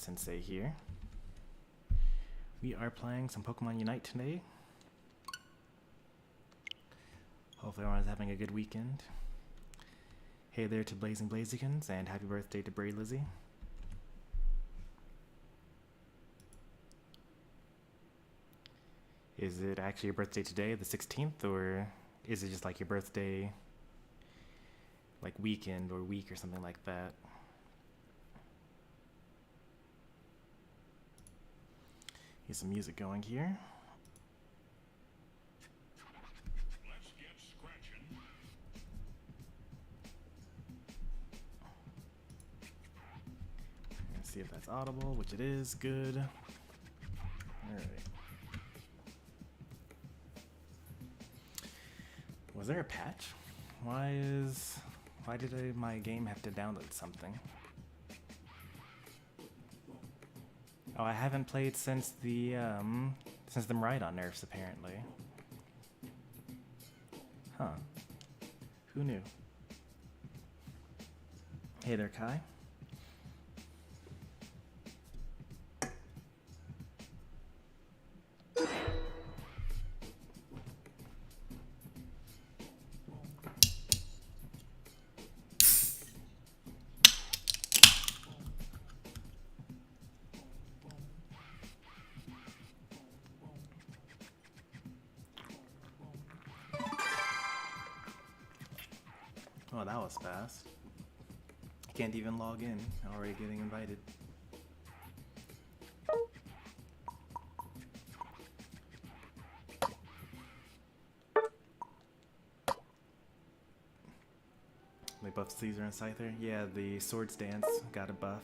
Sensei here. We are playing some Pokemon Unite today. Hopefully everyone's having a good weekend. Hey there to Blazing Blazikins, and happy birthday to Bray Lizzie. Is it actually your birthday today, the 16th, or is it just like your birthday, like weekend or week or something like that? Get some music going here. Let's get scratching. Let's see if that's audible, which it is. Good. Alright. Was there a patch? Why did my game have to download something? Oh, I haven't played since the Miraidon nerfs, apparently. Huh. Who knew? Hey there, Kai. Oh, that was fast. I can't even log in. Already getting invited. They buffed Caesar and Scyther. Yeah, the Swords Dance got a buff.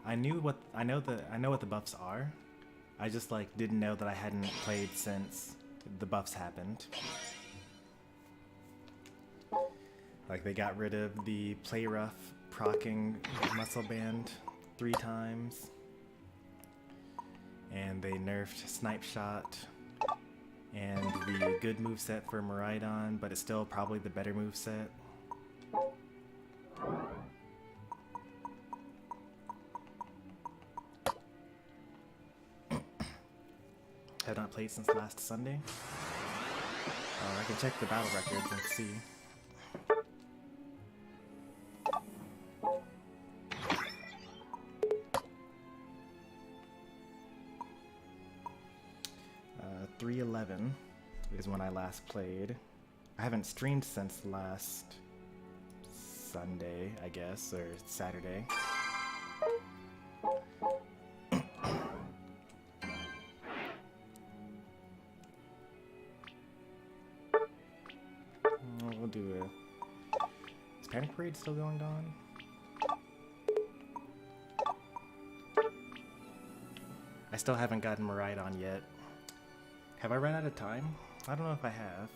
I know what the buffs are. I just didn't know that I hadn't played since the buffs happened. They got rid of the Play Rough proccing Muscle Band 3 times. And they nerfed Snipe Shot and the good moveset for Miraidon, but it's still probably the better moveset. Have not played since last Sunday. I can check the battle records and see. .311 is when I last played. I haven't streamed since last Sunday, I guess, or Saturday. We'll do a... Is Panic Parade still going on? I still haven't gotten Miraidon yet. Have I run out of time? I don't know if I have.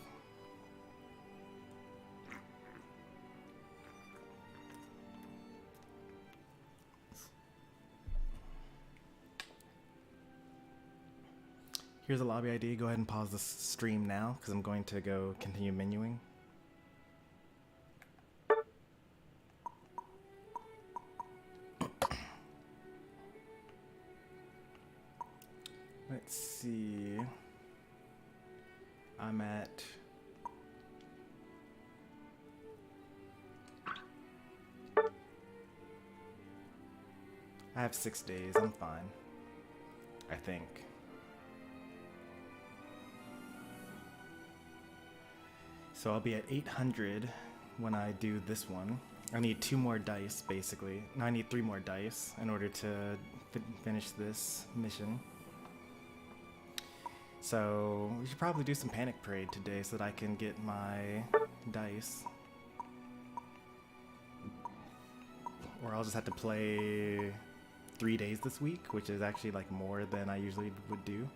Here's a lobby ID. Go ahead and pause the stream now, because I'm going to go continue menuing. Let's see. I'm at... I have 6 days. I'm fine. I think. So I'll be at 800 when I do this one. I need 2 more dice, basically. No, I need 3 more dice in order to finish this mission. So we should probably do some Panic Parade today so that I can get my dice. Or I'll just have to play 3 days this week, which is actually more than I usually would do.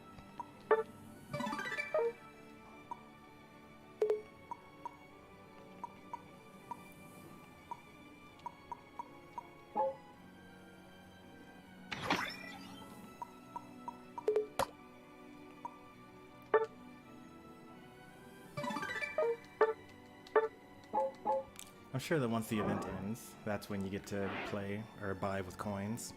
I'm sure that once the event ends, that's when you get to play or buy with coins.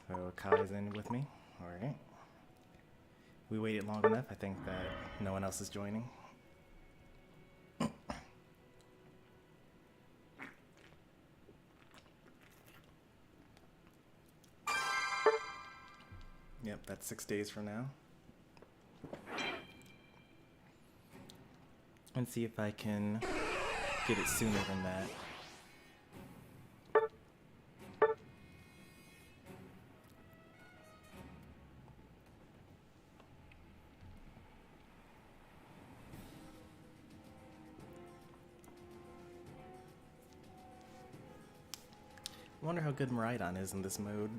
So Kai's in with me. Alright. We waited long enough. I think that no one else is joining. Yep, that's 6 days from now. And see if I can get it sooner than that. I wonder how good Miraidon is in this mode.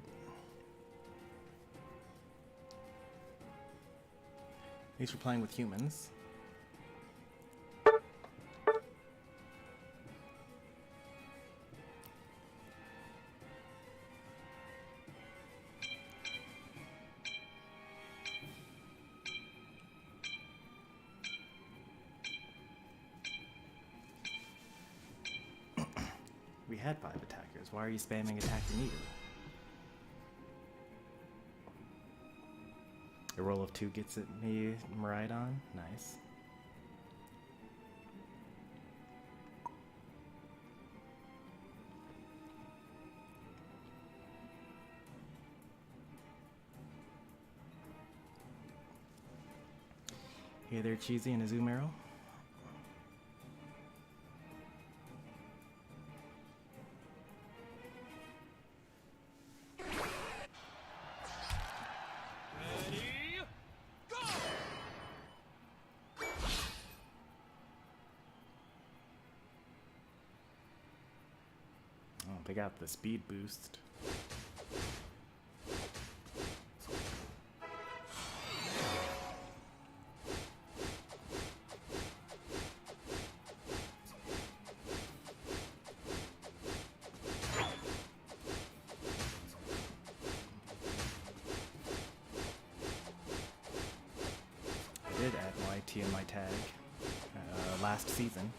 At least we're playing with humans. We had 5 attackers. Why are you spamming attack immediately? A roll of 2 gets it me Miraidon. Nice. Hey there, Cheesy and Azumarill. They got the speed boost. I did add YT in my tag last season.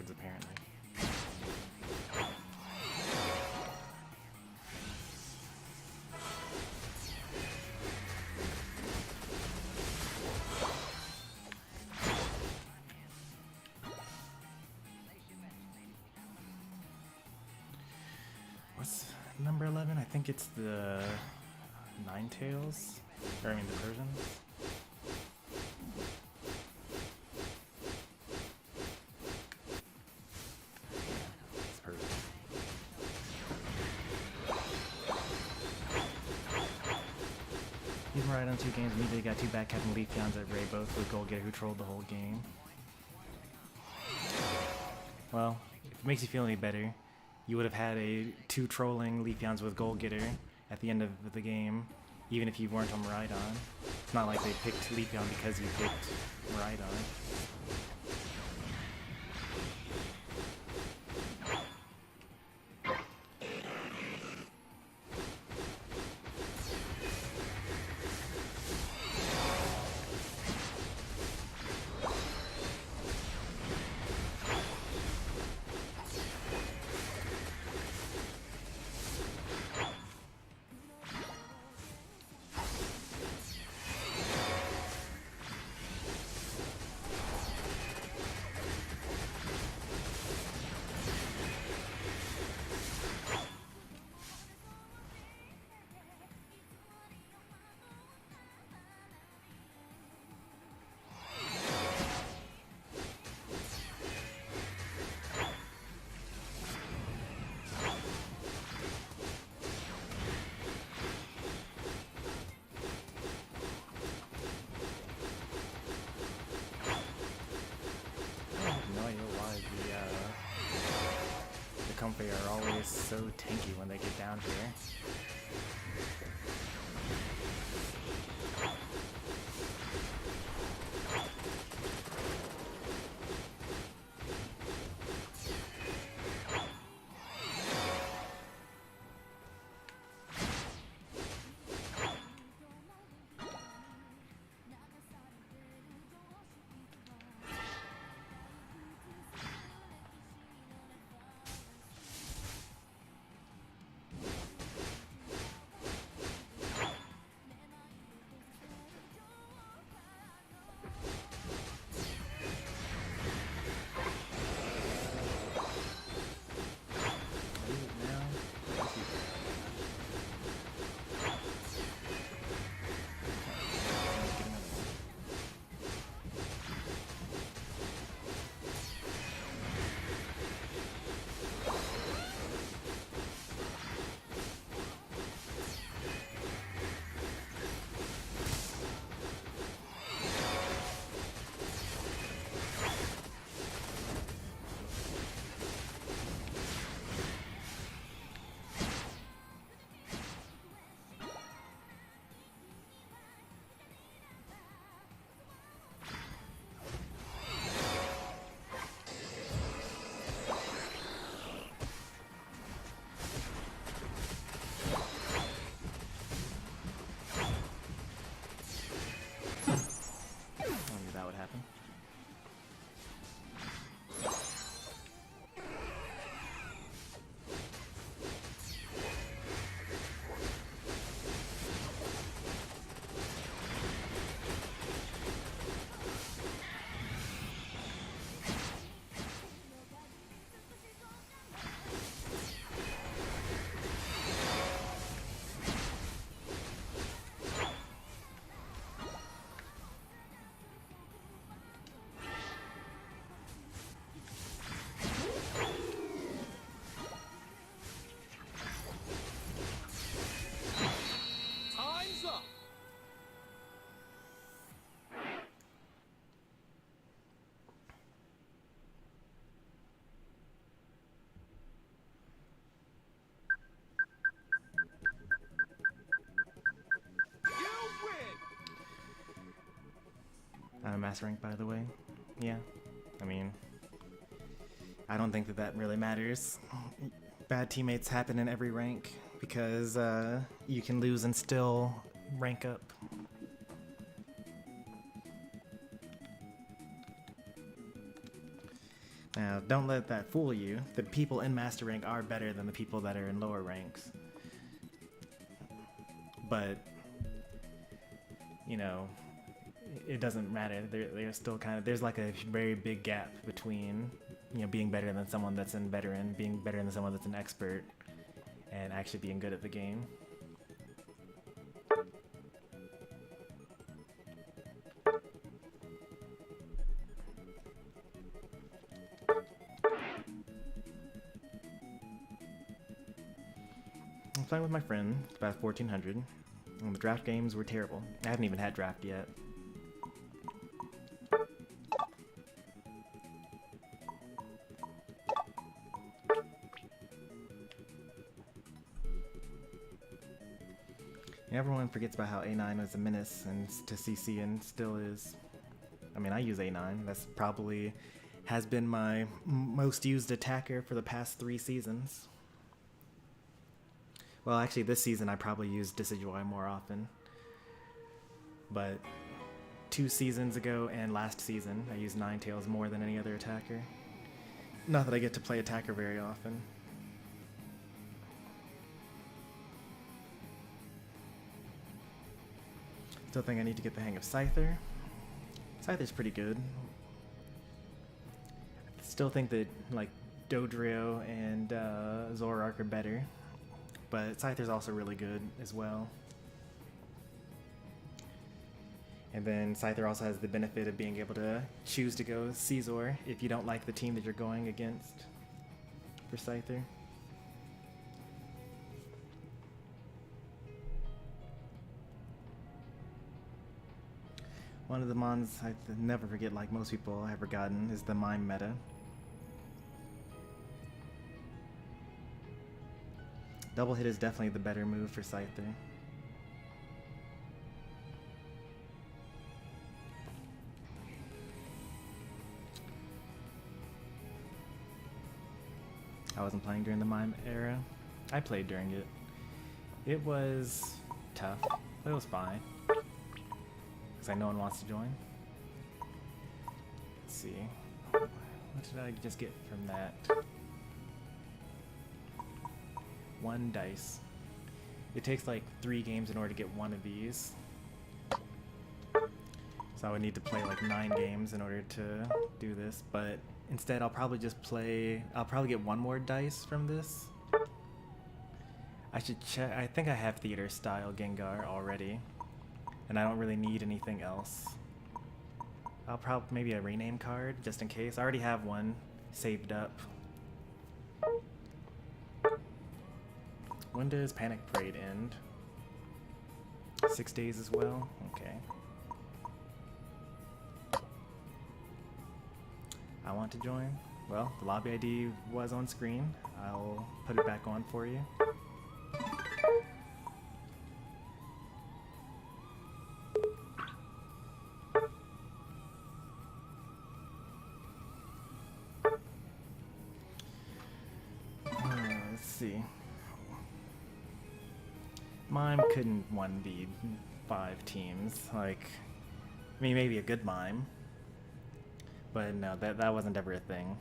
leafeons apparently. What's number 11? I think it's the Ninetales, or I mean the Persians. It's Persian. Even right on 2 games, immediately got 2 backcapping Leafeons at Ray, both with Gold Getter, who trolled the whole game. Well, if it makes you feel any better, you would have had 2 trolling Leafeons with Gold Getter at the end of the game, even if you weren't on Miraidon. It's not like they picked Leafeon because you picked Miraidon. Comfy are always so tanky when they get down here. Mass rank, by the way. Yeah, I mean, I don't think that really matters. Bad teammates happen in every rank because you can lose and still rank up. Now, don't let that fool you. The people in Master Rank are better than the people that are in lower ranks. But, you know, it doesn't matter. They're still kind of, there's like a very big gap between, you know, being better than someone that's in veteran, being better than someone that's an expert, and actually being good at the game. I'm playing with my friend. It's about 1400. And the draft games were terrible. I haven't even had draft yet. Everyone forgets about how A9 was a menace and to CC and still is. I mean, I use A9. That's probably has been my most used attacker for the past 3 seasons. Well, actually, this season I probably used Decidueye more often. But 2 seasons ago and last season, I used Ninetales more than any other attacker. Not that I get to play attacker very often. Still think I need to get the hang of Scyther. Scyther's pretty good. Still think that like Dodrio and Zoroark are better, but Scyther's also really good as well. And then Scyther also has the benefit of being able to choose to go Caesar if you don't like the team that you're going against for Scyther. One of the mons I never forget, like most people have forgotten, is the Mime meta. Double hit is definitely the better move for Scyther. I wasn't playing during the Mime era. I played during it. It was tough, but it was fine. Looks like no one wants to join. Let's see. What did I just get from that? 1 dice. It takes like 3 games in order to get 1 of these. So I would need to play like 9 games in order to do this, but instead I'll probably just play, I'll probably get 1 more dice from this. I should check, I think I have theater style Gengar already, and I don't really need anything else. I'll probably, maybe a rename card just in case. I already have one saved up. When does Panic Parade end? 6 days as well? Okay. I want to join. Well, the lobby ID was on screen. I'll put it back on for you. Let's see. Mime couldn't 1v5 teams. Like, I mean, maybe a good Mime. But no, that wasn't ever a thing.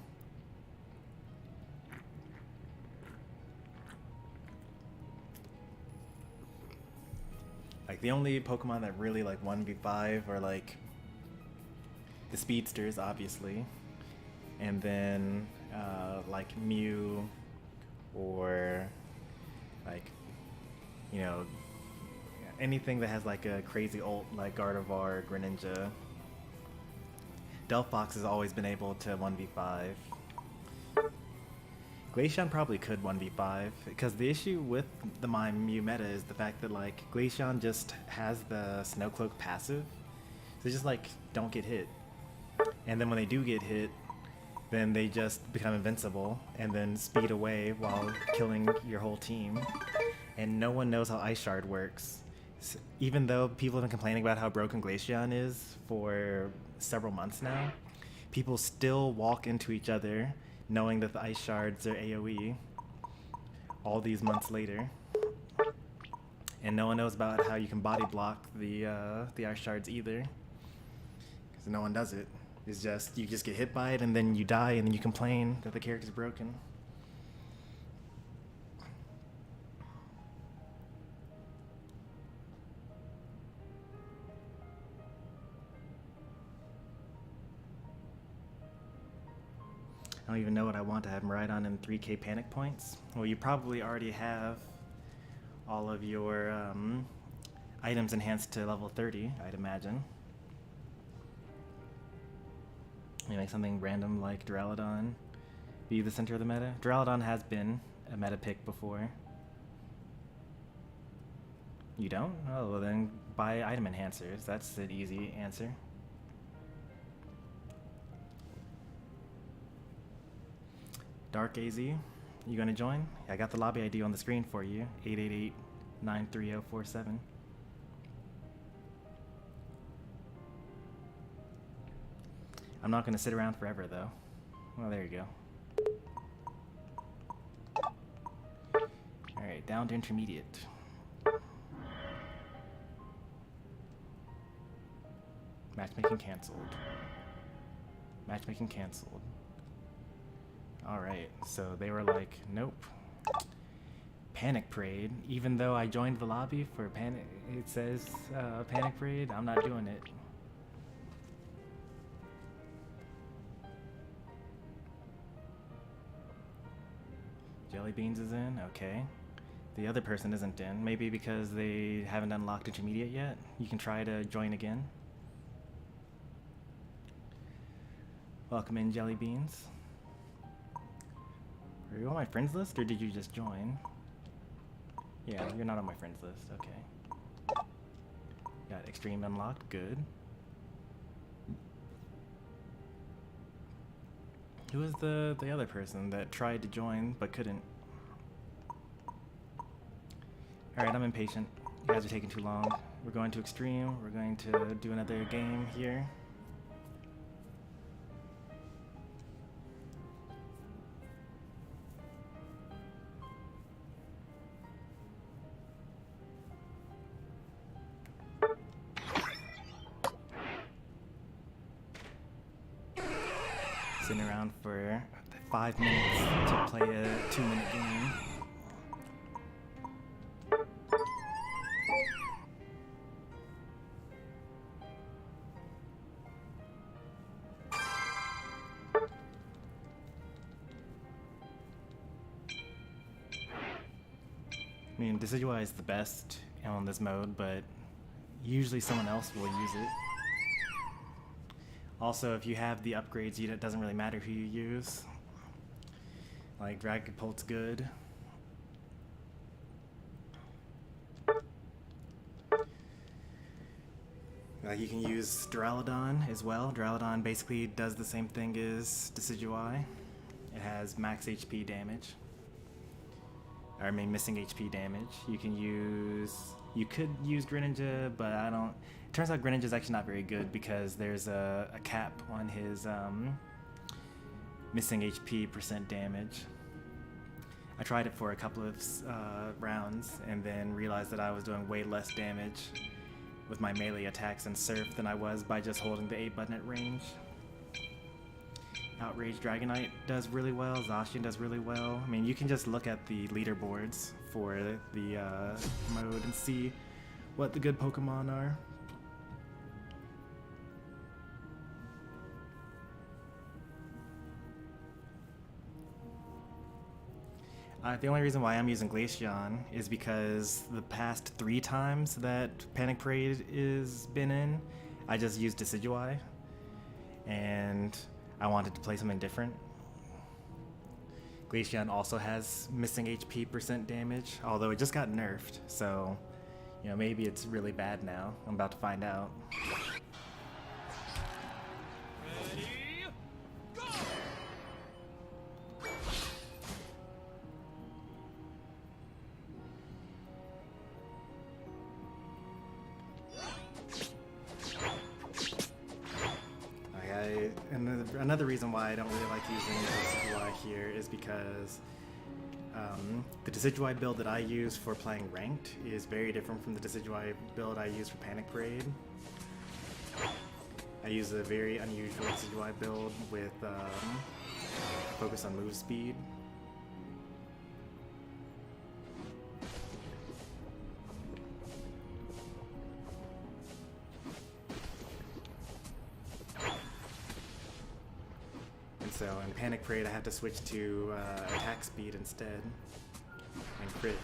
Like, the only Pokemon that really, like, 1v5 are, like, the Speedsters, obviously. And then, like, Mew, or, like, you know, anything that has, like, a crazy ult, like Gardevoir, Greninja. Delphox has always been able to 1v5. Glaceon probably could 1v5, because the issue with the Mime Mew meta is the fact that, like, Glaceon just has the Snow Cloak passive, so they just, like, don't get hit. And then when they do get hit, then they just become invincible, and then speed away while killing your whole team. And no one knows how Ice Shard works. So even though people have been complaining about how broken Glaceon is for several months now, people still walk into each other knowing that the Ice Shards are AoE all these months later. And no one knows about how you can body block the Ice Shards either, because no one does it. It's just, you just get hit by it and then you die and then you complain that the character's broken. I don't even know what I want to have him ride on in 3k panic points. Well, you probably already have all of your items enhanced to level 30, I'd imagine. You make something random like Duraludon be the center of the meta. Duraludon has been a meta pick before. You don't? Oh, well then buy item enhancers. That's an easy answer. Dark AZ, you gonna join? I got the lobby ID on the screen for you, 888-93047. I'm not gonna sit around forever though. Well, there you go. Alright, down to intermediate. Matchmaking cancelled. Matchmaking cancelled. Alright, so they were like, nope. Panic Parade. Even though I joined the lobby for Panic, it says Panic Parade, I'm not doing it. Jelly Beans is in, okay. The other person isn't in, maybe because they haven't unlocked intermediate yet. You can try to join again. Welcome in, Jelly Beans. Are you on my friends list, or did you just join? Yeah, you're not on my friends list, okay. Got Extreme unlocked, good. Who was the other person that tried to join but couldn't? Alright, I'm impatient. You guys are taking too long. We're going to Extreme. We're going to do another game here. Sitting around for 5 minutes to play a 2-minute game. I mean, Decidueye is the best on this mode, but usually someone else will use it. Also, if you have the upgrades, it doesn't really matter who you use. Like, Dragapult's good. You can use Duraludon as well. Duraludon basically does the same thing as Decidueye. It has max HP damage. Or, I mean, missing HP damage. You could use Greninja, but I don't... It turns out Greninja's actually not very good because there's a cap on his missing HP % damage. I tried it for a couple of rounds and then realized that I was doing way less damage with my melee attacks and Surf than I was by just holding the A button at range. Outrage Dragonite does really well, Zacian does really well. I mean, you can just look at the leaderboards for the mode and see what the good Pokemon are. The only reason why I'm using Glaceon is because the past 3 times that Panic Parade is been in, I just used Decidueye, and I wanted to play something different. Glaceon also has missing HP % damage, although it just got nerfed, so you know, maybe it's really bad now. I'm about to find out. Another reason why I don't really like using Decidueye here is because the Decidueye build that I use for playing ranked is very different from the Decidueye build I use for Panic Parade. I use a very unusual Decidueye build with focus on move speed. And so in Panic Parade I have to switch to attack speed instead and crit.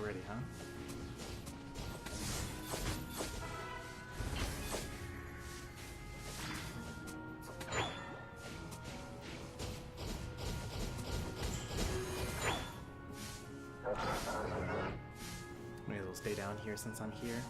Already, huh? May as well stay down here since I'm here.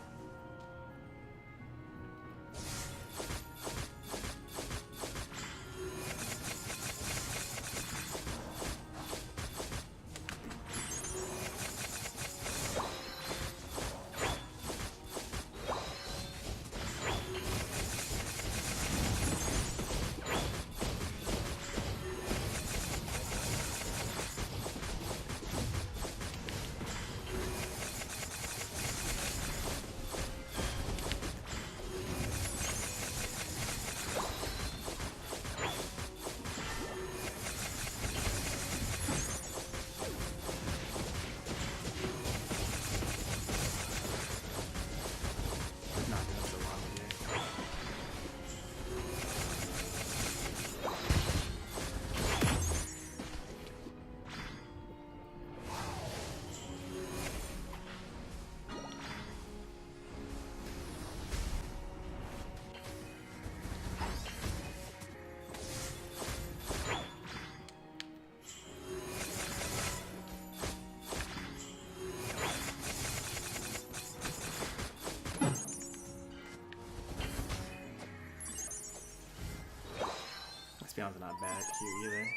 Spion's not bad here either.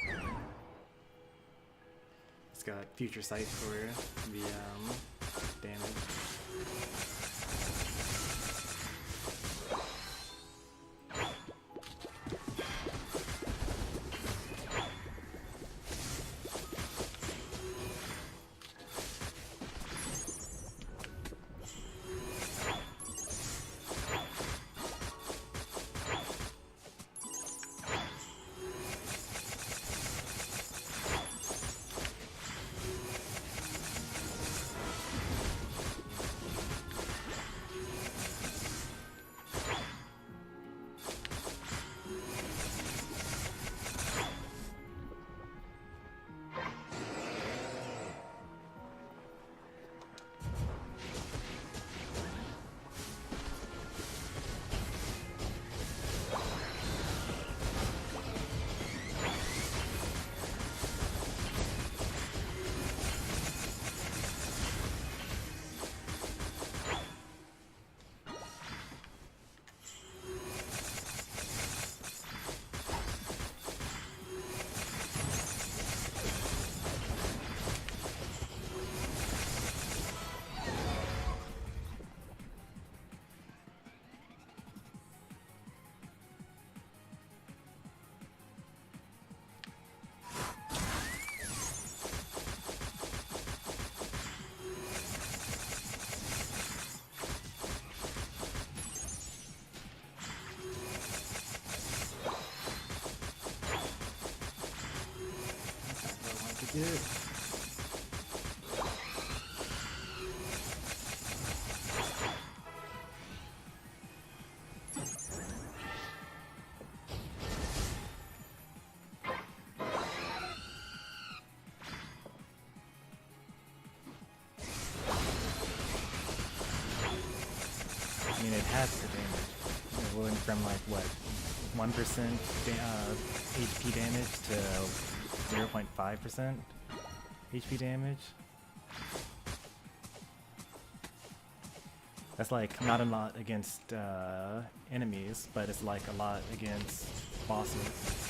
It's got Future Sight for the damage. Good. I mean, it has the damage. It went from like what, 1% HP damage to 0.5% HP damage. That's like not a lot against enemies, but it's like a lot against bosses.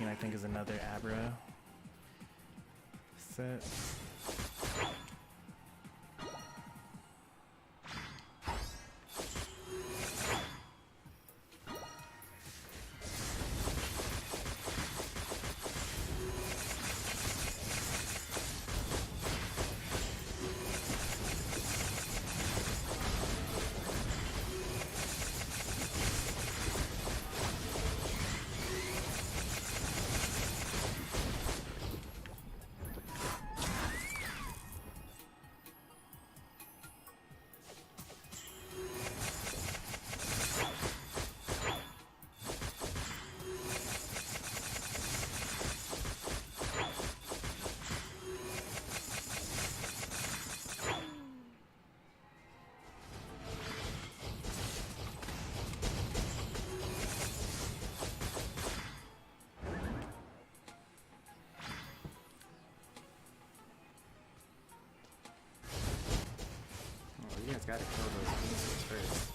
I think is another Abra set. You guys gotta kill those pieces first.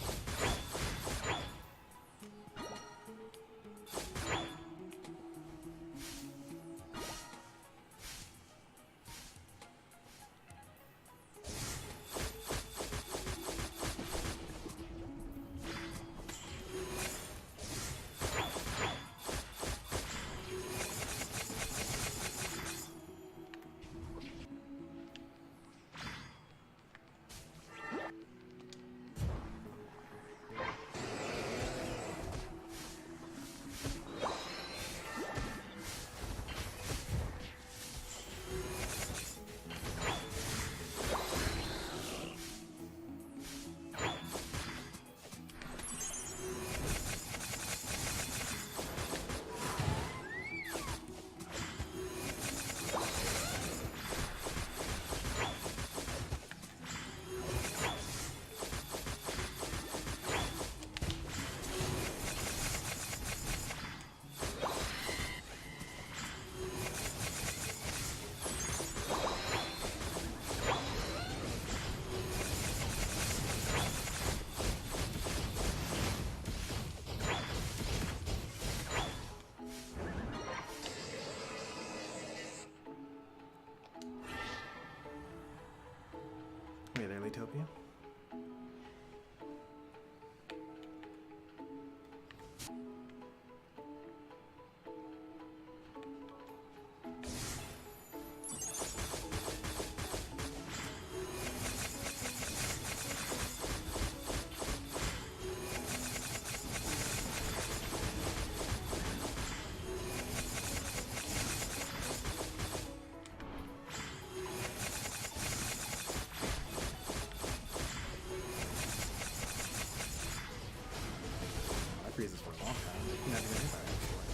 Hey there, Latopia. Freezes for a long time. Never been hit by it before.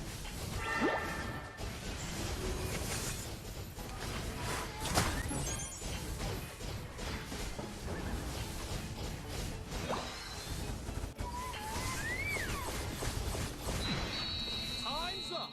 Time's up.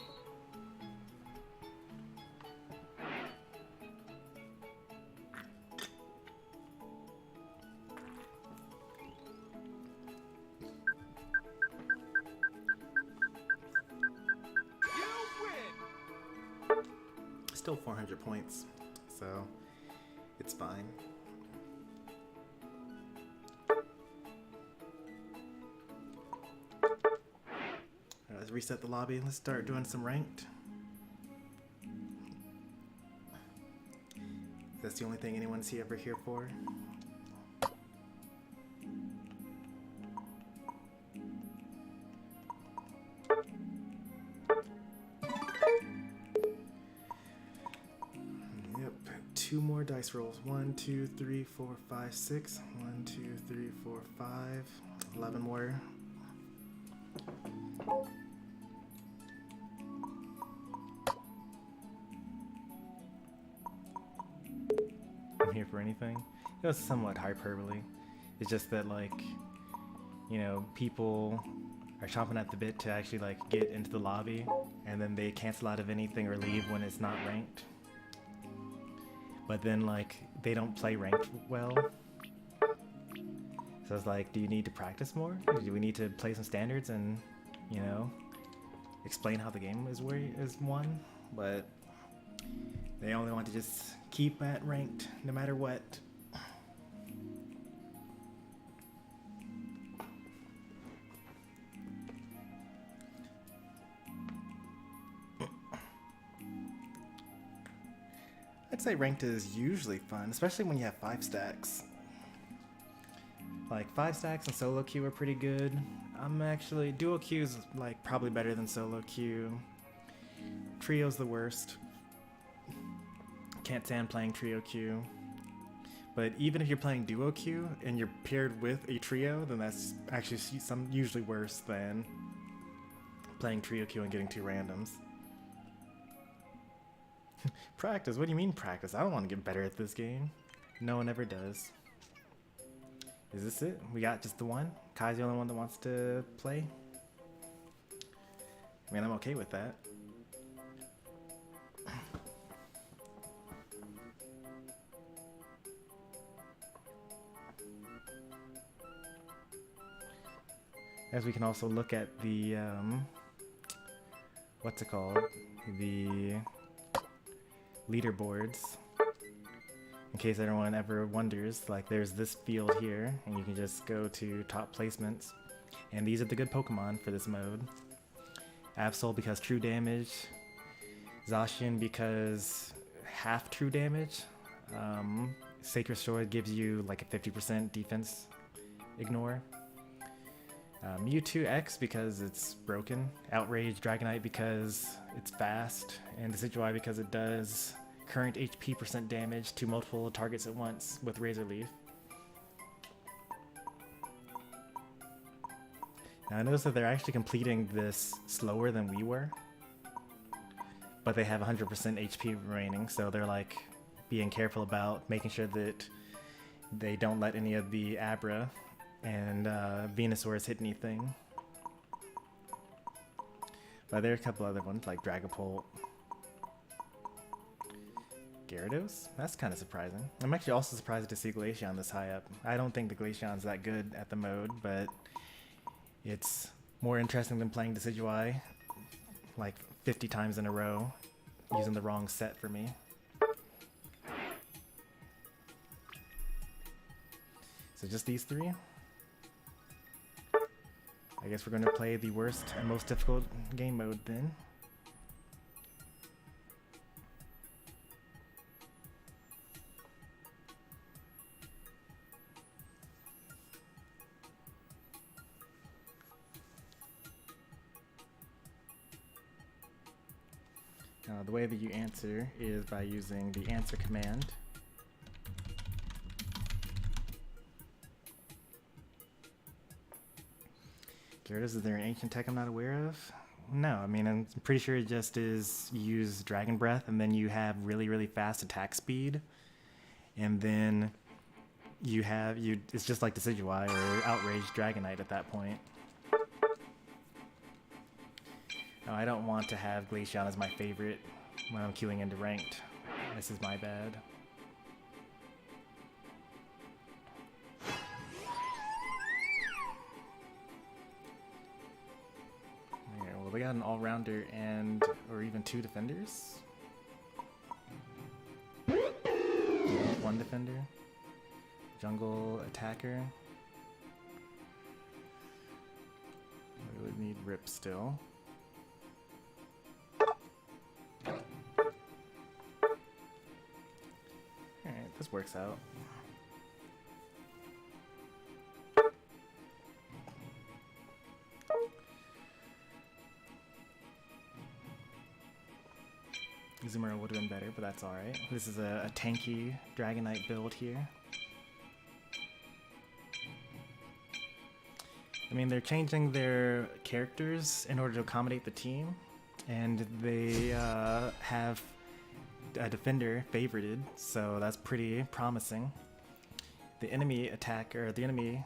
still 400 points, so it's fine. Alright, let's reset the lobby. Let's start doing some ranked. That's the only thing anyone's ever here for. Yep, 2 more dice rolls. 1, 2, 3, 4, 5, 6. 1, 2, 3, 4, 5. 11 more. I'm here for anything. It was somewhat hyperbole. It's just that, like, you know, people are chomping at the bit to actually like get into the lobby, and then they cancel out of anything or leave when it's not ranked. But then like they don't play ranked well. So it's like, do you need to practice more? Do we need to play some standards and, you know, explain how the game is won? But they only want to just keep at ranked no matter what. I'd say ranked is usually fun, especially when you have 5 stacks. Like 5 stacks and solo queue are pretty good. I'm actually, duo queue is like probably better than solo queue. Trio's the worst. Can't stand playing trio queue. But even if you're playing duo queue and you're paired with a trio, then that's actually usually worse than playing trio queue and getting 2 randoms. Practice? What do you mean practice? I don't want to get better at this game. No one ever does. Is this it? We got just the one? Kai's the only one that wants to play? I mean, I'm okay with that. As we can also look at the, what's it called? The leaderboards. In case anyone ever wonders, like there's this field here, and you can just go to top placements. And these are the good Pokemon for this mode. Absol because true damage. Zacian because half true damage. Sacred Sword gives you like a 50% defense ignore. Mewtwo X because it's broken. Outrage Dragonite because it's fast. And Decidueye because it does current HP % damage to multiple targets at once with Razor Leaf. Now I noticed that they're actually completing this slower than we were. But they have 100% HP remaining, so they're like being careful about making sure that they don't let any of the Abra and Venusaurs hit anything. But there are a couple other ones like Dragapult. Gyarados? That's kind of surprising. I'm actually also surprised to see Glaceon this high up. I don't think the Glaceon's that good at the mode, but it's more interesting than playing Decidueye like 50 times in a row using the wrong set for me. So just these 3? I guess we're going to play the worst and most difficult game mode then. The way that you answer is by using the answer command. Gyarados, is there an ancient tech I'm not aware of? No, I mean, I'm pretty sure it just is you use Dragon Breath and then you have really, really fast attack speed. And then you have, it's just like Decidueye or Outrage Dragonite at that point. Oh, I don't want to have Glaceon as my favorite when I'm queuing into ranked. This is my bad. Well, we got an all-rounder and, or even 2 defenders. +1 defender. Jungle attacker. We would need Rip still. Alright, this works out. Zoomer would have been better, but that's alright. This is a tanky Dragonite build here. I mean, they're changing their characters in order to accommodate the team, and they have a defender favorited, so that's pretty promising. The enemy attack, or the enemy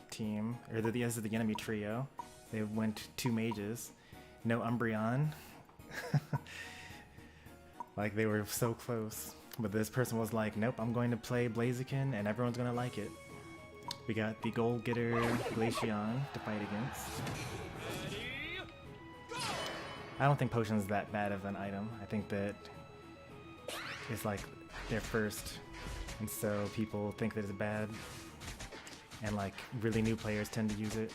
team, or the enemy trio, they went 2 mages, no Umbreon. Like, they were so close, but this person was like, nope, I'm going to play Blaziken and everyone's gonna like it. We got the Gold Getter Glaceon to fight against. I don't think Potion's that bad of an item. I think that it's like their first, and so people think that it's bad, and like really new players tend to use it.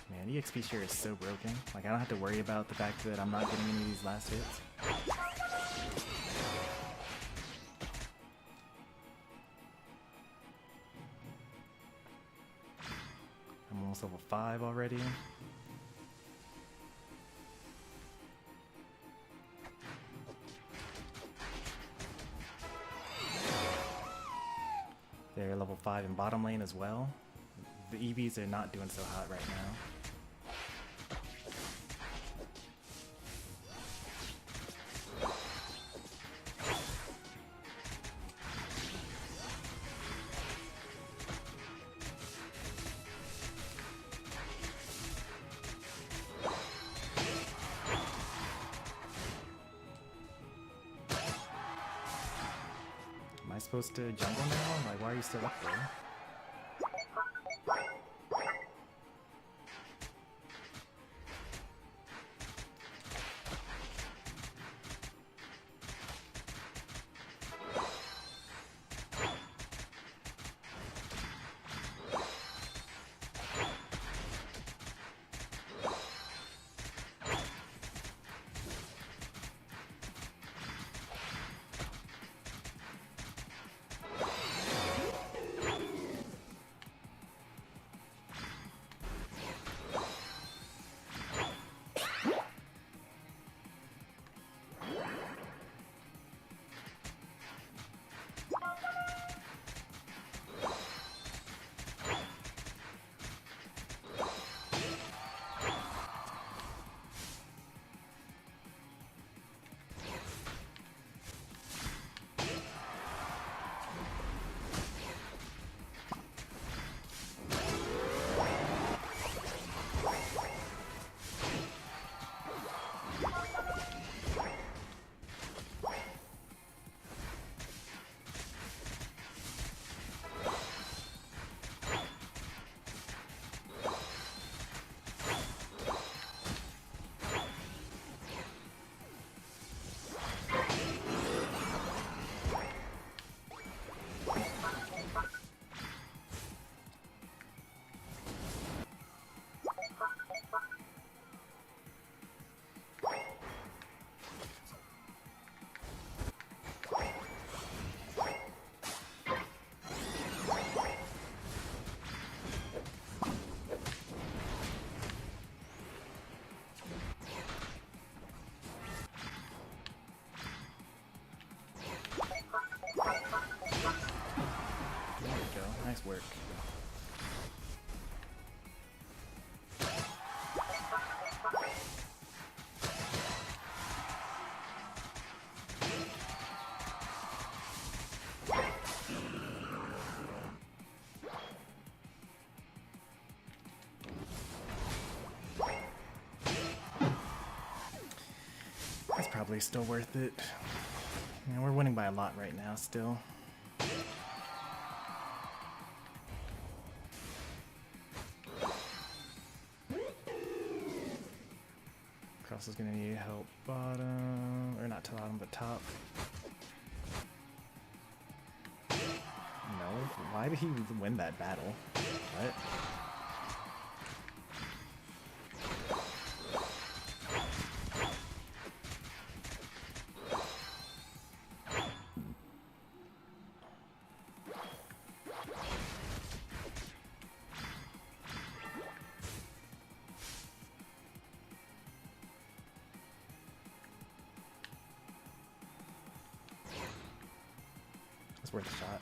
Man, EXP share is so broken. Like, I don't have to worry about the fact that I'm not getting any of these last hits. I'm almost level 5 already. They're level 5 in bottom lane as well. The EVs are not doing so hot right now. Am I supposed to jungle now? Like, why are you still up there? probably still worth it. You know, we're winning by a lot right now still. Cross is gonna need help bottom, or not bottom, but top. No, why did he win that battle? What? It's worth a shot.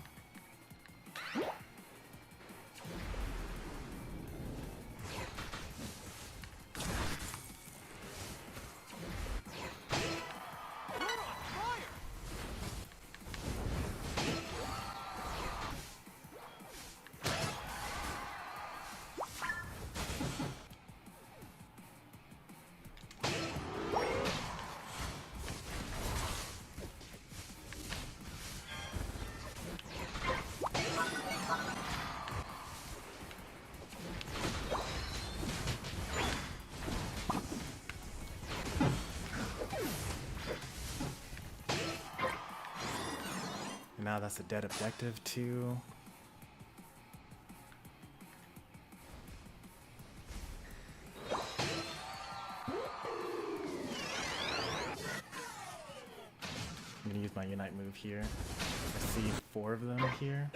Now that's a dead objective too. I'm gonna use my Unite move here. I see 4 of them here.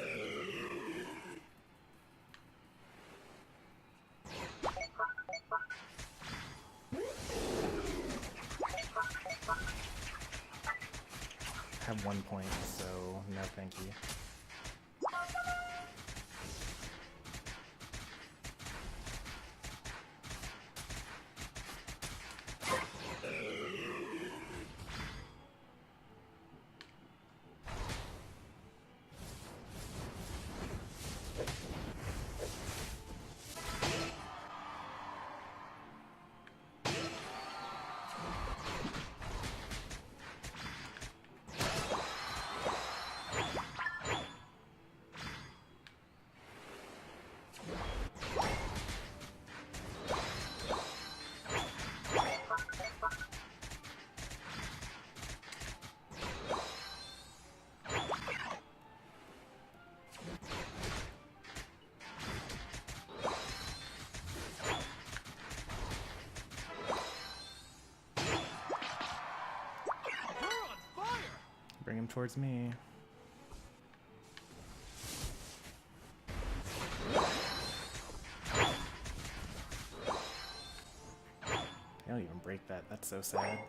Have 1 point, so no thank you. Bring him towards me. They don't even break that. That's so sad.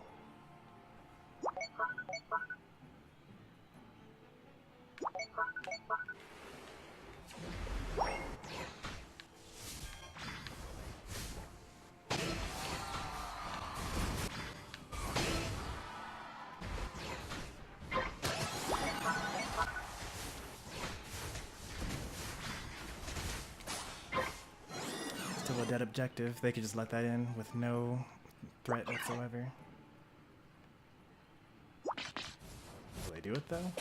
Still a dead objective. They could just let that in with no threat whatsoever. Will they do it though?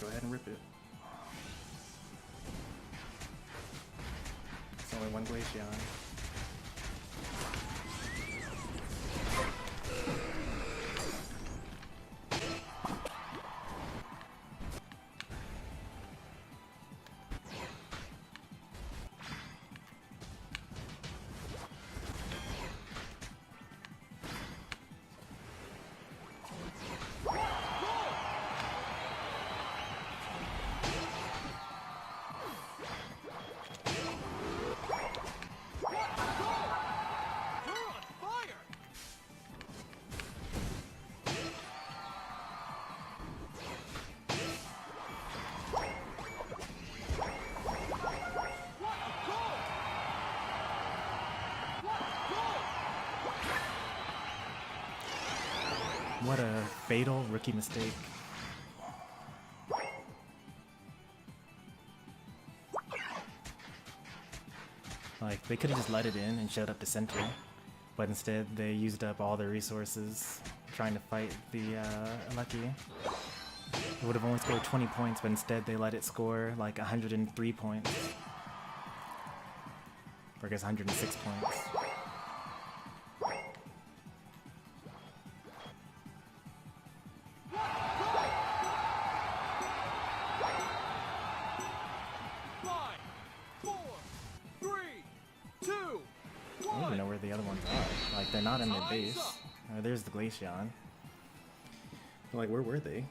Go ahead and rip it. It's only one Glaceon. Fatal rookie mistake. Like, they could have just let it in and showed up to center, but instead they used up all their resources trying to fight the Lucky. It would have only scored 20 points, but instead they let it score like 103 points. Or I guess 106 points. I don't even know where the other ones are. Like, they're not in their base. Oh, there's the Glaceon. Like, where were they?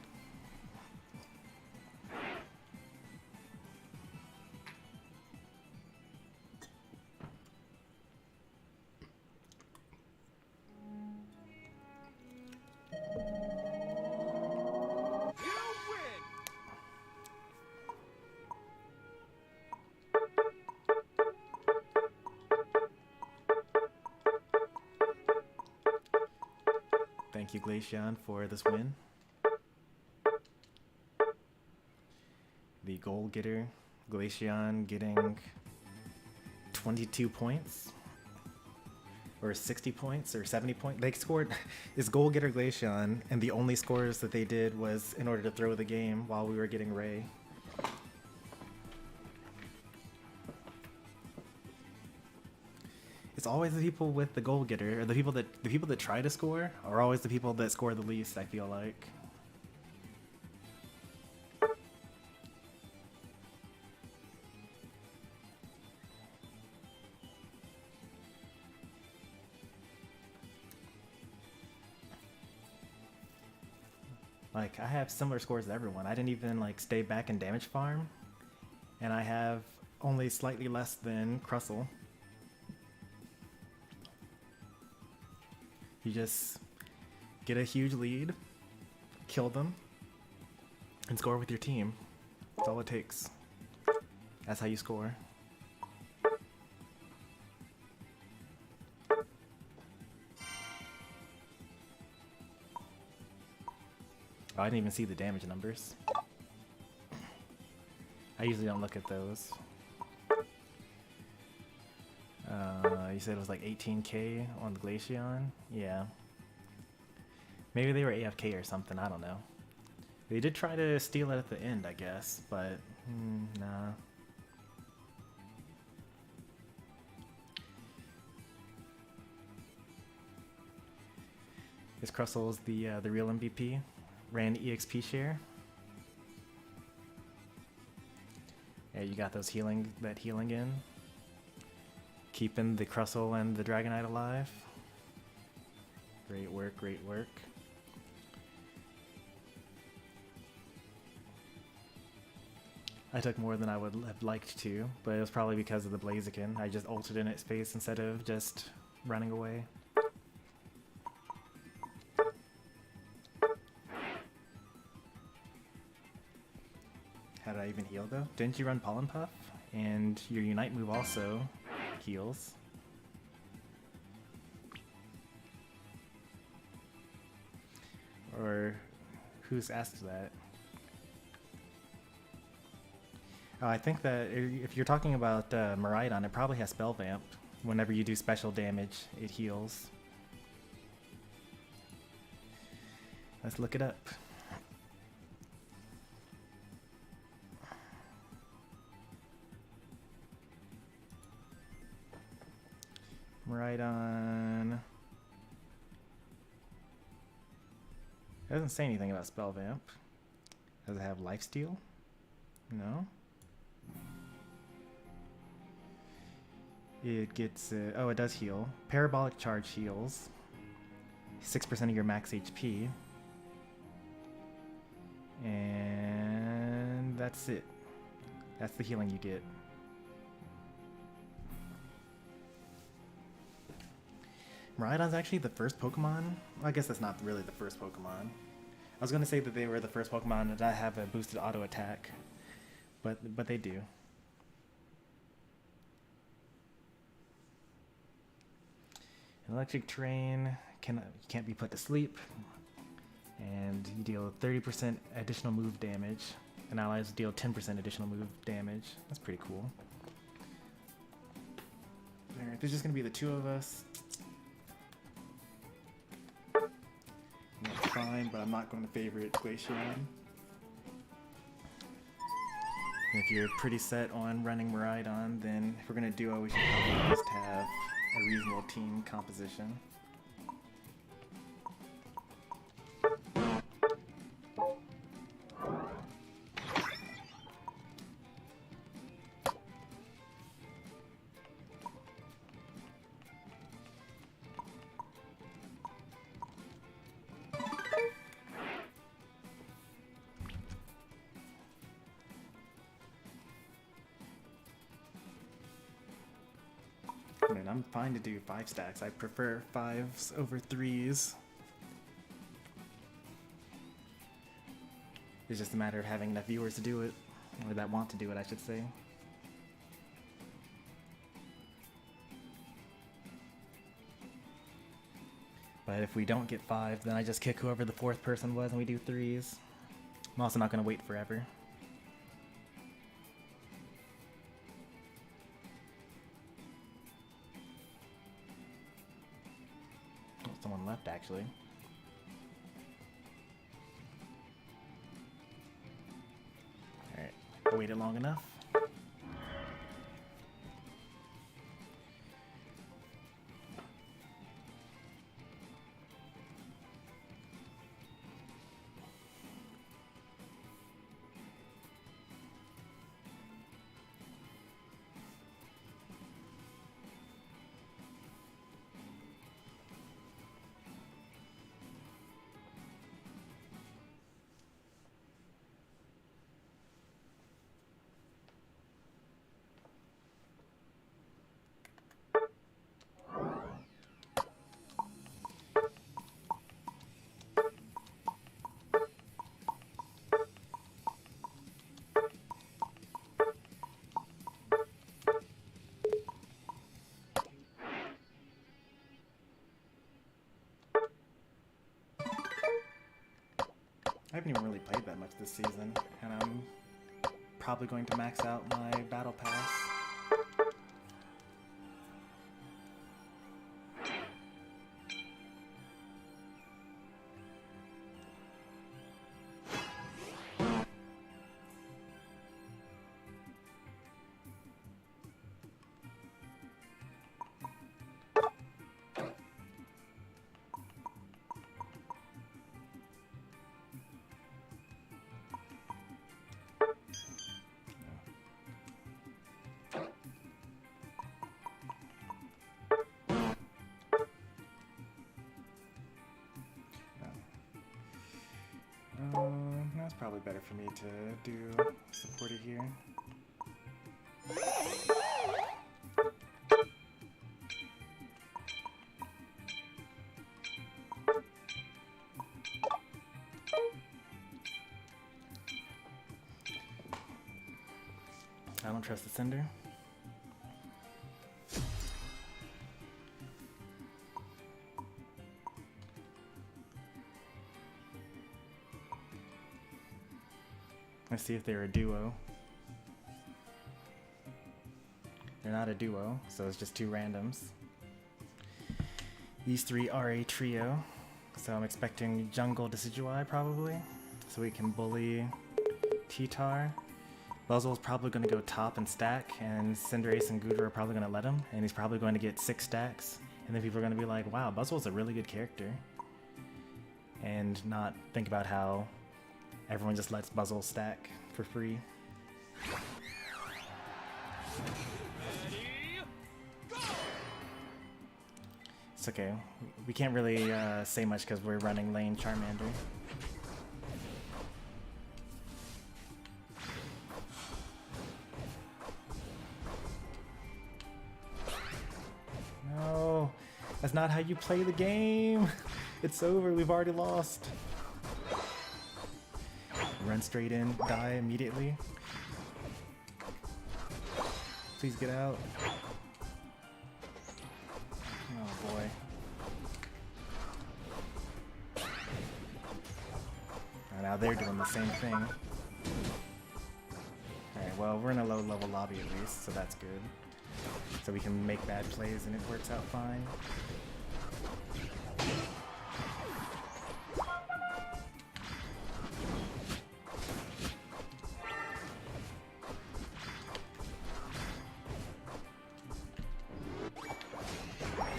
Thank you, Glaceon, for this win. The goal getter, Glaceon, getting 22 points. Or 60 points, or 70 points. They scored this goal getter Glaceon, and the only scores that they did was in order to throw the game while we were getting Ray. It's always the people with the goal getter, or the people that try to score are always the people that score the least, I feel like. Like, I have similar scores to everyone. I didn't even like stay back and damage farm, and I have only slightly less than Crustle. You just get a huge lead, kill them, and score with your team. That's all it takes. That's how you score. Oh, I didn't even see the damage numbers. I usually don't look at those. You said it was like 18k on the Glaceon? Yeah. Maybe they were AFK or something, I don't know. They did try to steal it at the end, I guess, but nah. This Crustle's the real MVP. Ran EXP share. Yeah, you got those healing in. Keeping the Crustle and the Dragonite alive. Great work, great work. I took more than I would have liked to, but it was probably because of the Blaziken. I just ulted in its space instead of just running away. How did I even heal though? Didn't you run Pollen Puff? And your Unite move also heals. Or who's asked that? Oh, I think that if you're talking about Miraidon, it probably has Spell Vamp. Whenever you do special damage, it heals. Let's look it up. Miraidon. It doesn't say anything about Spell Vamp. Does it have Lifesteal? No. It gets, oh, it does heal. Parabolic Charge heals 6% of your max HP. And that's it. That's the healing you get. Miraidon's actually the first Pokemon. Well, I guess that's not really the first Pokemon. I was going to say that they were the first Pokemon that have a boosted auto attack, but they do. Electric Terrain can't be put to sleep. And you deal 30% additional move damage, and allies deal 10% additional move damage. That's pretty cool. Alright, there's just gonna be the two of us. That's fine, but I'm not going to favorite Glaceon. If you're pretty set on running Miraidon, then if we're gonna duo, we should probably just have a reasonable team composition. I mean, I'm fine to do 5 stacks. I prefer 5s over 3s. It's just a matter of having enough viewers to do it, or that want to do it, I should say. But if we don't get 5, then I just kick whoever the 4th person was and we do 3s. I'm also not going to wait forever. Someone left, actually. Alright, I waited long enough. I haven't even really played that much this season, and I'm probably going to max out my battle pass. That's probably better for me to do supported here. I don't trust the Cinder. Let's see if they're a duo. They're not a duo, so it's just 2 randoms. These 3 are a trio, so I'm expecting Jungle Decidueye probably, so we can bully T-Tar. Buzzle's probably going to go top and stack, and Cinderace and Gudra are probably going to let him, and he's probably going to get 6 stacks, and then people are going to be like, wow, Buzzle's a really good character, and not think about how everyone just lets Buzzle stack for free. It's okay. We can't really say much because we're running lane Charmander. No, that's not how you play the game. It's over. We've already lost. Run straight in, die immediately. Please get out. Oh boy. now they're doing the same thing. Alright, well, we're in a low level lobby at least, so that's good. So we can make bad plays and it works out fine.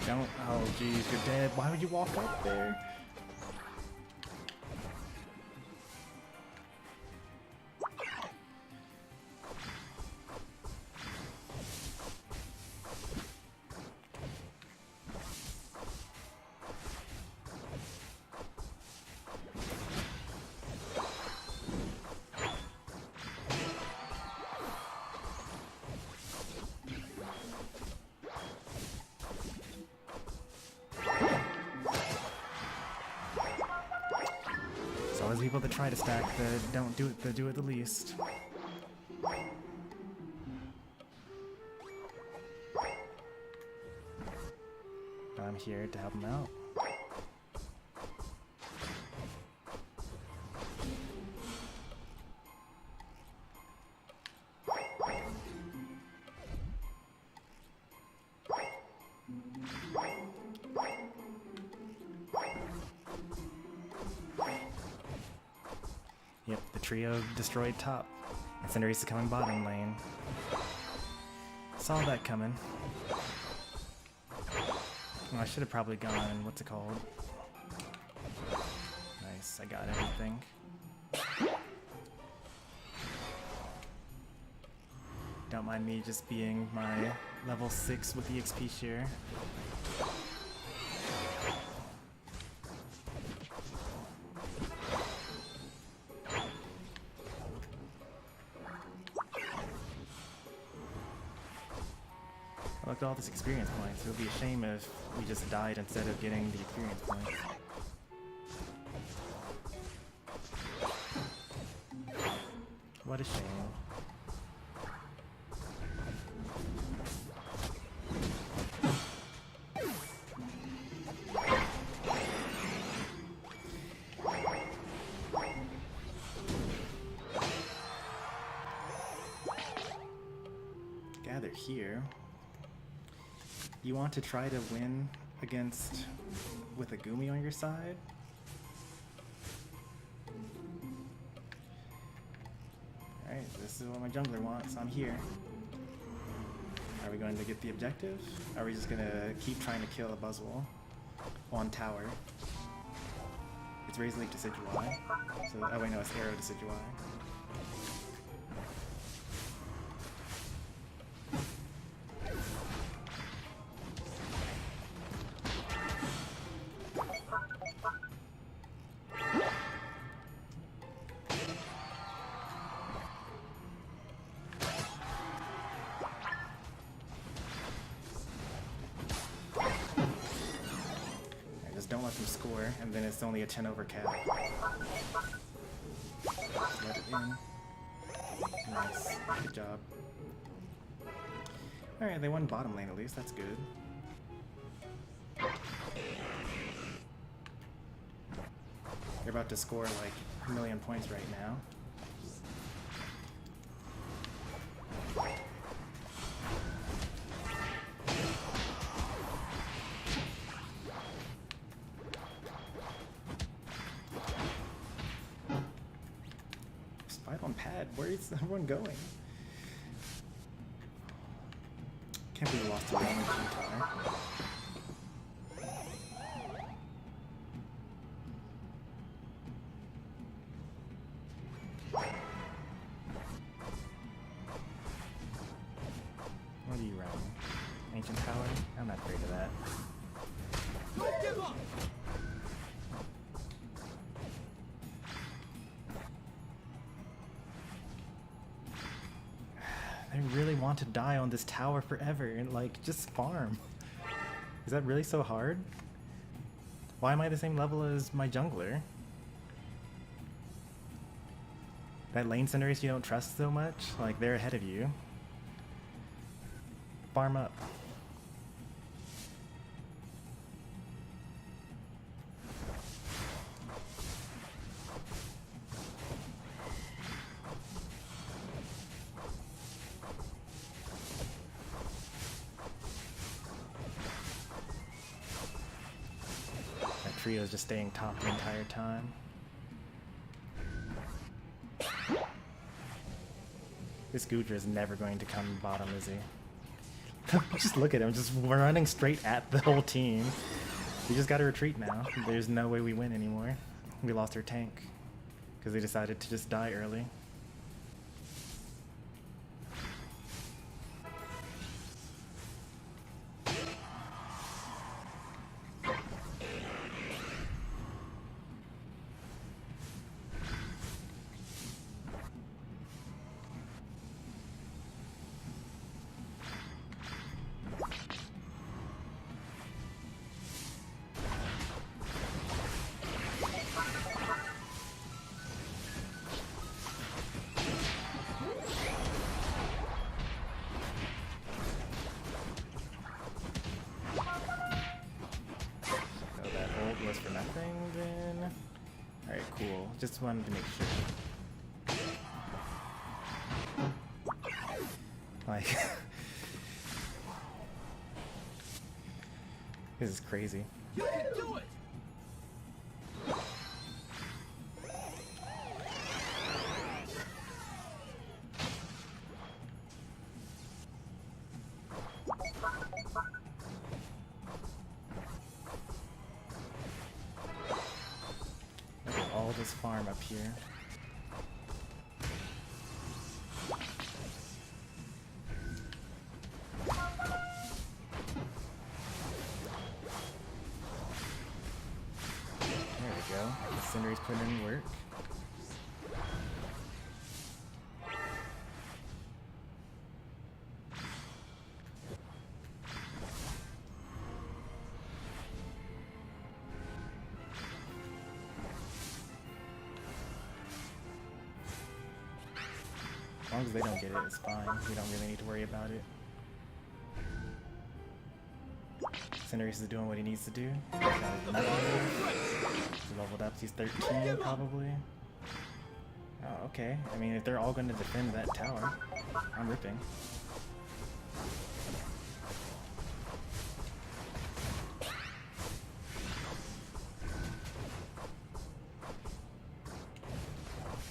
Don't, oh geez, you're dead. Why would you walk up there? Always people that try to stack the don't do it, the do it the least. But I'm here to help them out. Yep, the trio destroyed top. And Cinderace is coming bottom lane. Saw that coming. Well, I should have probably gone, what's it called? Nice, I got everything. Don't mind me just being my level 6 with the XP share. Look at all this experience points. It would be a shame if we just died instead of getting the experience points. What a shame. Gather here. You want to try to win against with a Gumi on your side? Alright, this is what my jungler wants. I'm here. Are we going to get the objective? Are we just gonna keep trying to kill a Buzzwole on tower? It's Razor Leaf Decidueye. So, oh wait, no, it's Arrow Decidueye. Don't let them score, and then it's only a 10 over cap. Just let it in. Nice. Good job. Alright, they won bottom lane at least, that's good. They're about to score like a million points right now. On pad, where is everyone going? Can't believe we lost to Roman Guitar. What are you running? Ancient Power? I'm not afraid of that. They really want to die on this tower forever and like just farm. Is that really so hard? Why am I the same level as my jungler? That lane Cinderace you don't trust so much? Like they're ahead of you. Farm up. Trio's just staying top the entire time. This Goodra is never going to come bottom, is he? Just look at him, just running straight at the whole team. We just gotta retreat now. There's no way we win anymore. We lost our tank because they decided to just die early. For nothing then. Alright, cool. Just wanted to make sure. Like this is crazy. You can do it! All this farm up here. There we go. Cindery's putting in work. As long as they don't get it, it's fine. We don't really need to worry about it. Cinderace is doing what he needs to do. He's leveled up. He's 13, probably. Oh, okay. I mean, if they're all going to defend that tower, I'm ripping.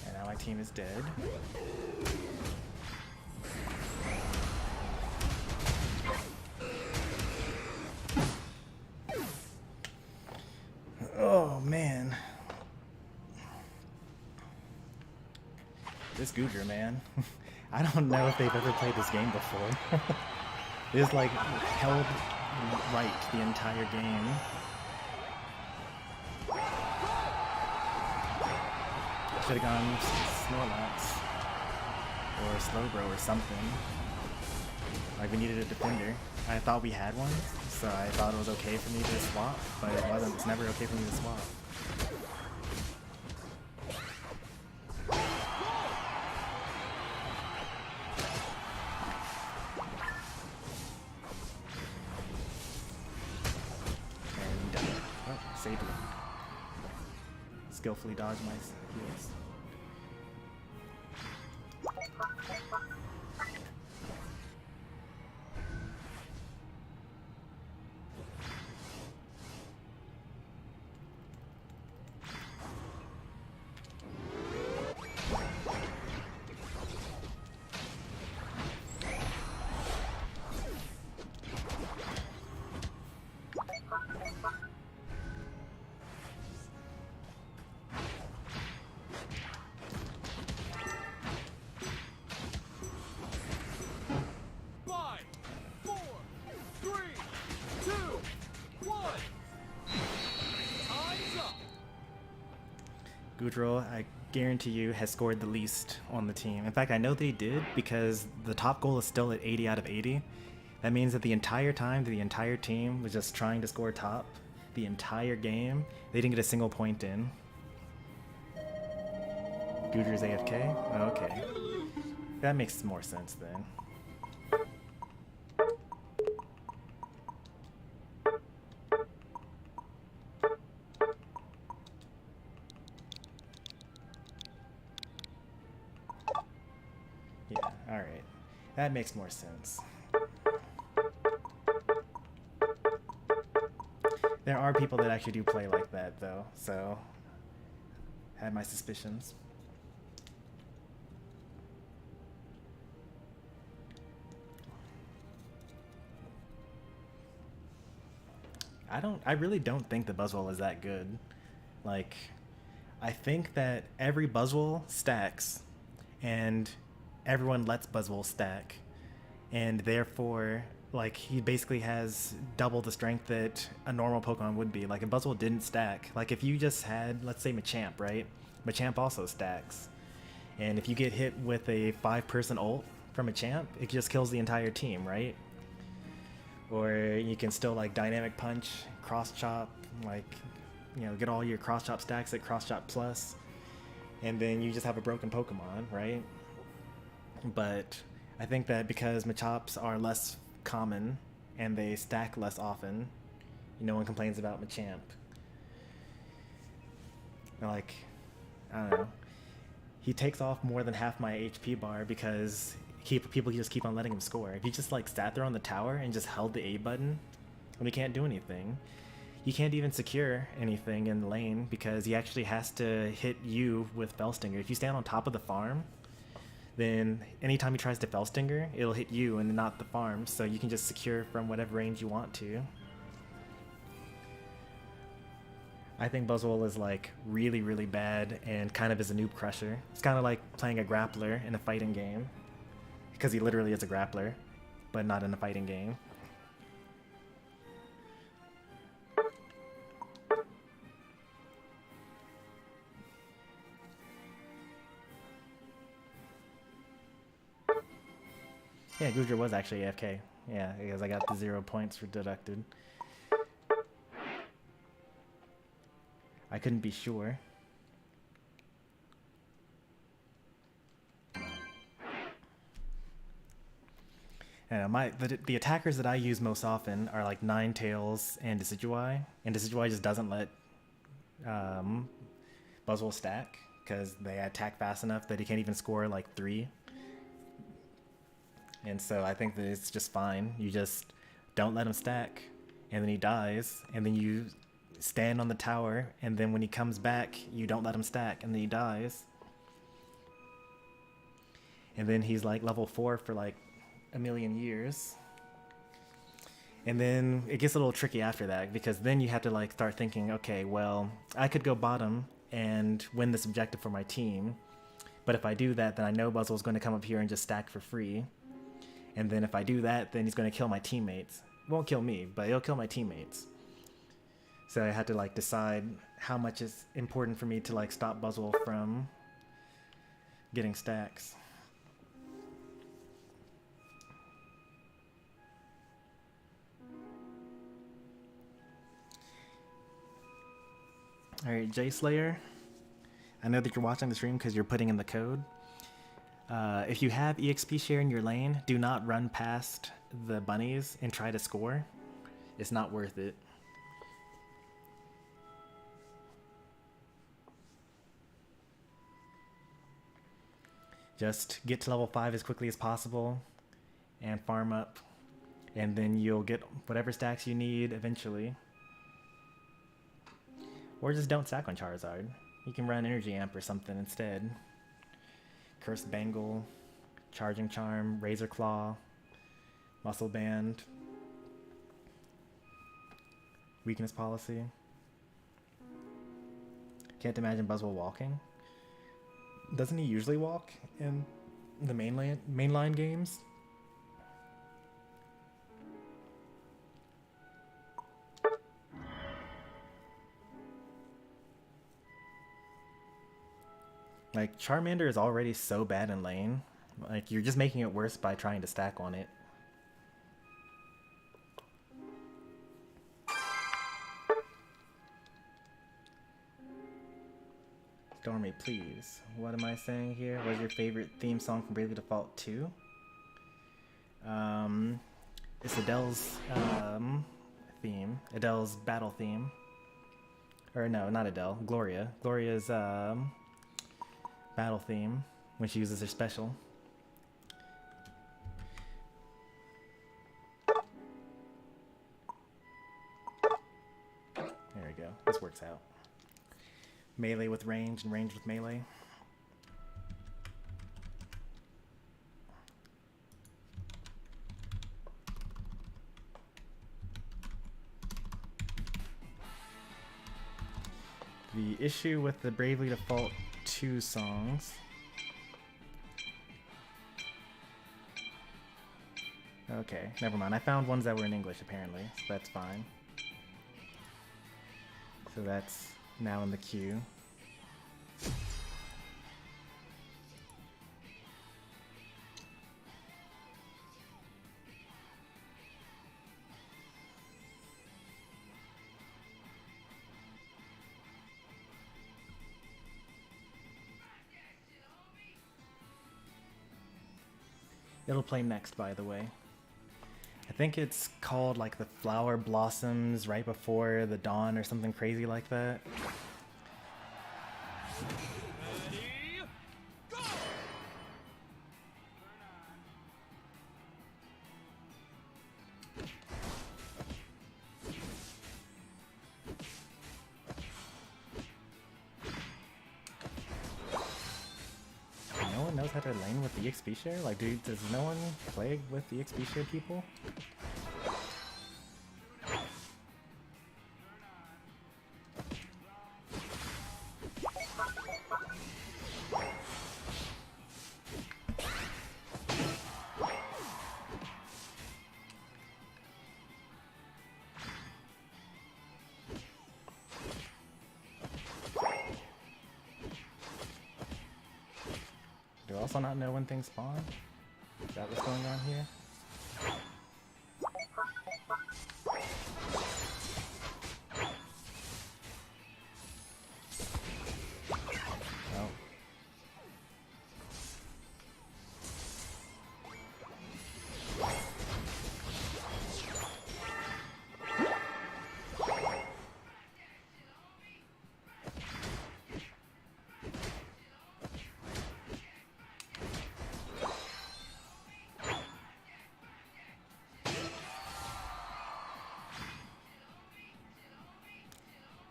And now my team is dead. Oh man, this Goodra, man. I don't know if they've ever played this game before. It's like held right the entire game. Should have gone Snorlax or Slowbro or something. Like we needed a defender. I thought we had one, so I thought it was okay for me to swap, but it wasn't. It's never okay for me to swap. And oh, saved it. Skillfully dodged my heals. Goodra, I guarantee you, has scored the least on the team. In fact, I know they did because the top goal is still at 80 out of 80. That means that the entire time, the entire team was just trying to score top the entire game. They didn't get a single point in. Goodra's AFK? Oh, okay. That makes more sense then. Yeah, alright. That makes more sense. There are people that actually do play like that, though, so I had my suspicions. I really don't think the Buzzwole is that good. Like, I think that every Buzzwole stacks, and everyone lets Buzzwole stack, and therefore, like, he basically has double the strength that a normal Pokemon would be. Like, if Buzzwole didn't stack, like, if you just had, let's say, Machamp, right? Machamp also stacks. And if you get hit with a 5-person ult from Machamp, it just kills the entire team, right? Or you can still, like, Dynamic Punch, Cross Chop, like, you know, get all your Cross Chop stacks at Cross Chop Plus, and then you just have a broken Pokemon, right? But I think that because Machops are less common and they stack less often, no one complains about Machamp. Like, I don't know. He takes off more than half my HP bar because people just keep on letting him score. If he just like sat there on the tower and just held the A button, when he can't do anything, he can't even secure anything in the lane because he actually has to hit you with Fellstinger. If you stand on top of the farm, then anytime he tries to Fellstinger, it'll hit you and not the farm, so you can just secure from whatever range you want to. I think Buzzwole is like really, really bad and kind of is a noob crusher. It's kind of like playing a grappler in a fighting game, because he literally is a grappler, but not in a fighting game. Yeah, Goodra was actually AFK. Yeah, because I got the 0 points for deducted. I couldn't be sure. And the attackers that I use most often are like Ninetales and Decidueye. And Decidueye just doesn't let Buzzwole stack because they attack fast enough that he can't even score like 3. And so I think that it's just fine. You just don't let him stack, and then he dies, and then you stand on the tower, and then when he comes back, you don't let him stack, and then he dies. And then he's like level 4 for like a million years. And then it gets a little tricky after that, because then you have to like start thinking, okay, well, I could go bottom and win this objective for my team, but if I do that, then I know Buzzwole's going to come up here and just stack for free. And then if I do that, then he's going to kill my teammates. Won't kill me, but he'll kill my teammates. So I had to like decide how much is important for me to like stop Buzzwole from getting stacks. Alright, J Slayer. I know that you're watching the stream because you're putting in the code. If you have EXP share in your lane, do not run past the bunnies and try to score. It's not worth it. Just get to level 5 as quickly as possible and farm up, and then you'll get whatever stacks you need eventually. Or just don't stack on Charizard. You can run Energy Amp or something instead. Cursed Bangle, Charging Charm, Razor Claw, Muscle Band, Weakness Policy. Can't imagine Buzzwole walking. Doesn't he usually walk in the mainline games? Like, Charmander is already so bad in lane. Like, you're just making it worse by trying to stack on it. Stormy, please. What am I saying here? What is your favorite theme song from Bravely Default 2? It's Adele's theme. Adele's battle theme. Or no, not Adele. Gloria. Gloria's battle theme when she uses her special. go. This works out. Melee with range and range with melee. The issue with the Bravely Default 2 songs. Okay, never mind. I found ones that were in English apparently, so that's fine. So that's now in the queue. It'll play next, by the way. I think it's called like the flower blossoms right before the dawn or something crazy like that. Ready, go! No one knows how to lane with the EXP share? Like, dude, does no one play with the EXP share people? Do I also not know when things spawn? Is that what's going on here? Oh.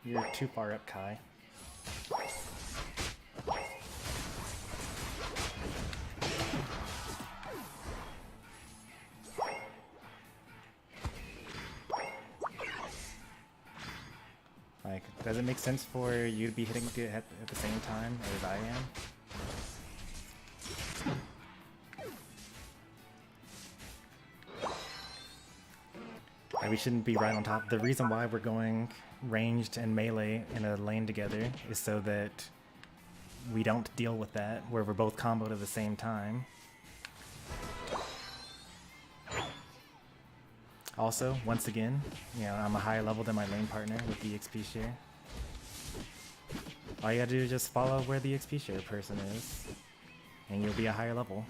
You're too far up, Kai. Like, does it make sense for you to be hitting it at the same time as I am? Like, we shouldn't be right on top. The reason why we're going ranged and melee in a lane together is so that we don't deal with that, where we're both comboed at the same time. Also, once again, you know, I'm a higher level than my lane partner with the XP share. All you gotta do is just follow where the XP share person is, and you'll be a higher level.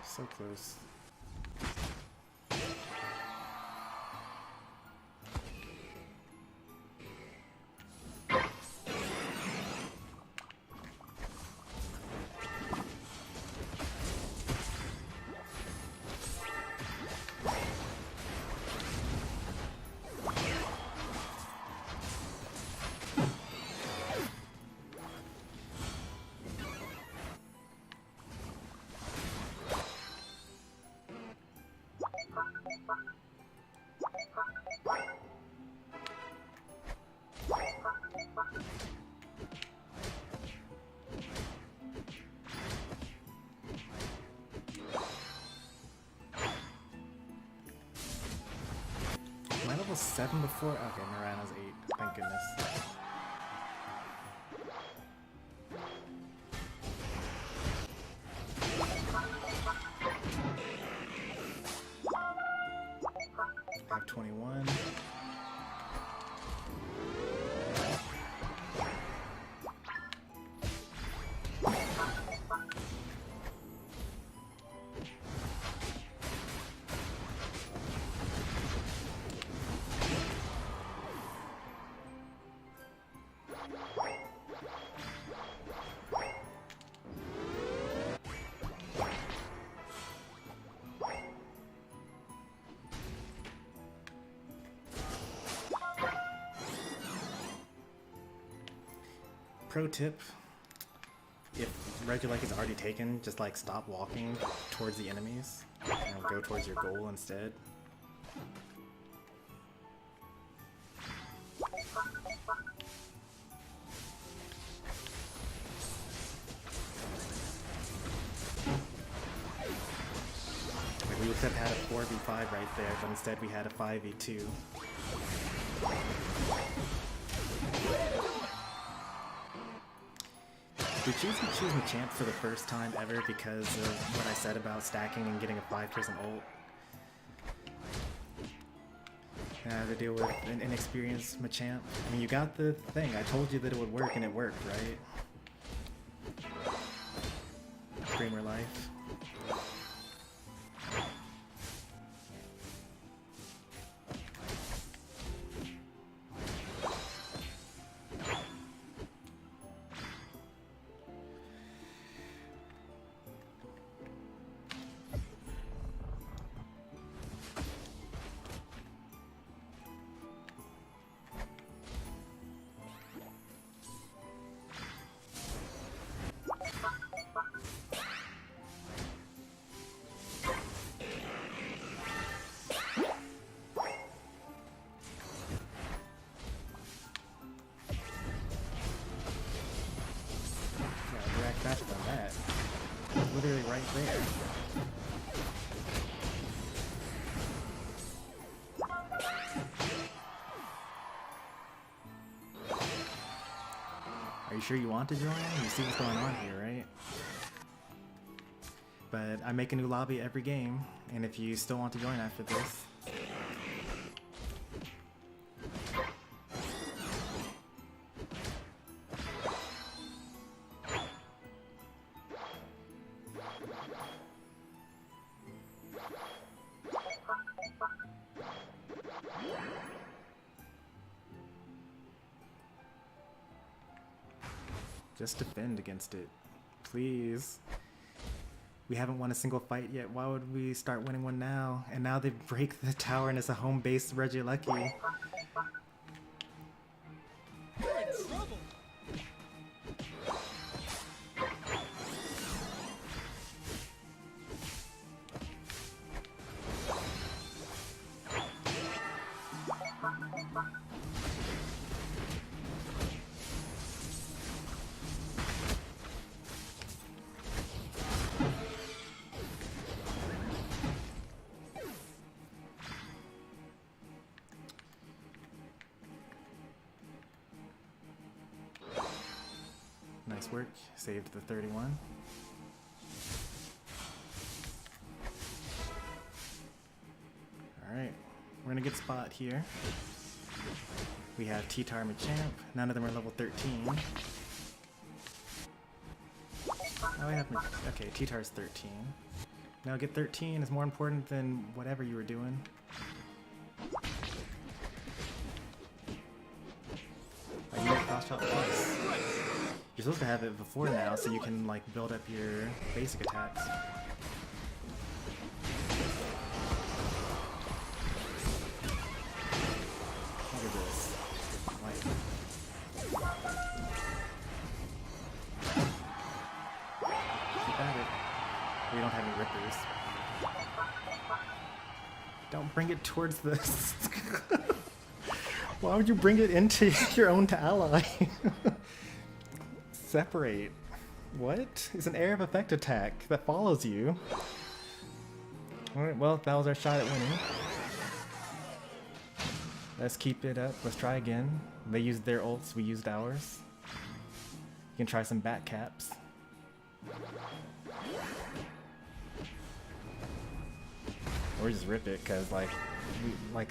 So close. Am I level 7 before? Okay, Mirana's 8. Thank goodness. 21. Pro tip, if Regieleki is already taken, just like stop walking towards the enemies and go towards your goal instead. Like we would have had a 4v5 right there, but instead we had a 5v2. Did you choose Machamp for the first time ever because of what I said about stacking and getting a 5-person ult? To deal with an inexperienced Machamp? I mean, you got the thing. I told you that it would work, and it worked, right? Streamer life. Literally right there. Are you sure you want to join? You see what's going on here, right? But I make a new lobby every game, and if you still want to join after this, just defend against it, please. We haven't won a single fight yet. Why would we start winning one now? And now they break the tower and it's a home-based Regieleki. You're in trouble. Nice work. Saved the 31. Alright, we're in a good spot here. We have T-Tar Machamp. None of them are level 13. Now we have... Okay, T-Tar's 13. Now get 13 is more important than whatever you were doing. I need a cross shot plus. You're supposed to have it before now, so you can like build up your basic attacks. Look at this. Like, keep at it. We don't have any rippers. Don't bring it towards this. Why would you bring it into your own ally? Separate. What? It's an area of effect attack that follows you. Alright, well, that was our shot at winning. Let's keep it up. Let's try again. They used their ults, we used ours. You can try some back caps. Or just rip it, cause like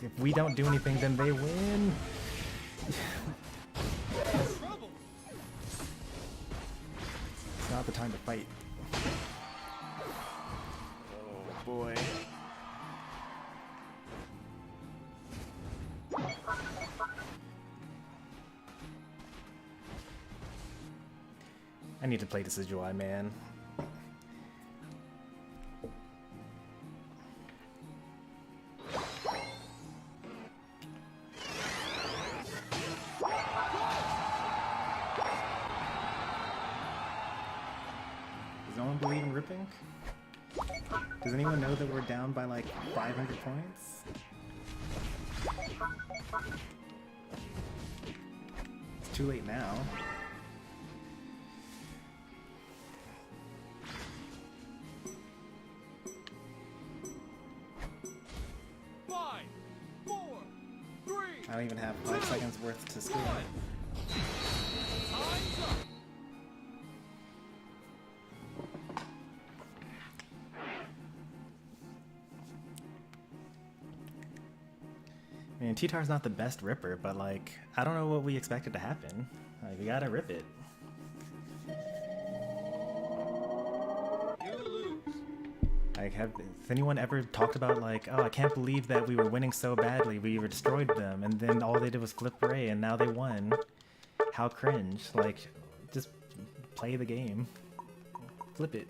if we don't do anything, then they win. Trouble. It's not the time to fight. Oh boy. I need to play Decidueye, man. Does no one believe in ripping? Does anyone know that we're down by like 500 points? It's too late now. I don't even have 5 seconds worth to score. I mean, T-Tar's not the best ripper, but like, I don't know what we expected to happen. Like, we gotta rip it. Like, has anyone ever talked about like, oh, I can't believe that we were winning so badly, we were destroyed them, and then all they did was flip Ray, and now they won? How cringe. Like, just play the game. Flip it.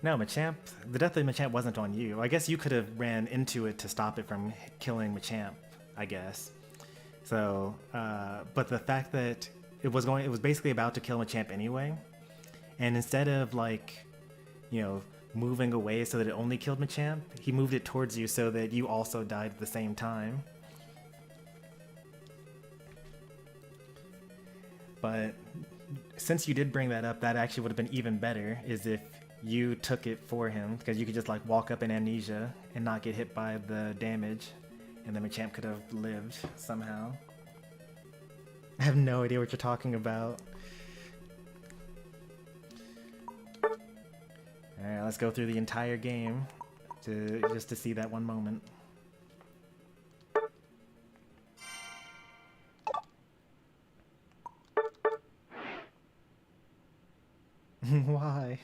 No, Machamp, the death of Machamp wasn't on you. I guess you could have ran into it to stop it from killing Machamp, I guess. So, but the fact that it was basically about to kill Machamp anyway, and instead of like, you know, moving away so that it only killed Machamp, he moved it towards you so that you also died at the same time. But since you did bring that up, that actually would have been even better, is if you took it for him, because you could just like walk up in Amnesia and not get hit by the damage, and then Machamp could have lived somehow. I have no idea what you're talking about. Alright, let's go through the entire game just to see that one moment. Why?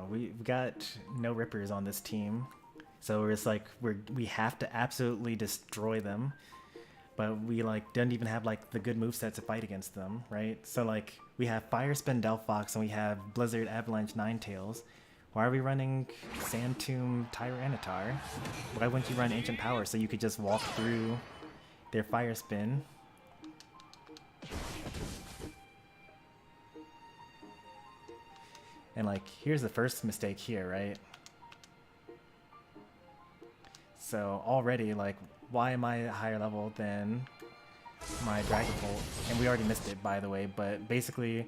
We've got no rippers on this team, so it's like we have to absolutely destroy them, but we like don't even have like the good moveset to fight against them, right? So like we have Fire Spin Delphox and we have Blizzard Avalanche Ninetales. Why are we running Sand Tomb Tyranitar? Why wouldn't you run Ancient Power so you could just walk through their Fire Spin? And like, here's the first mistake here, right? So already, like, why am I at higher level than my Dragapult? And we already missed it, by the way, but basically,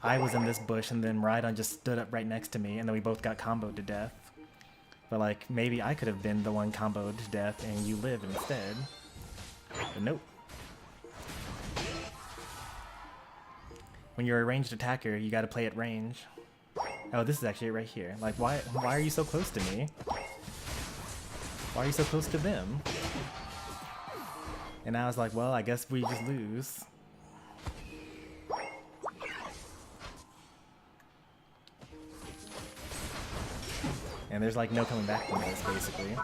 I was in this bush and then Rhydon just stood up right next to me and then we both got comboed to death. But like, maybe I could have been the one comboed to death and you live instead. But nope. When you're a ranged attacker, you gotta play at range. Oh, this is actually right here. Like, why are you so close to me? Why are you so close to them? And I was like, well, I guess we just lose. And there's like no coming back from this, basically.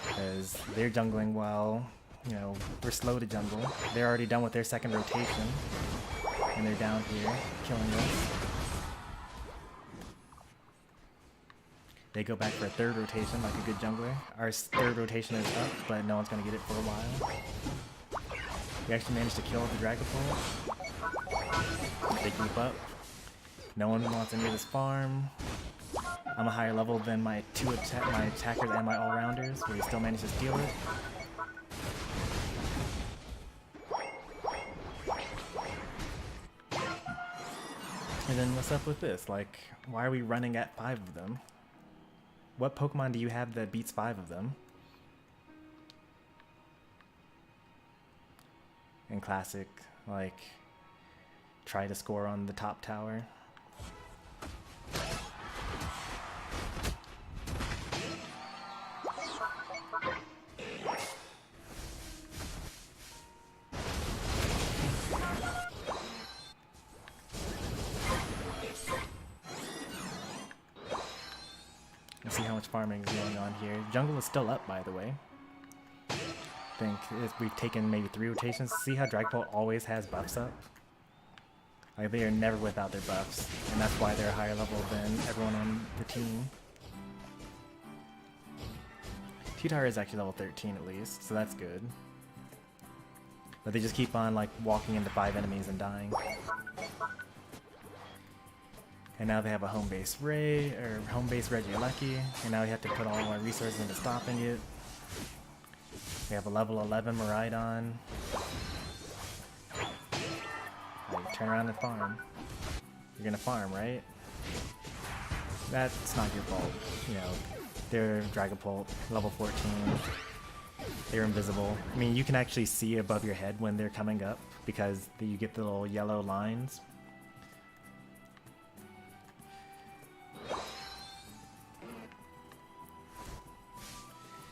Because they're jungling while, you know, we're slow to jungle. They're already done with their second rotation. And they're down here, killing us. They go back for a third rotation like a good jungler. Our third rotation is up, but no one's going to get it for a while. We actually managed to kill the Dragapult. They group up. No one wants any of this farm. I'm a higher level than my my attackers and my all-rounders, where he still managed to steal it. And then what's up with this? Like, why are we running at 5 of them? What Pokemon do you have that beats 5 of them? In Classic, like, try to score on the top tower. Let's see how much farming is going on here. Jungle is still up, by the way. I think we've taken maybe 3 rotations. See how Dragapult always has buffs up? Like, they are never without their buffs, and that's why they're a higher level than everyone on the team. T-Tar is actually level 13 at least, so that's good. But they just keep on like walking into 5 enemies and dying. And now they have a home base Ray, or home base Regieleki, and now we have to put all our resources into stopping it. We have a level 11 Miraidon. Like, turn around and farm. You're gonna farm, right? That's not your fault. You know, they're Dragapult, level 14. They're invisible. I mean, you can actually see above your head when they're coming up because you get the little yellow lines.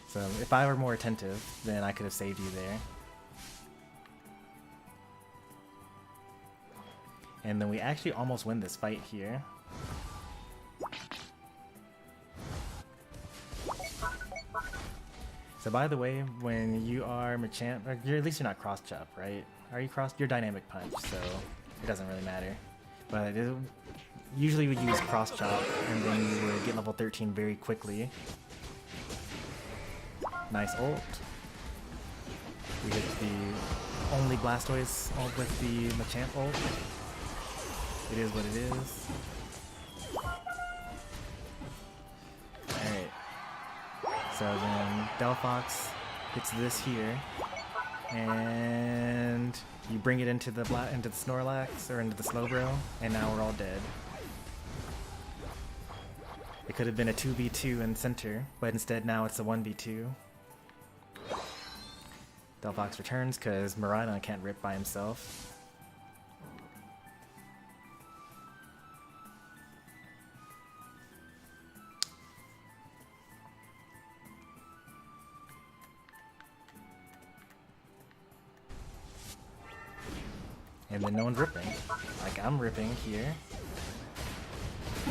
So if I were more attentive, then I could have saved you there. And then we actually almost win this fight here. So by the way, when you are Machamp, or at least you're not cross chop, right? Are you cross? You're dynamic punch, so it doesn't really matter. But usually we use cross chop, and then you would get level 13 very quickly. Nice ult. We hit the only Blastoise ult with the Machamp ult. It is what it is. Alright. So then Delphox gets this here. And you bring it into the Snorlax or into the Slowbro, and now we're all dead. It could have been a 2v2 in center, but instead now it's a 1v2. Delphox returns because Miraidon can't rip by himself. And then no one's ripping. Like, I'm ripping here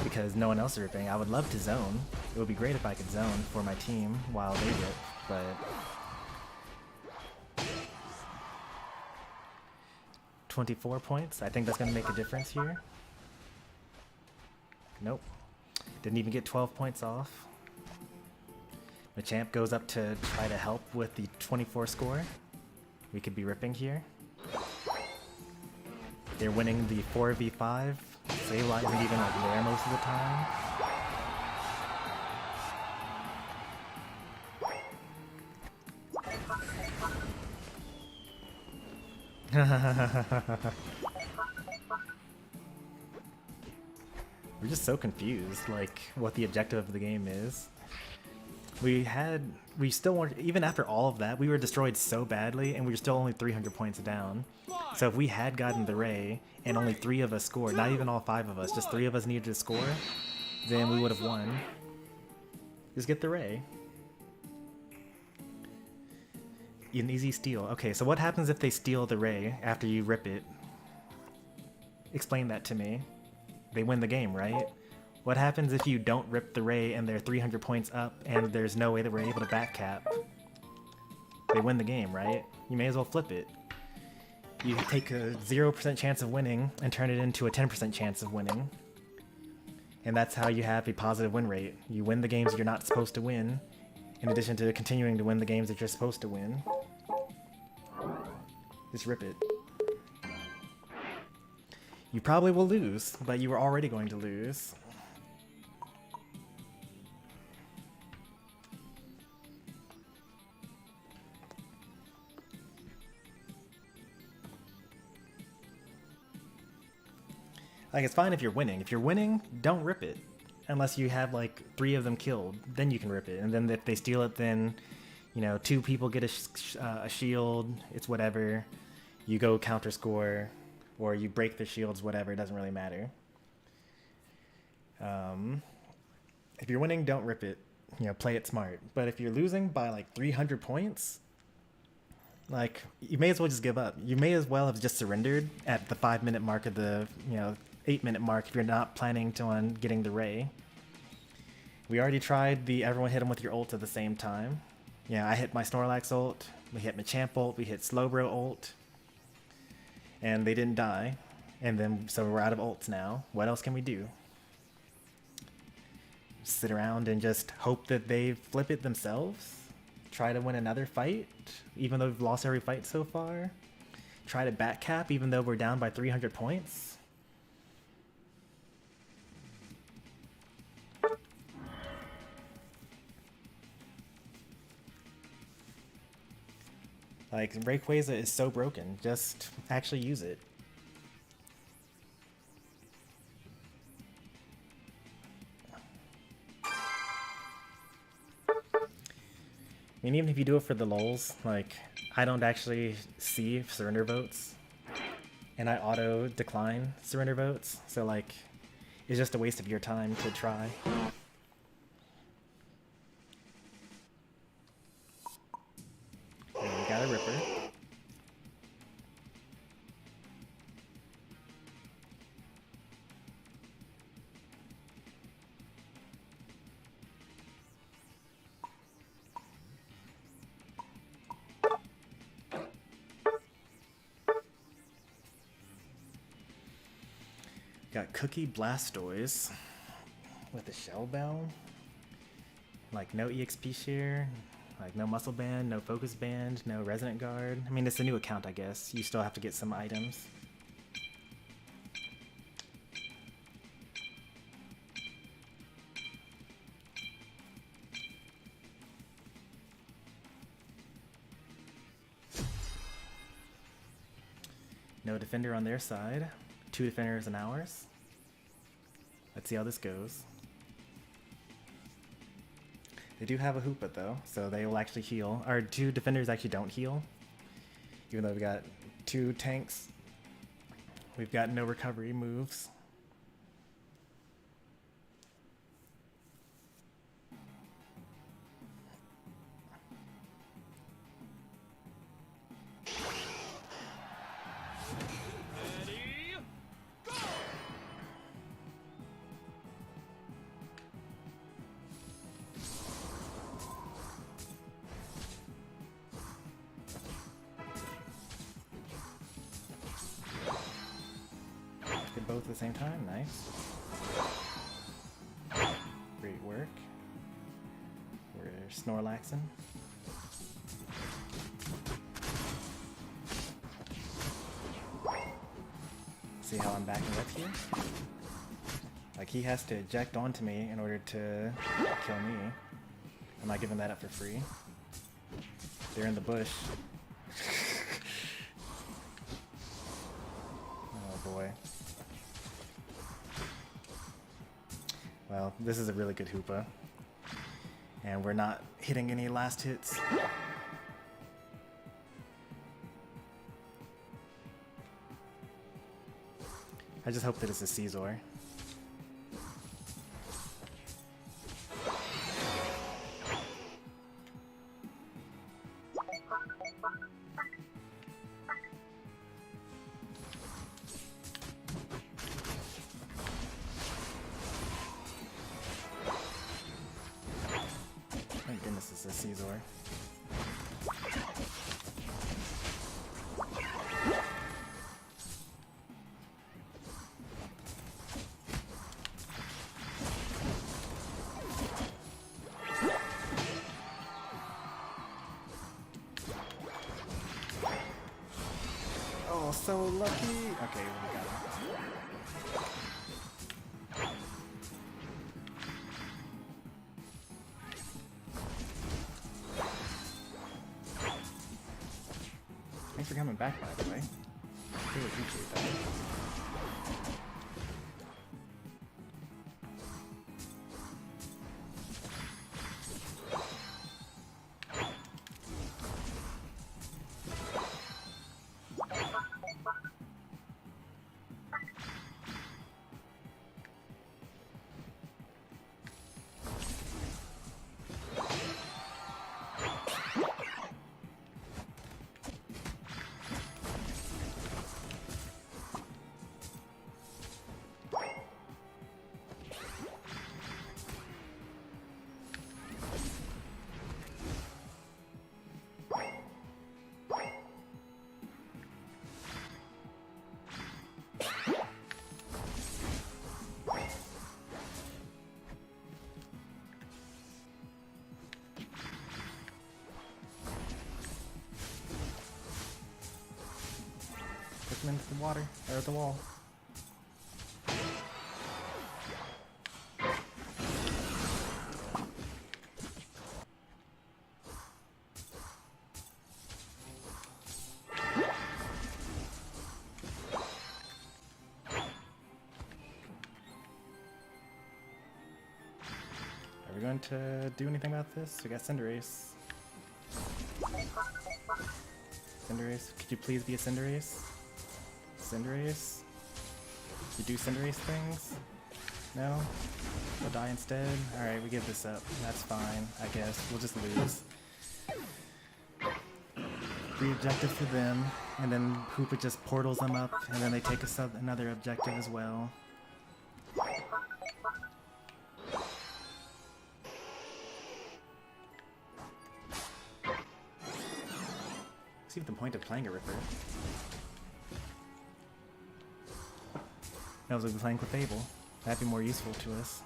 because no one else is ripping. I would love to zone. It would be great if I could zone for my team while they rip, but 24 points. I think that's going to make a difference here. Nope. Didn't even get 12 points off. Machamp goes up to try to help with the 24 score. We could be ripping here. They're winning the 4v5. Sableye isn't even like there most of the time. We're just so confused, like, what the objective of the game is. We still weren't, even after all of that, we were destroyed so badly, and we were still only 300 points down. So if we had gotten the Ray, and only 3 of us scored, not even all 5 of us, just 3 of us needed to score, then we would have won. Just get the Ray. An easy steal. Okay, so what happens if they steal the Ray after you rip it? Explain that to me. They win the game, right? What happens if you don't rip the Ray and they're 300 points up and there's no way that we're able to back cap? They win the game, right? You may as well flip it. You take a 0% chance of winning and turn it into a 10% chance of winning. And that's how you have a positive win rate. You win the games you're not supposed to win, in addition to continuing to win the games that you're supposed to win. Just rip it. You probably will lose, but you were already going to lose. Like, it's fine if you're winning. If you're winning, don't rip it. Unless you have, like, 3 of them killed. Then you can rip it. And then if they steal it, then, you know, 2 people get a shield. It's whatever. You go counter score. Or you break their shields, whatever. It doesn't really matter. If you're winning, don't rip it. You know, play it smart. But if you're losing by, like, 300 points... Like, you may as well just give up. You may as well have just surrendered at the 5-minute mark of the, you know, 8-minute mark if you're not planning on getting the Ray. We already tried the everyone hit him with your ult at the same time. Yeah, I hit my Snorlax ult, we hit Machamp ult, we hit Slowbro ult. And they didn't die. And then, so we're out of ults now. What else can we do? Sit around and just hope that they flip it themselves? Try to win another fight, even though we've lost every fight so far. Try to back cap, even though we're down by 300 points. Like, Rayquaza is so broken. Just actually use it. I mean, even if you do it for the lulz, like, I don't actually see surrender votes. And I auto decline surrender votes. So, like, it's just a waste of your time to try. And we got a Ripper. Got Cookie Blastoise with a Shell Bell. Like, no EXP share, like no Muscle Band, no Focus Band, no Resonant Guard. I mean, it's a new account, I guess. You still have to get some items. No defender on their side. 2 defenders in ours. Let's see how this goes. They do have a Hoopa though, so they will actually heal. Our 2 defenders actually don't heal. Even though we've got 2 tanks. We've got no recovery moves. Both at the same time, nice. Great work. We're Snorlaxing. See how I'm backing up here? Like, he has to eject onto me in order to kill me. I'm not giving that up for free. They're in the bush. Oh boy. Well, this is a really good Hoopa. And we're not hitting any last hits. I just hope that it's a Caesar. Thank goodness it's a Caesar. Oh, so lucky! Okay, we got it. Thanks for coming back, by the way. Really appreciate that. Push him into the water, or the wall. Are we going to do anything about this? We got Cinderace. Cinderace, could you please be a Cinderace? Cinderace? You do Cinderace things? No? We'll die instead? Alright, we give this up. That's fine, I guess. We'll just lose. Free objective for them, and then Hoopa just portals them up, and then they take us up another objective as well. See the point of playing a Ripper. That was like playing Clefable. That'd be more useful to us.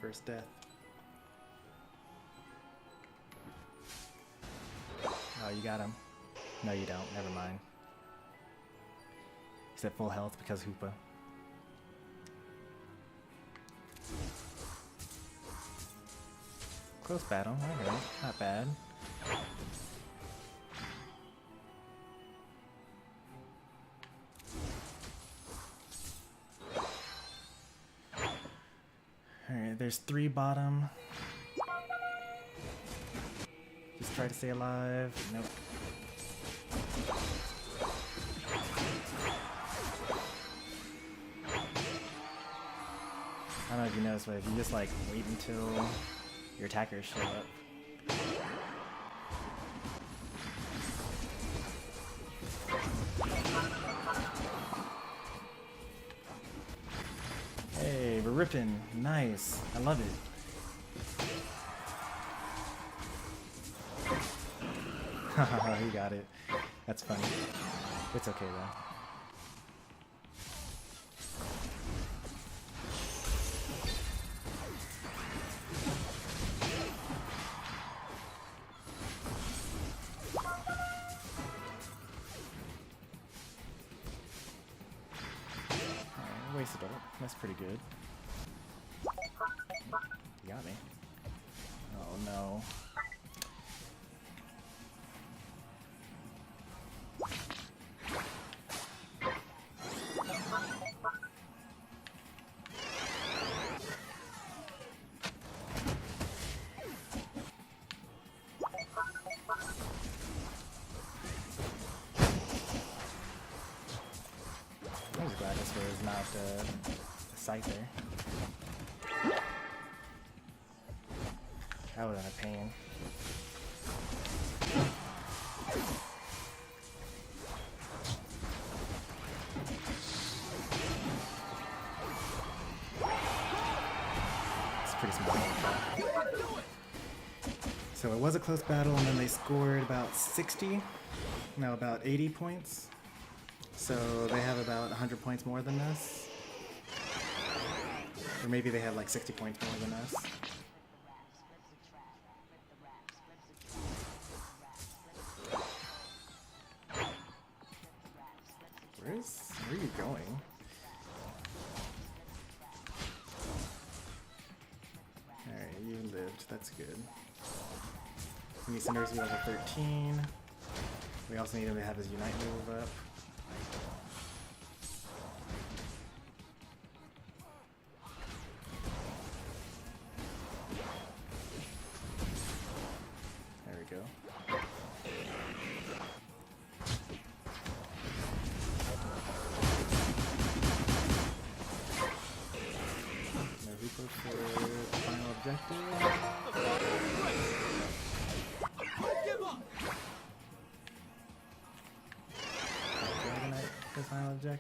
First death. Oh, you got him. No, you don't. Never mind. He's at full health because Hoopa. Close battle. Alright, not bad. Alright, there's 3 bottom. Just try to stay alive. Nope. I don't know if you noticed, but if you just like wait until your attackers show up. Hey, we're ripping. Nice. I love it. Haha, he got it. That's funny. It's okay though. Wasted ult. That's pretty good. You got me. Oh no. I'm just glad this was not a Scyther. That would have been a pain. It's pretty smart. So it was a close battle, and then they scored about 60, now about 80 points. So they have about 100 points more than us. Or maybe they have like 60 points more than us. Where are you going? Alright, you lived. That's good. We need Cinderace to be level 13. We also need him to have his Unite move up. There we go.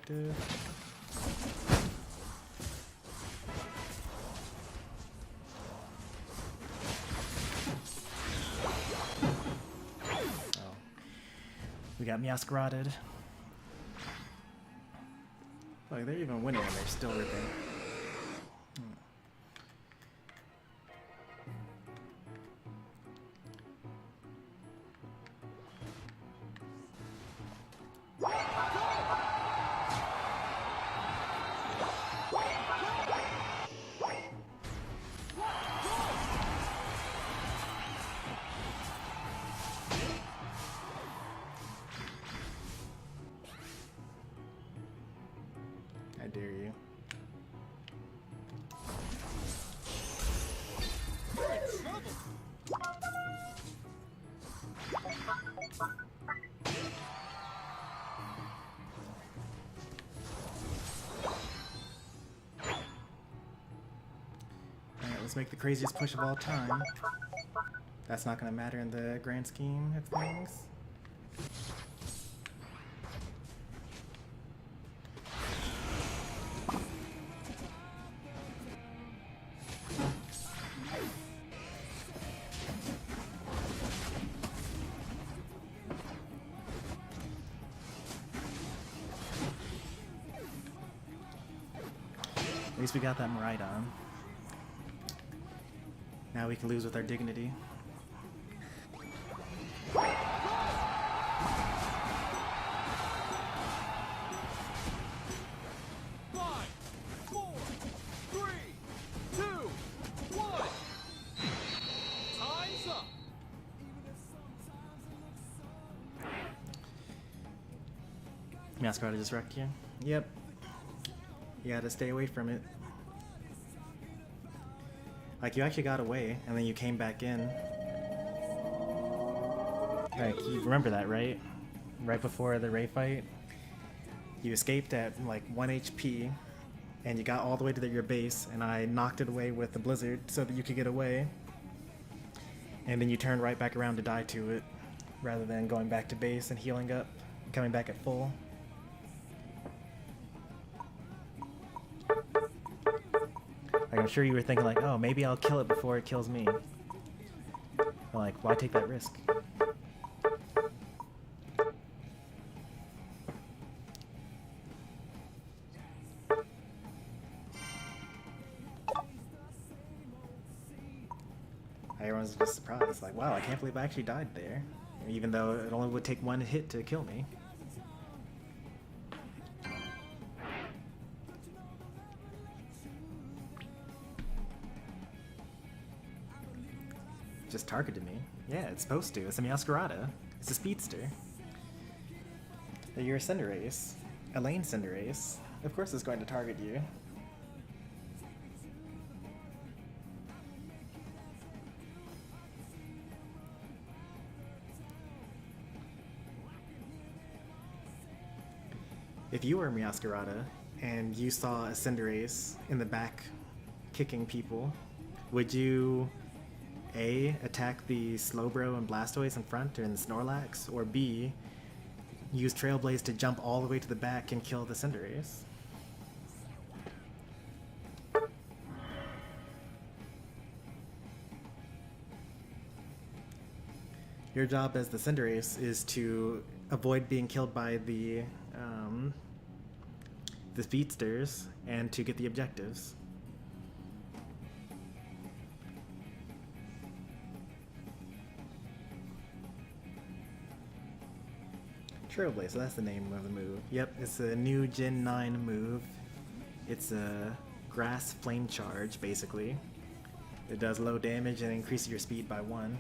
objective. Oh. We got Meowscarada. Look, they're even winning and they're still ripping. I dare you. You're in trouble. Alright, let's make the craziest push of all time. That's not gonna matter in the grand scheme of things. At least we got that Miraidon. Now we can lose with our dignity. 5, 4, 3, 2, 1. Time's up. Meowscarada just wrecked you? Yep. You gotta stay away from it. Like, you actually got away, and then you came back in. Like, you remember that, right? Right before the Ray fight? You escaped at, like, 1 HP, and you got all the way to your base, and I knocked it away with the Blizzard so that you could get away. And then you turned right back around to die to it, rather than going back to base and healing up, and coming back at full. Like, I'm sure you were thinking like, oh, maybe I'll kill it before it kills me. But like, why take that risk? Everyone's just surprised, like, wow, I can't believe I actually died there. Even though it only would take one hit to kill me. Just targeted me. Yeah, it's supposed to. It's a Meowscarada. It's a speedster. You're a Cinderace. A lane Cinderace. Of course it's going to target you. If you were a Meowscarada and you saw a Cinderace in the back kicking people, would you A, attack the Slowbro and Blastoise in front or in the Snorlax, or B, use Trailblaze to jump all the way to the back and kill the Cinderace? Your job as the Cinderace is to avoid being killed by the speedsters and to get the objectives. Trailblaze, so that's the name of the move. Yep, it's a new Gen 9 move. It's a grass flame charge, basically. It does low damage and increases your speed by 1.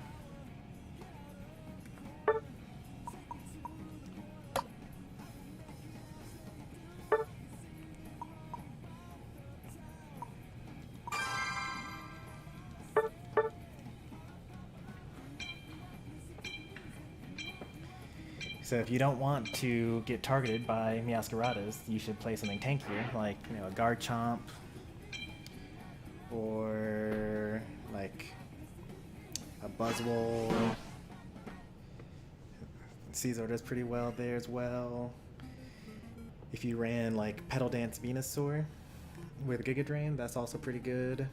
So if you don't want to get targeted by Meowscaradas, you should play something tankier, like, you know, a Garchomp, or like a Buzzwole. Caesar does pretty well there as well. If you ran like Petal Dance Venusaur with Giga Drain, that's also pretty good.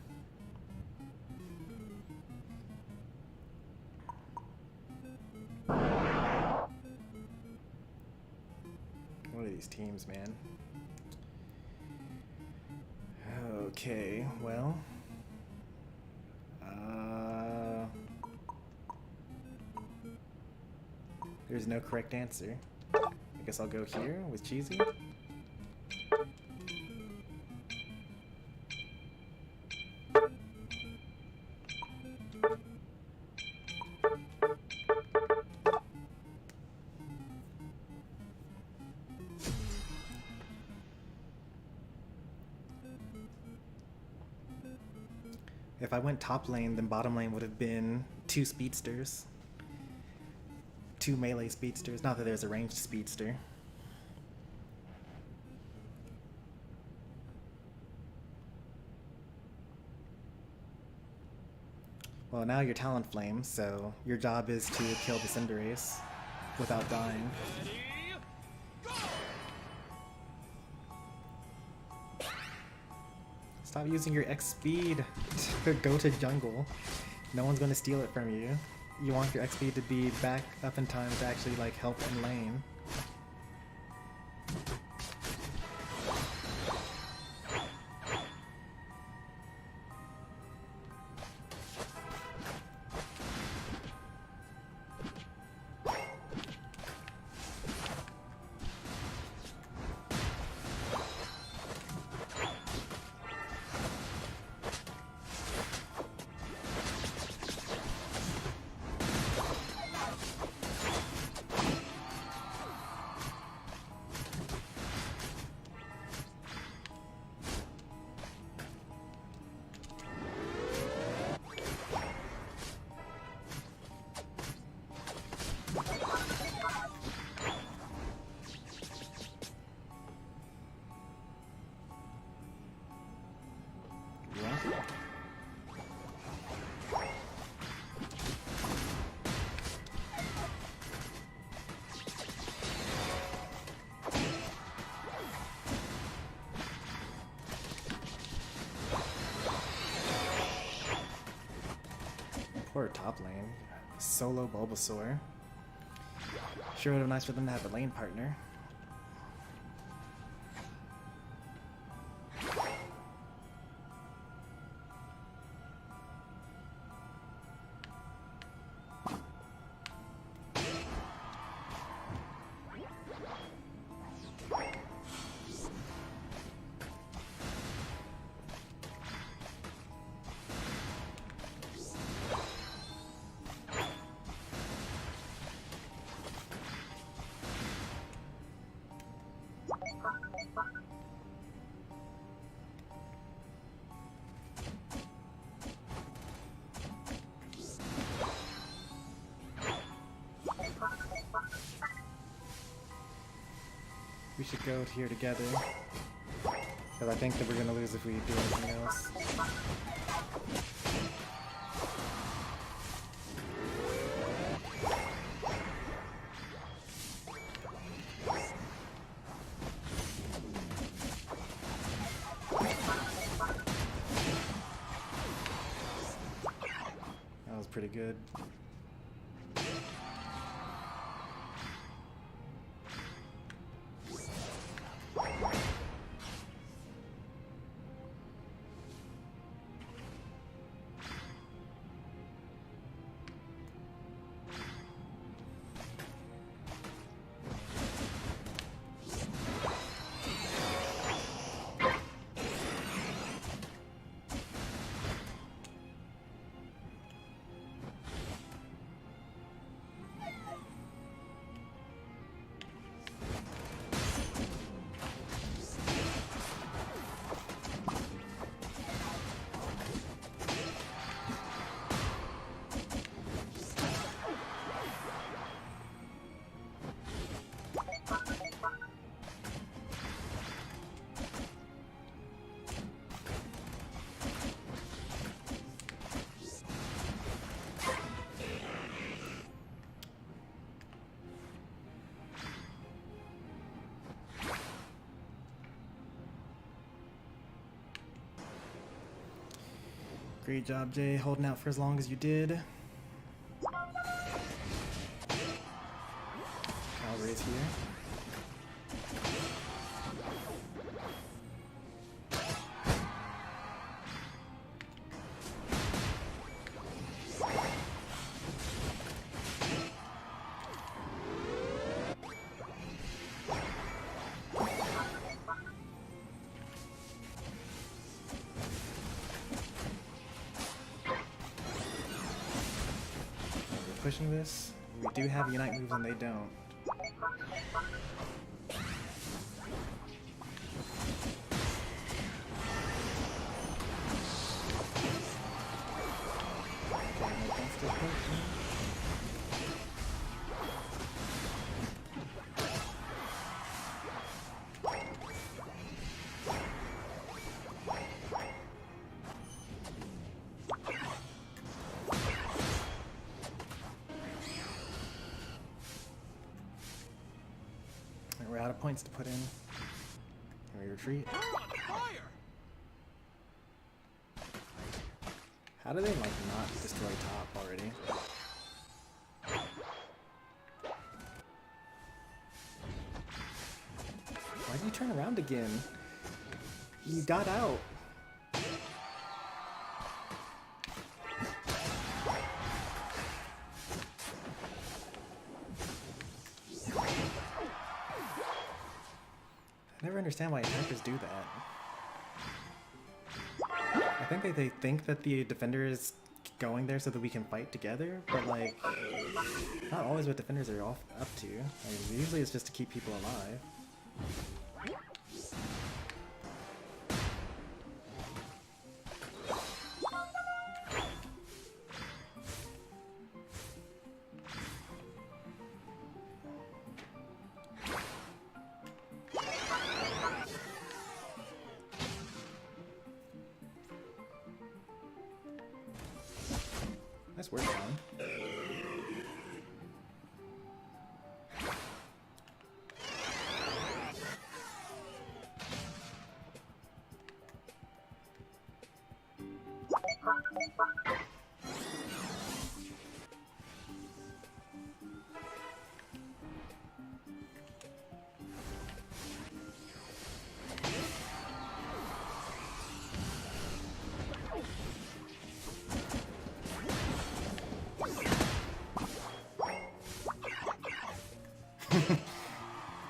What are these teams, man? Okay, well. There's no correct answer. I guess I'll go here with Cheesy. If I went top lane, then bottom lane would have been 2 speedsters. 2 melee speedsters. Not that there's a ranged speedster. Well, now you're Talonflame, so your job is to kill the Cinderace without dying. Stop using your X speed to go to jungle. No one's gonna steal it from you. You want your X speed to be back up in time to actually like help in lane. Poor top lane. Solo Bulbasaur. Sure would have been nice for them to have a lane partner. We should go here together. Because I think that we're going to lose if we do anything else. That was pretty good. Great job, Jay, holding out for as long as you did. Cavalry's here. Pushing this. We do have Unite moves and they don't. Okay, no, that's still pushing. We're out of points to put in. Can we retreat? We're on fire! How do they like not destroy top already? Why did you turn around again? You got out. I never understand why attackers do that. I think they think that the defender is going there so that we can fight together, but like, not always what defenders are up to. I mean, usually it's just to keep people alive. Nice work, John.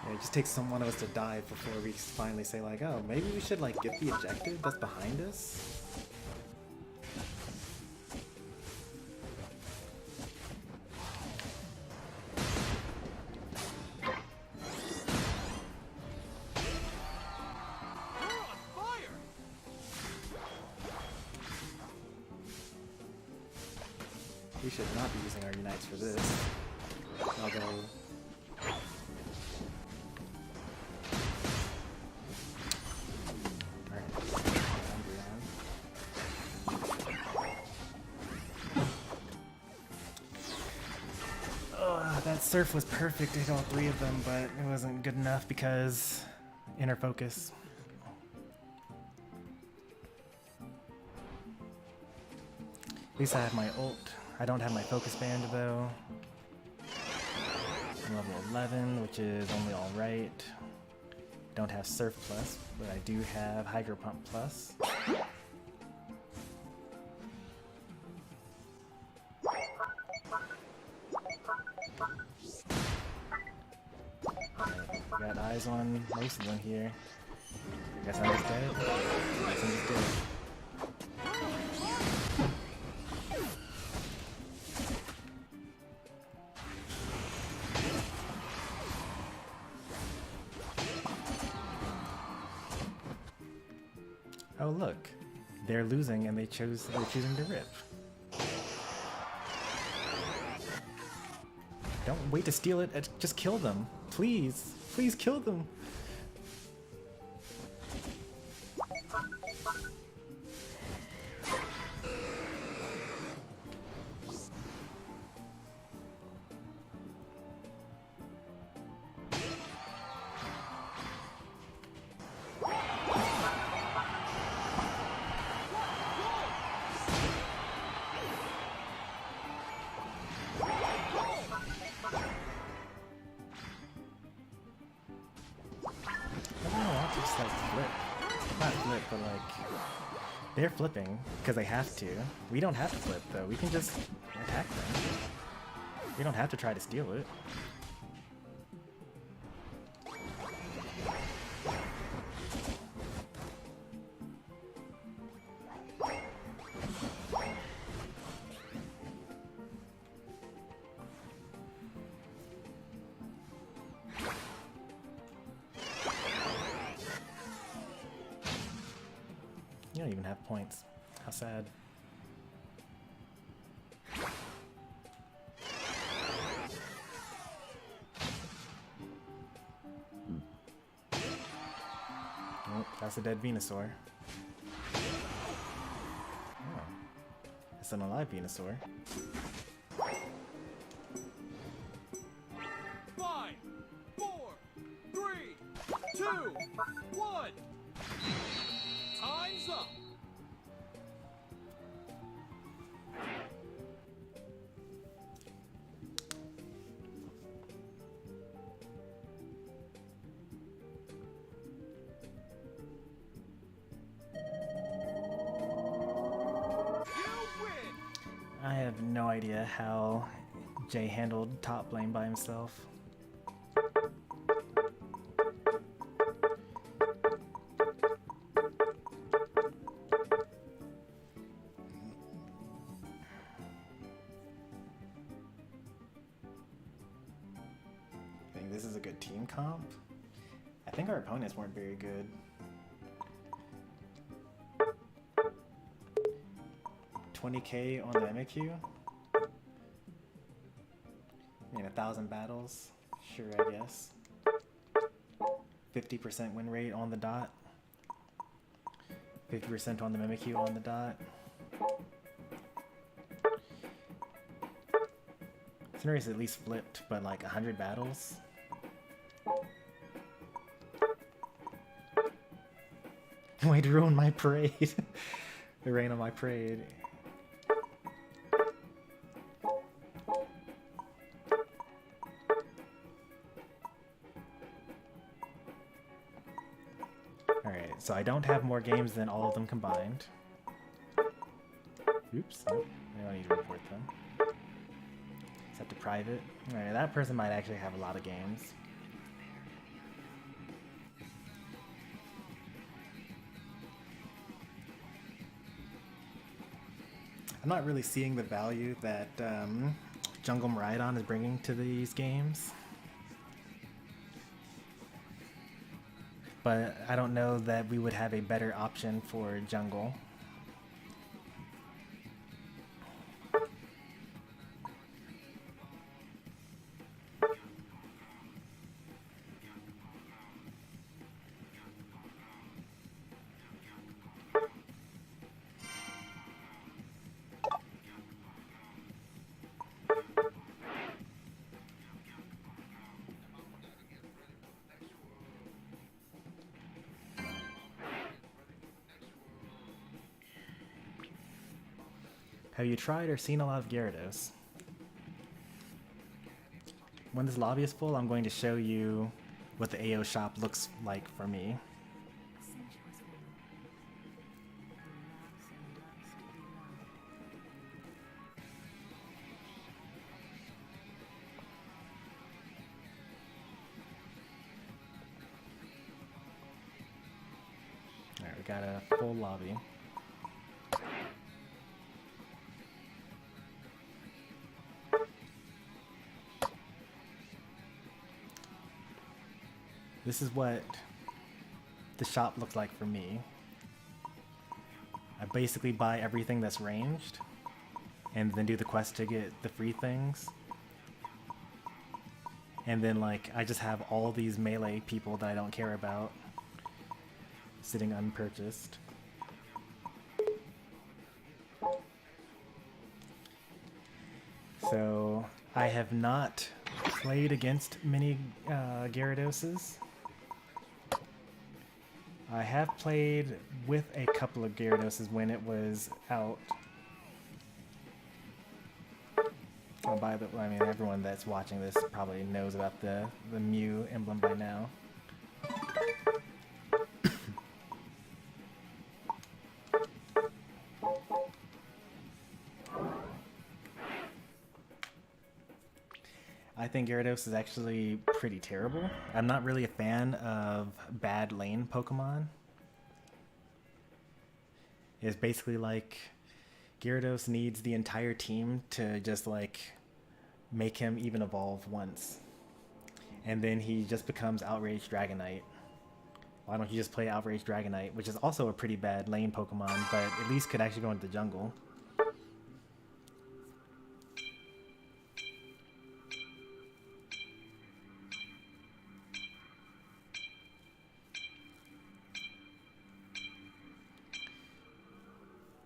Yeah, it just takes one of us to die before we finally say like, oh, maybe we should like get the objective that's behind us. We're on fire! We should not be using our unites for this. Although that surf was perfect to hit all three of them, but it wasn't good enough because inner focus. At least I have my ult. I don't have my focus band though. I'm level 11, which is only alright. Don't have surf plus, but I do have hydro pump plus. Got eyes on most of them here. I guess I'm just dead. I guess I'm just dead. Oh look, they're losing and they're choosing to rip. Don't wait to steal it, just kill them. Please, please kill them. Not flip, but like they're flipping because they have to. We don't have to flip though. We can just attack them. We don't have to try to steal it. You don't even have points. How sad. Oh, that's a dead Venusaur. Oh. It's an alive Venusaur. 5, 4, 3, 2, 1. Time's up. I have no idea how Jay handled top lane by himself. I think this is a good team comp. I think our opponents weren't very good. $20K on the MQ. I mean, 1,000 battles. Sure, I guess. 50% win rate on the dot. 50% on the MQ on the dot. Cinere's at least flipped, but like 100 battles. Way to ruin my parade. The rain on my parade. Alright, so I don't have more games than all of them combined. Oops, nope, I don't need to report them. Set to private. Alright, that person might actually have a lot of games. I'm not really seeing the value that Jungle Miraidon is bringing to these games. But I don't know that we would have a better option for jungle. Have you tried or seen a lot of Gyarados? When this lobby is full, I'm going to show you what the AO shop looks like for me. Alright, we got a full lobby. This is what the shop looks like for me. I basically buy everything that's ranged and then do the quest to get the free things. And then like I just have all these melee people that I don't care about sitting unpurchased. So I have not played against many Gyaradoses. I have played with a couple of Gyaradoses when it was out. I mean, everyone that's watching this probably knows about the Mew emblem by now. I think Gyarados is actually pretty terrible. I'm not really a fan of bad lane Pokemon. It's basically like Gyarados needs the entire team to just like make him even evolve once. And then he just becomes Outraged Dragonite. Why don't you just play Outraged Dragonite, which is also a pretty bad lane Pokemon, but at least could actually go into the jungle.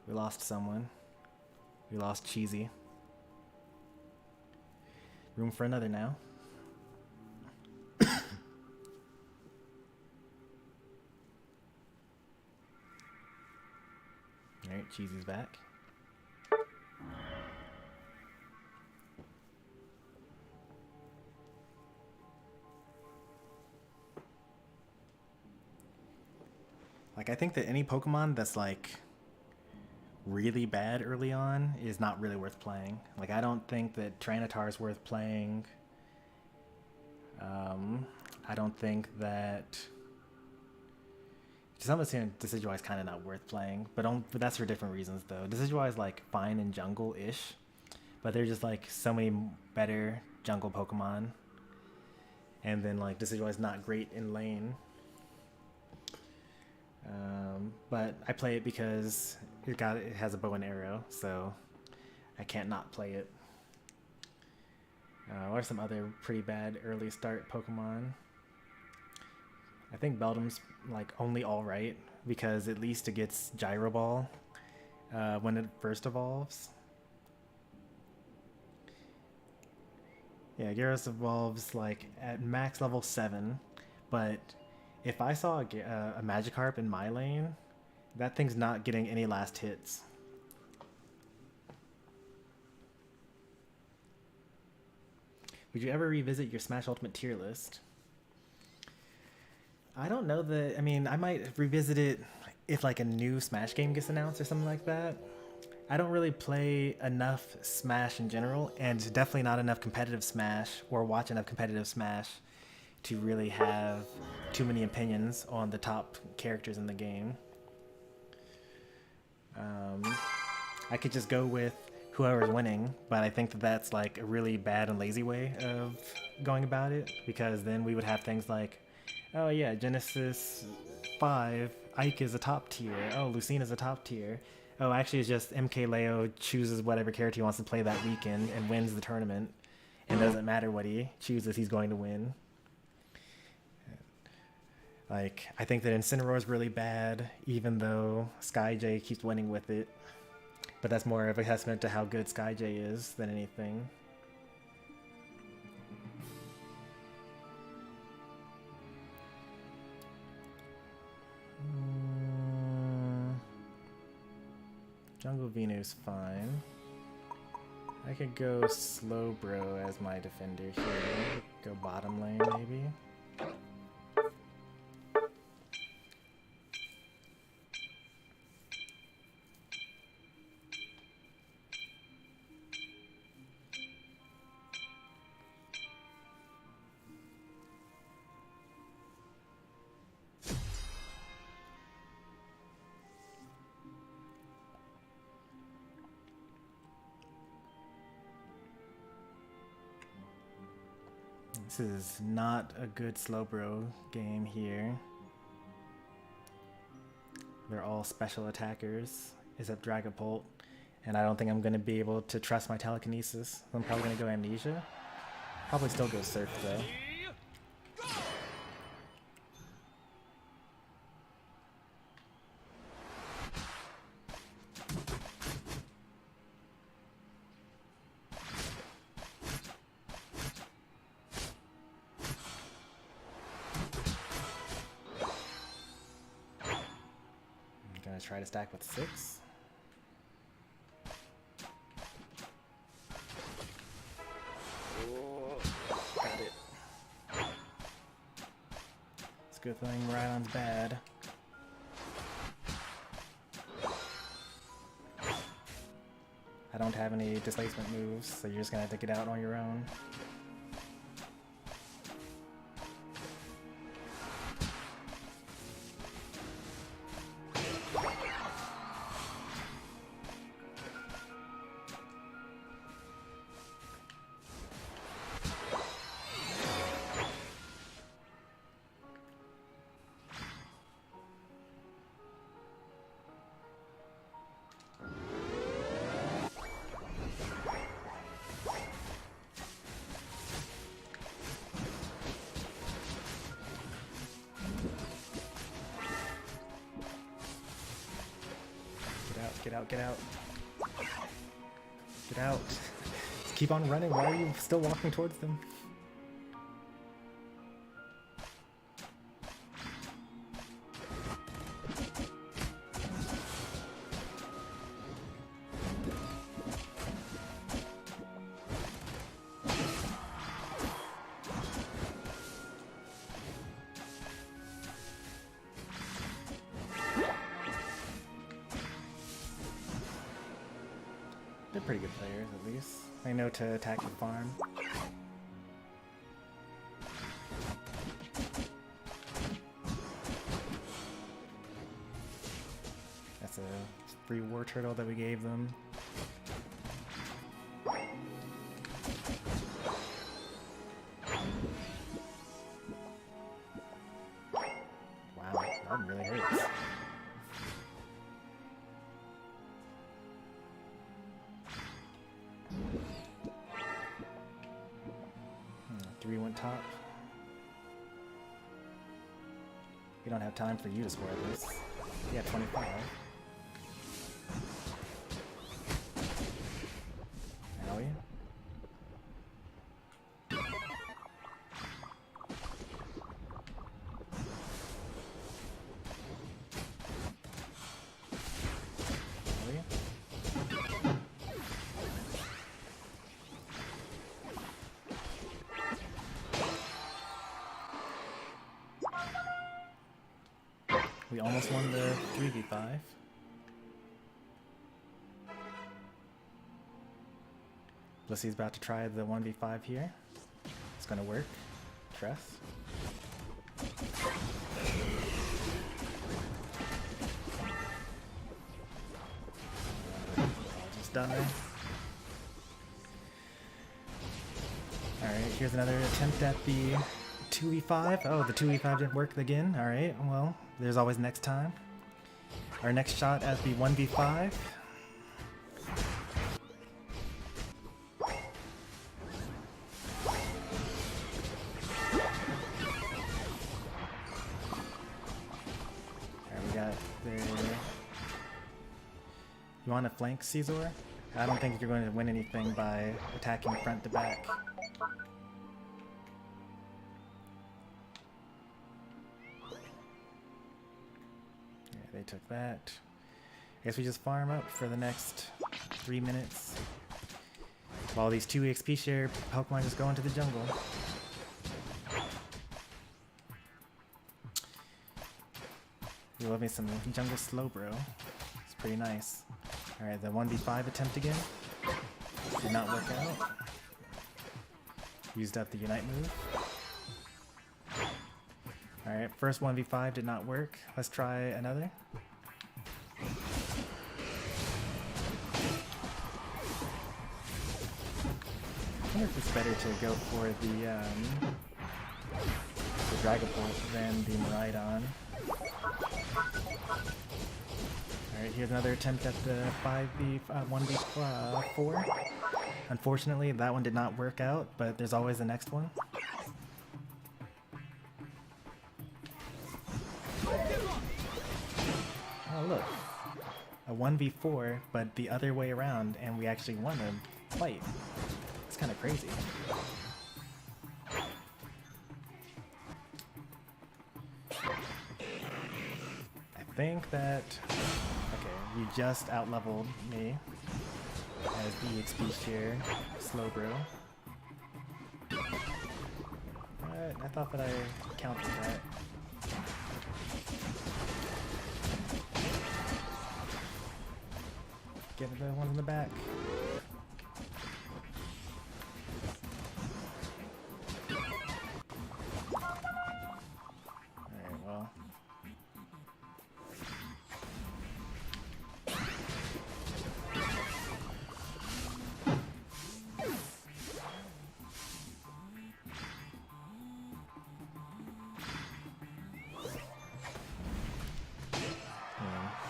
We lost someone. We lost Cheesy. Room for another now. Alright, Cheesy's back. Like, I think that any Pokemon that's like really bad early on is not really worth playing. Like, I don't think that Tyranitar is worth playing. I don't think that... To some extent, Decidueye is kind of not worth playing, but that's for different reasons, though. Decidueye is, like, fine in jungle-ish, but they're just, like, so many better jungle Pokemon. And then, like, Decidueye is not great in lane. But I play it because it has a bow and arrow, so I can't not play it. What are some other pretty bad early start Pokemon? I think Beldum's like only alright because at least it gets Gyro Ball when it first evolves. Yeah, Gyarados evolves like at max level 7, but if I saw a Magikarp in my lane, that thing's not getting any last hits. Would you ever revisit your Smash Ultimate tier list? I don't know that... I mean, I might revisit it if like a new Smash game gets announced or something like that. I don't really play enough Smash in general, and definitely not enough competitive Smash or watch enough competitive Smash to really have too many opinions on the top characters in the game. I could just go with whoever's winning, but I think that that's like a really bad and lazy way of going about it, because then we would have things like, oh yeah, Genesis 5, Ike is a top tier, oh Lucina's a top tier, oh actually it's just MKLeo chooses whatever character he wants to play that weekend and wins the tournament, and doesn't matter what he chooses, he's going to win. Like, I think that Incineroar is really bad, even though SkyJ keeps winning with it. But that's more of a testament to how good SkyJ is than anything. Jungle Venu's fine. I could go Slowbro as my defender here. Go bottom lane, maybe. This is not a good Slowbro game here. They're all special attackers, except Dragapult, and I don't think I'm going to be able to trust my telekinesis. I'm probably going to go Amnesia. Probably still go Surf though. Try to stack with 6. Got it. It's a good thing Rhydon's bad. I don't have any displacement moves, so you're just gonna have to get out on your own. Get out, get out. Get out. Just keep on running. Why are you still walking towards them? They're pretty good players, at least. They know to attack the farm. That's a free war turtle that we gave them. Wow, that really hurts. 3 went top. We don't have time for you to score this. Yeah, 25. Are we? We almost won the 3v5. Blissy's about to try the 1v5 here. It's gonna work. Trust. I'll just die. Alright, here's another attempt at the 2v5. Oh, the 2v5 didn't work again. Alright, well, there's always next time. Our next shot at the 1v5. Alright, we got the... You want to flank Caesar? I don't think you're going to win anything by attacking front to back. They took that. I guess we just farm up for the next 3 minutes. While these 2 EXP share Pokemon just go into the jungle. You love me some jungle Slowbro. It's pretty nice. Alright, the 1v5 attempt again. Did not work out. Used up the Unite move. Alright, first 1v5 did not work. Let's try another. I wonder if it's better to go for the Dragapult than the Miraidon. Alright, here's another attempt at the 1v4. Unfortunately, that one did not work out, but there's always the next one. Oh look, a 1v4, but the other way around, and we actually won a fight. It's kind of crazy. I think that... Okay, you just out-leveled me as the EXP share Slowbro. But I thought that I counted that. Get the ones in the back. Alright, well.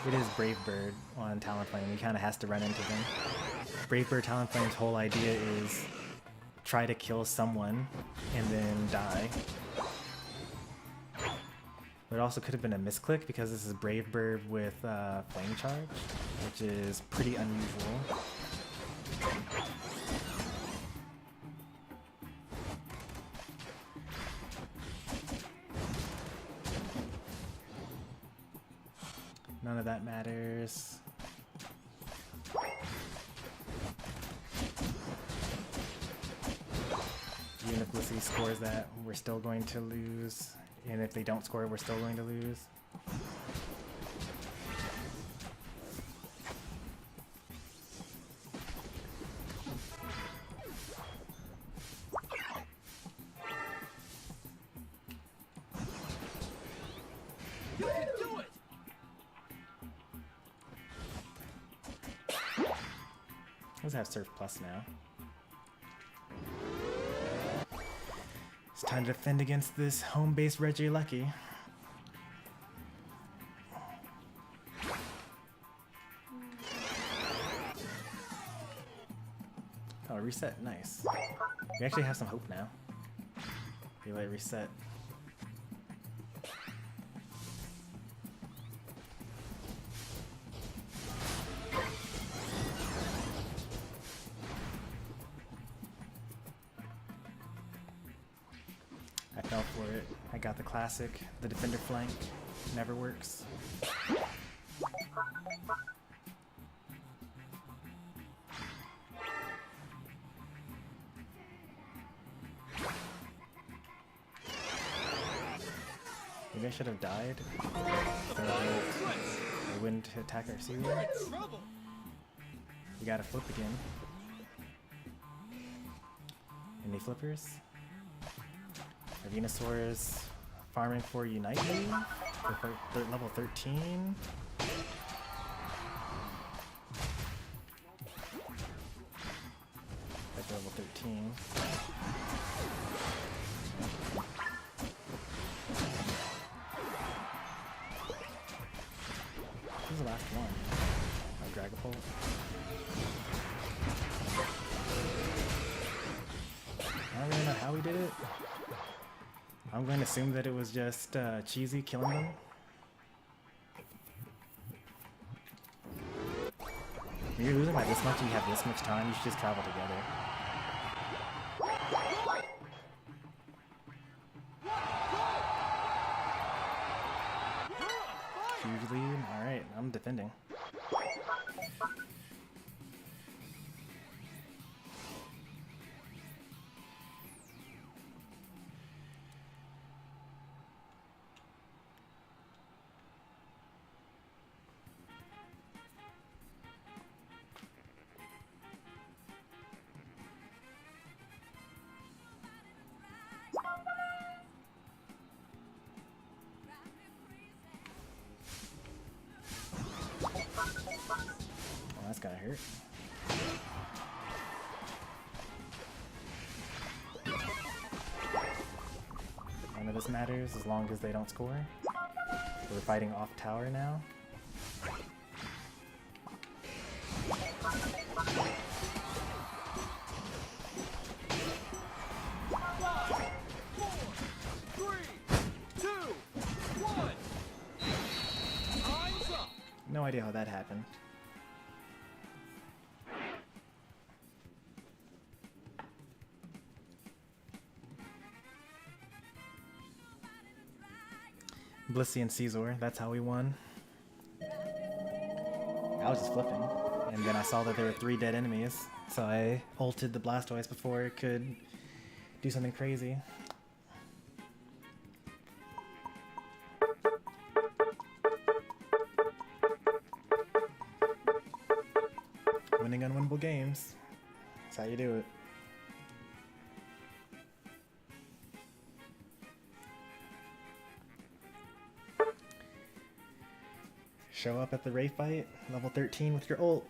It is Brave Bird on Talonflame. He kind of has to run into them. Brave Bird Talonflame's whole idea is try to kill someone and then die. But it also could have been a misclick because this is Brave Bird with Flame Charge, which is pretty unusual. None of that matters. Even if Blissey scores that, we're still going to lose. And if they don't score, we're still going to lose. You can do it! Let's have Surf Plus now. It's time to defend against this home-based Reggie Lucky. Oh, reset, nice. We actually have some hope now. We let it reset. I fell for it. I got the classic. The defender flank never works. Maybe I should have died. So I wouldn't attack our seaweed. We gotta flip again. Any flippers? Our Venusaur's farming for Unite me for level 13. Back to level 13. This is the last one. Oh, Dragapult. I don't really know how we did it. I'm going to assume that it was just Cheesy killing them. When you're losing by this much and you have this much time, you should just travel together. Huge lead. Alright, I'm defending. That's gotta hurt. None of this matters as long as they don't score. We're fighting off tower now. No idea how that happened. Blissey and Caesar, that's how we won. I was just flipping, and then I saw that there were 3 dead enemies, so I ulted the Blastoise before it could do something crazy. Winning unwinnable games. That's how you do it. Show up at the Ray fight, level 13 with your ult.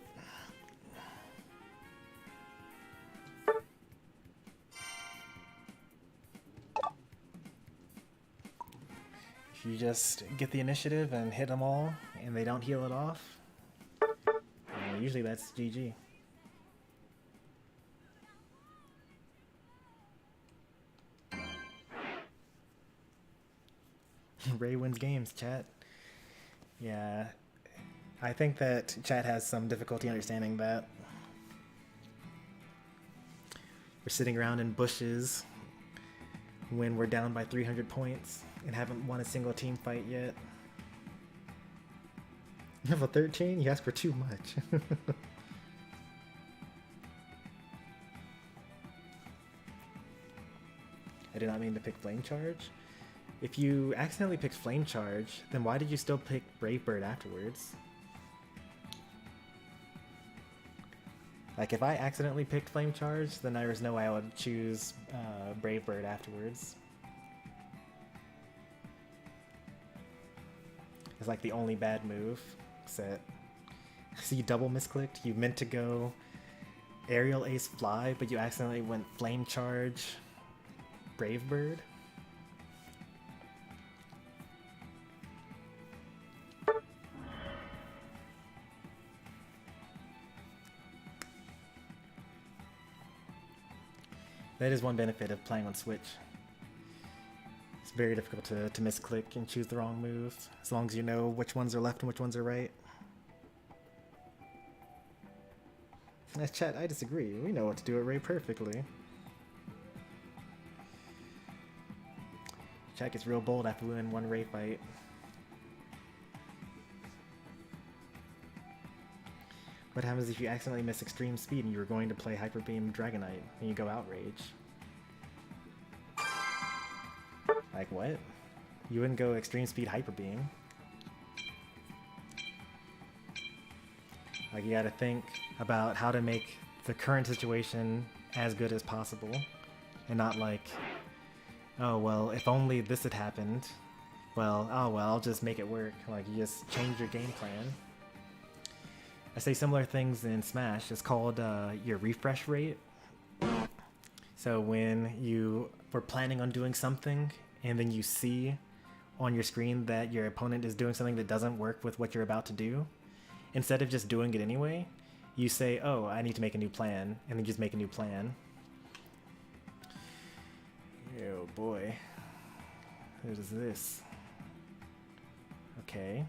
If you just get the initiative and hit them all, and they don't heal it off, usually that's GG. Ray wins games, chat. Yeah, I think that chat has some difficulty understanding that. We're sitting around in bushes when we're down by 300 points and haven't won a single team fight yet. Level 13? You asked for too much. I did not mean to pick Flame Charge. If you accidentally picked Flame Charge, then why did you still pick Brave Bird afterwards? Like, if I accidentally picked Flame Charge, then there was no way I would choose Brave Bird afterwards. It's like the only bad move set. So you double misclicked. You meant to go Aerial Ace Fly, but you accidentally went Flame Charge Brave Bird. That is one benefit of playing on Switch. It's very difficult to misclick and choose the wrong moves, as long as you know which ones are left and which ones are right. As chat, I disagree. We know what to do at Ray perfectly. Chat gets real bold after we win one Ray fight. What happens if you accidentally miss Extreme Speed and you were going to play Hyper Beam Dragonite and you go Outrage? Like what? You wouldn't go Extreme Speed Hyper Beam. Like, you gotta think about how to make the current situation as good as possible and not like, oh well, if only this had happened, well, oh well, I'll just make it work. Like, you just change your game plan. I say similar things in Smash. It's called your refresh rate. So when you were planning on doing something and then you see on your screen that your opponent is doing something that doesn't work with what you're about to do, instead of just doing it anyway, you say, oh, I need to make a new plan, and then just make a new plan. Oh boy. What is this? Okay.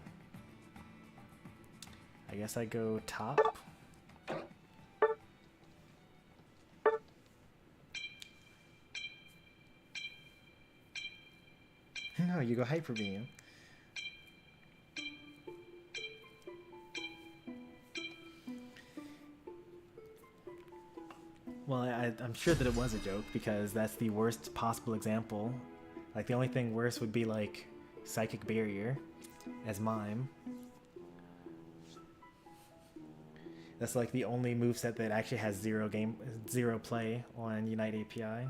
I guess I go top. No, you go Hyper Beam. Well, I'm sure that it was a joke, because that's the worst possible example. Like, the only thing worse would be like Psychic Barrier as Mime. That's like the only moveset that actually has zero play on Unite API. Ready,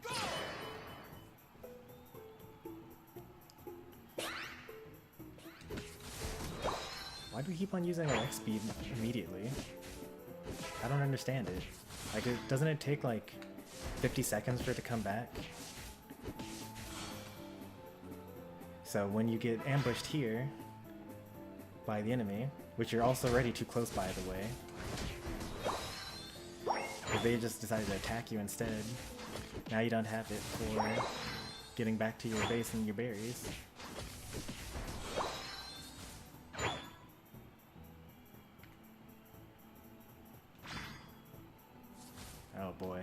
go! Why do we keep on using our X speed immediately? I don't understand it. Like, doesn't it take like 50 seconds for it to come back? So when you get ambushed here by the enemy, which you're also already too close by the way, if they just decided to attack you instead, now you don't have it for getting back to your base and your berries. Oh boy.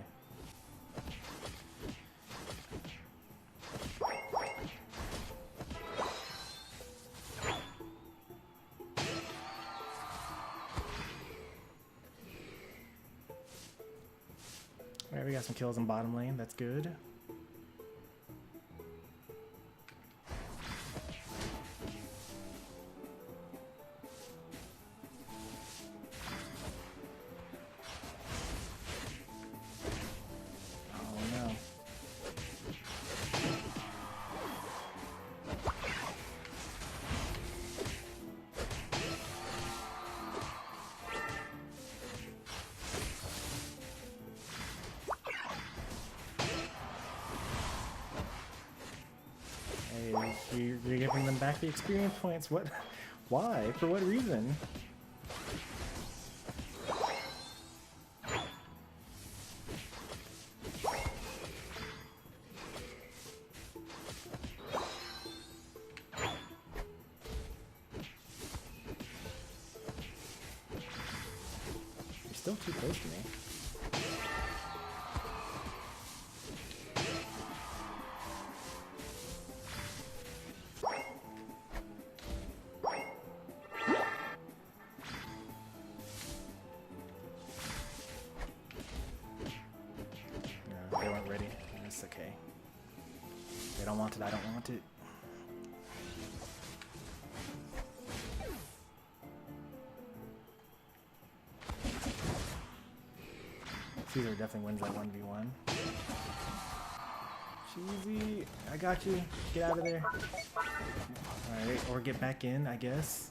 Alright, we got some kills in bottom lane, that's good. You're giving them back the experience points. What? Why? For what reason? You're still too close to me. They weren't ready. It's okay. They don't want it, I don't want it. Caesar definitely wins that 1v1. Cheesy, I got you. Get out of there. Alright, or get back in, I guess.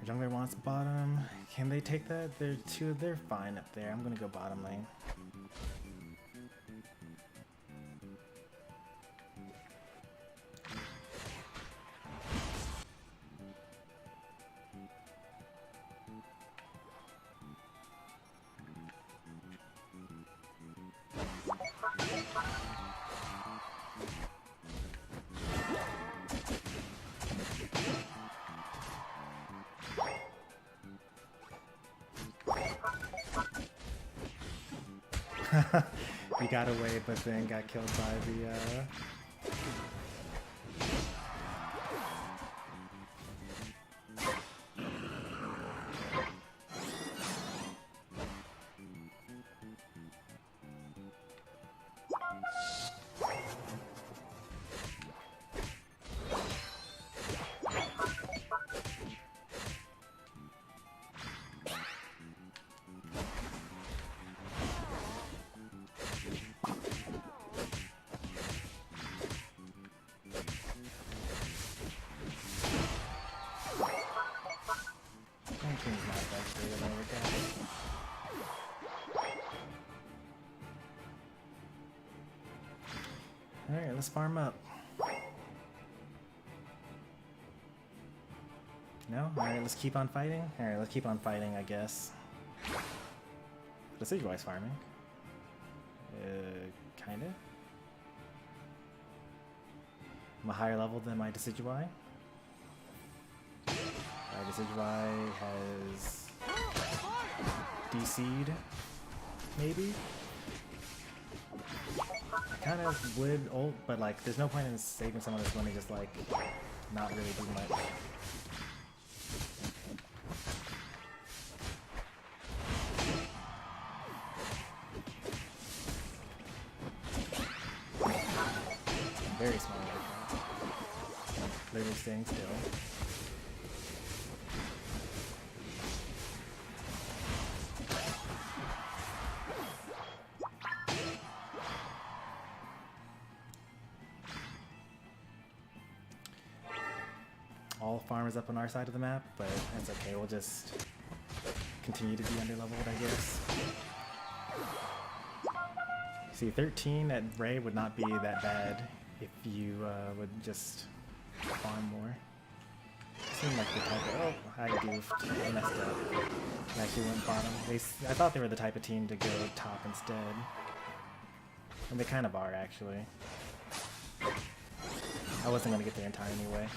Jungler wants bottom. Can they take that? They're fine up there. I'm gonna go bottom lane. We got away, but then got killed by the Alright, let's farm up. No? Alright, let's keep on fighting? Alright, let's keep on fighting, I guess. Decidueye's farming. Kinda. I'm a higher level than my Decidueye. My Decidueye has DC'd, maybe? I kind of would ult, but like, there's no point in saving someone that's going to just like, not really do much. Very small right now. Literally staying still. All farmers up on our side of the map, but that's okay, we'll just continue to be underleveled, I guess. See, 13 at Ray would not be that bad if you would just farm more. Seemed like the type of... Oh, I goofed. I messed up. I actually went bottom. I thought they were the type of team to go top instead. And they kind of are, actually. I wasn't going to get there in time anyway.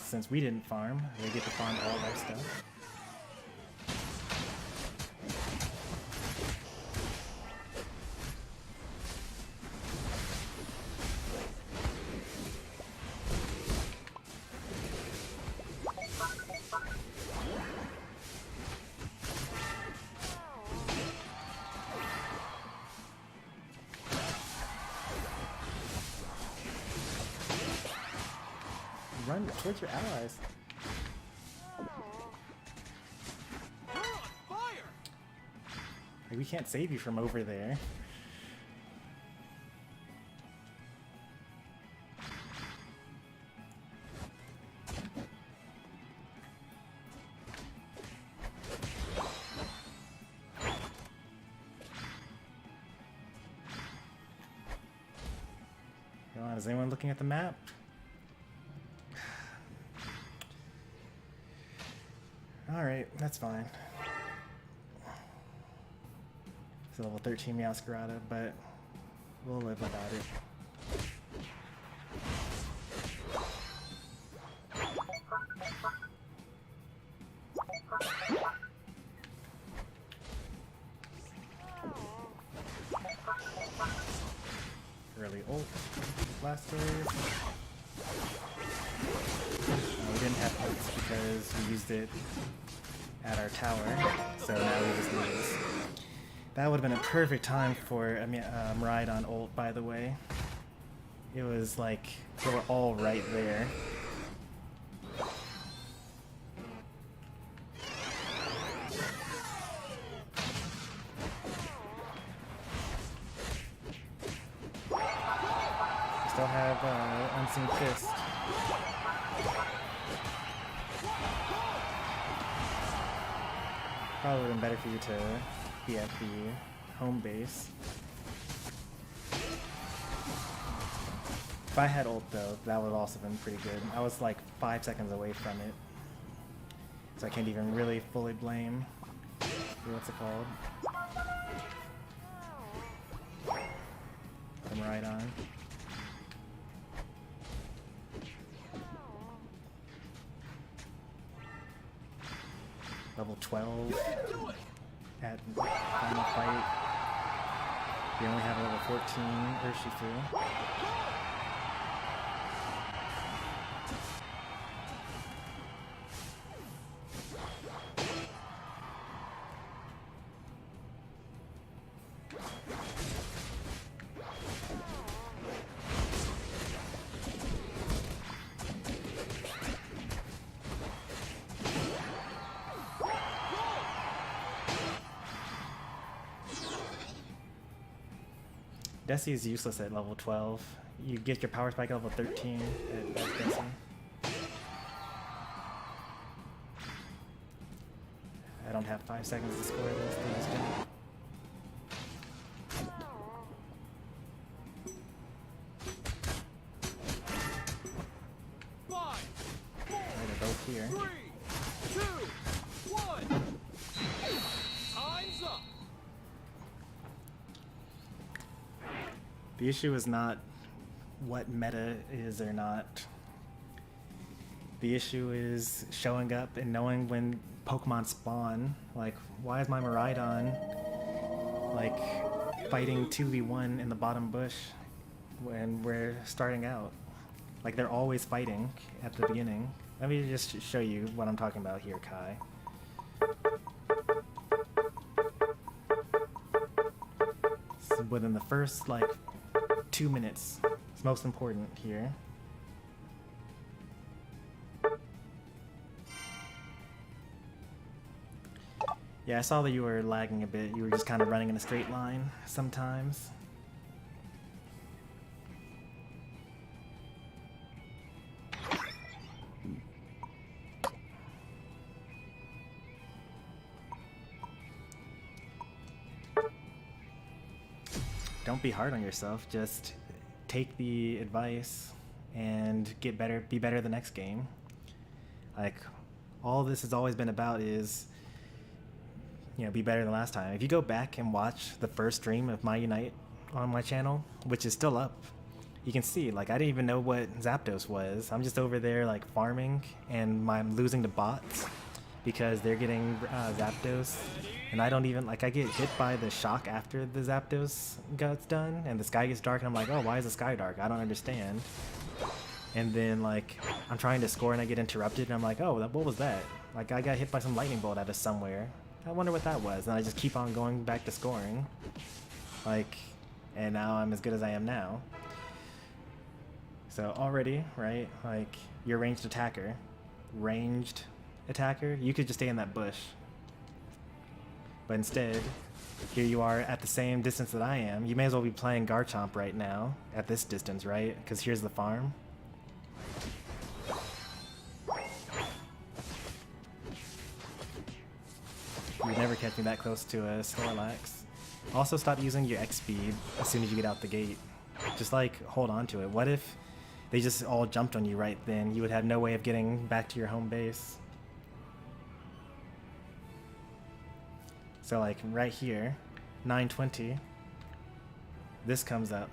Since we didn't farm, they get to farm all their stuff. run towards your allies. You're on fire! Like, we can't save you from over there. Come on, is anyone looking at the map? Alright, that's fine. It's a level 13 Meowscarada, but we'll live without it. Early ult, blast wave. We didn't have ults because we used it at our tower, so now we just lose. That would have been a perfect time for a Ride-on ult, by the way. It was like, they were all right there. Still have Unseen Fist. Probably would have been better for you to be at the home base. If I had ult though, that would have also been pretty good. I was like 5 seconds away from it. So I can't even really fully blame what's it called? I'm right on. Level 12 at final fight. We only have a level 14 Urshifu. Desi is useless at level 12. You get your power spike at level 13 at Desi. I don't have 5 seconds to score this. They just do. They're both here. 3, 2, 1. Time's up. The issue is not what meta is or not. The issue is showing up and knowing when Pokemon spawn. Like, why is my Miraidon like fighting 2v1 in the bottom bush when we're starting out? Like, they're always fighting at the beginning. Let me just show you what I'm talking about here, Kai. So within the first like 2 minutes, it's most important here. Yeah, I saw that you were lagging a bit. You were just kind of running in a straight line sometimes. Don't be hard on yourself. Just take the advice and get better, be better the next game. Like, all this has always been about is, you know, be better than last time. If you go back and watch the first stream of My Unite on my channel, which is still up, you can see, like, I didn't even know what Zapdos was. I'm just over there, like, farming, and I'm losing to bots because they're getting Zapdos. And I don't even, like, I get hit by the shock after the Zapdos gets done, and the sky gets dark, and I'm like, oh, why is the sky dark? I don't understand. And then, like, I'm trying to score, and I get interrupted, and I'm like, oh, what was that? Like, I got hit by some lightning bolt out of somewhere. I wonder what that was. And I just keep on going back to scoring. Like, and now I'm as good as I am now. So already, right, like you're a ranged attacker. Ranged attacker, you could just stay in that bush. But instead, here you are at the same distance that I am. You may as well be playing Garchomp right now at this distance, right? Because here's the farm. You'd never catch me that close to a Snorlax. Also, stop using your X speed as soon as you get out the gate. Just like hold on to it. What if they just all jumped on you right then? You would have no way of getting back to your home base. So like right here, 920, this comes up.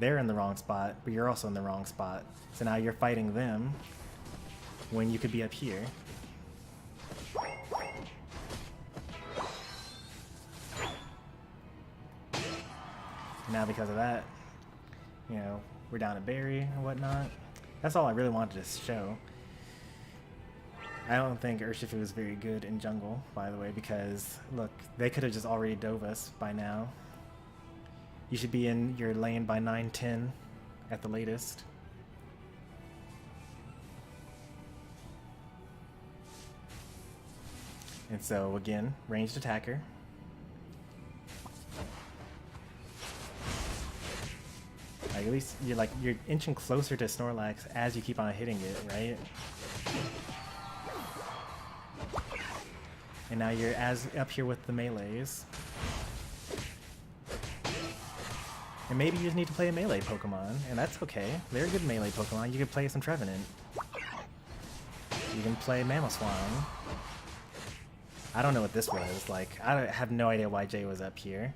They're in the wrong spot, but you're also in the wrong spot. So now you're fighting them when you could be up here. And now because of that, you know, we're down a berry and whatnot. That's all I really wanted to show. I don't think Urshifu is very good in jungle, by the way, because, look, they could have just already dove us by now. You should be in your lane by 9-10 at the latest. And so, again, ranged attacker. Like, at least you're inching closer to Snorlax as you keep on hitting it, right? And now you're up here with the melees. And maybe you just need to play a melee Pokemon, and that's okay. They're a good melee Pokemon. You could play some Trevenant. You can play Mamoswine. I don't know what this was. Like, I have no idea why Jay was up here.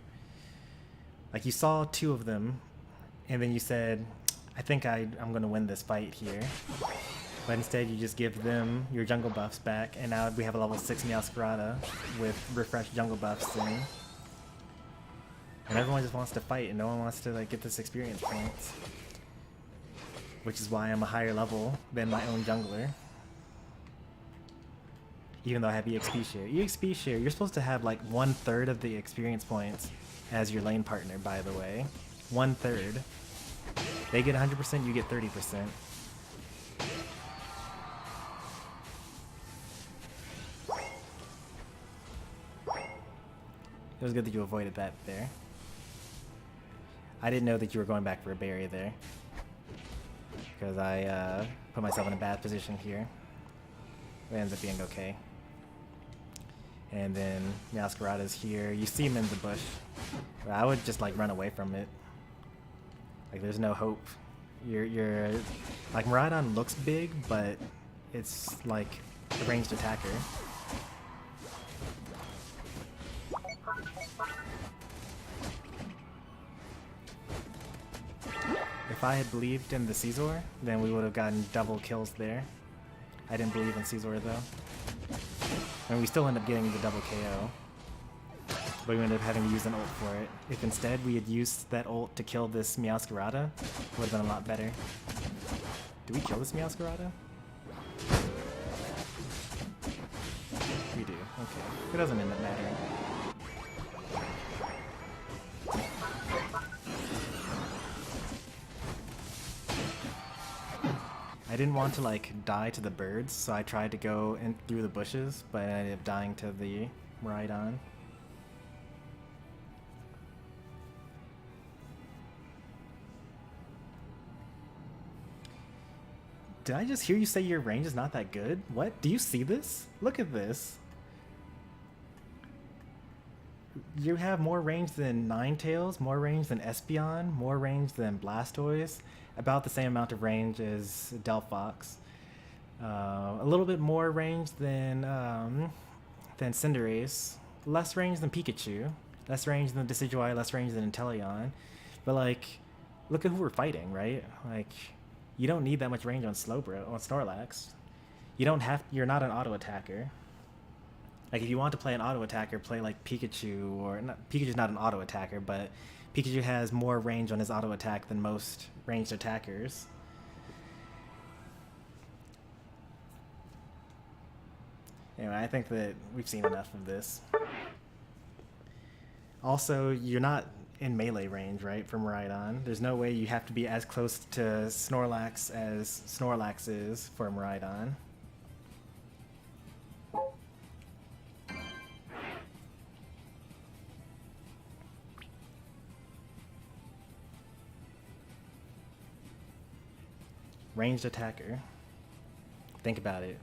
Like, you saw two of them, and then you said, I think I'm going to win this fight here. But instead you just give them your jungle buffs back, and now we have a level 6 Meowscarada with refreshed jungle buffs soon. And everyone just wants to fight, and no one wants to like get this experience points. Which is why I'm a higher level than my own jungler. Even though I have EXP share. EXP share, you're supposed to have like 1/3 of the experience points as your lane partner, by the way. 1/3. They get 100%, you get 30%. It was good that you avoided that there. I didn't know that you were going back for a berry there. Because I put myself in a bad position here. It ends up being okay. And then Meowscarada's here. You see him in the bush. I would just like run away from it. Like there's no hope. You're like Miraidon looks big, but it's like a ranged attacker. If I had believed in the Caesar, then we would have gotten double kills there. I didn't believe in Caesar though. And we still end up getting the double KO. But we ended up having to use an ult for it. If instead we had used that ult to kill this Meowscarada, it would have been a lot better. Do we kill this Meowscarada? We do, okay. It doesn't end up mattering. I didn't want to like die to the birds, so I tried to go in through the bushes, but I ended up dying to the Miraidon. Did I just hear you say your range is not that good? What? Do you see this? Look at this. You have more range than Ninetales, more range than Espeon, more range than Blastoise, about the same amount of range as Delphox. A little bit more range than Cinderace, less range than Pikachu, less range than Decidueye, less range than Inteleon. But like, look at who we're fighting, right? Like, you don't need that much range on Snorlax. You're not an auto attacker. Like if you want to play an auto attacker, play like Pikachu, or not, Pikachu's not an auto attacker, but Pikachu has more range on his auto attack than most ranged attackers. Anyway, I think that we've seen enough of this. Also, in melee range, right, from Miraidon. There's no way you have to be as close to Snorlax as Snorlax is for Miraidon. Ranged attacker. Think about it.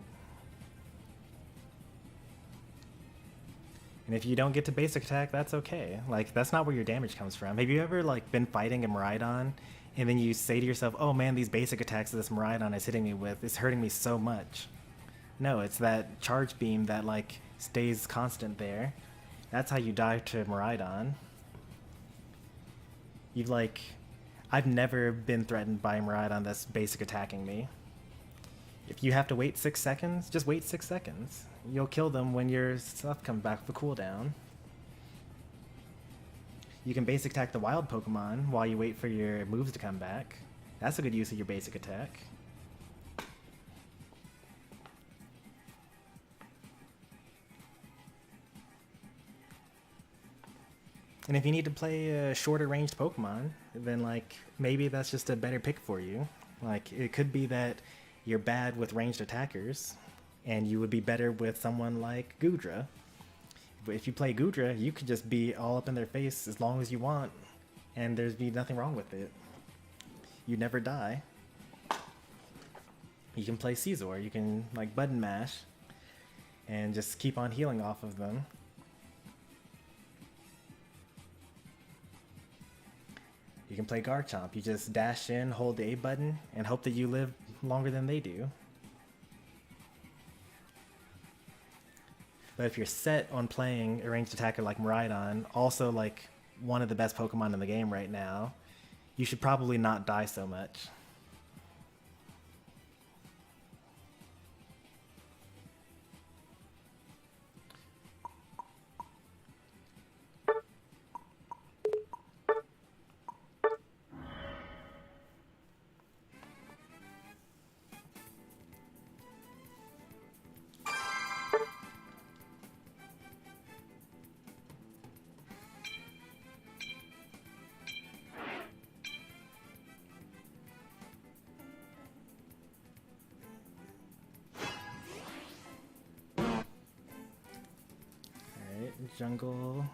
And if you don't get to basic attack, that's okay. Like, that's not where your damage comes from. Have you ever, like, been fighting a Miraidon, and then you say to yourself, oh man, these basic attacks that this Miraidon is hitting me with, is hurting me so much. No, it's that charge beam that, like, stays constant there. That's how you die to Miraidon. You've, like... I've never been threatened by a Miraidon that's basic attacking me. If you have to wait 6 seconds, just wait 6 seconds. You'll kill them when your stuff comes back with a cooldown. You can basic attack the wild Pokemon while you wait for your moves to come back. That's a good use of your basic attack. And if you need to play a shorter ranged Pokemon, then like maybe that's just a better pick for you. Like it could be that you're bad with ranged attackers and you would be better with someone like Goodra. But if you play Goodra, you could just be all up in their face as long as you want and there's be nothing wrong with it. You never die. You can play Caesar, you can like button mash and just keep on healing off of them. You can play Garchomp. You just dash in, hold the A button, and hope that you live longer than they do. But if you're set on playing a ranged attacker like Miraidon, also like one of the best Pokemon in the game right now, you should probably not die so much. Jungle,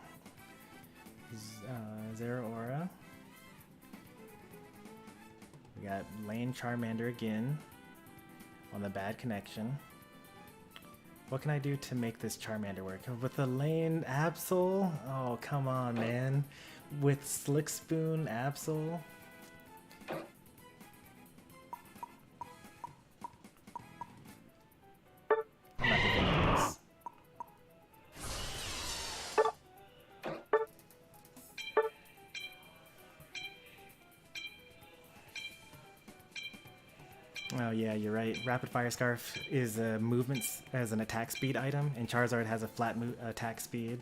Zeraora. We got Lane Charmander again on the bad connection. What can I do to make this Charmander work? With the Lane Absol? Oh, come on, man. With Slick Spoon Absol? I'm not giving this. Oh yeah, you're right. Rapid Fire Scarf is a movement as an attack speed item, and Charizard has a flat attack speed.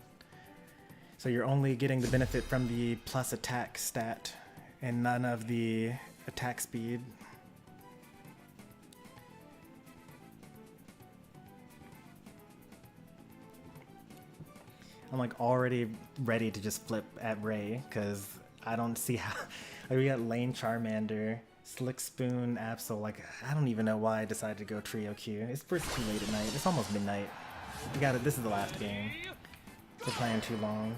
So you're only getting the benefit from the plus attack stat, and none of the attack speed. I'm like already ready to just flip at Ray, because I don't see how... Like, we got Lane Charmander, Slick Spoon, Absol. Like, I don't even know why I decided to go Trio Q. It's too late at night. It's almost midnight. We got it. This is the last game. We're playing too long.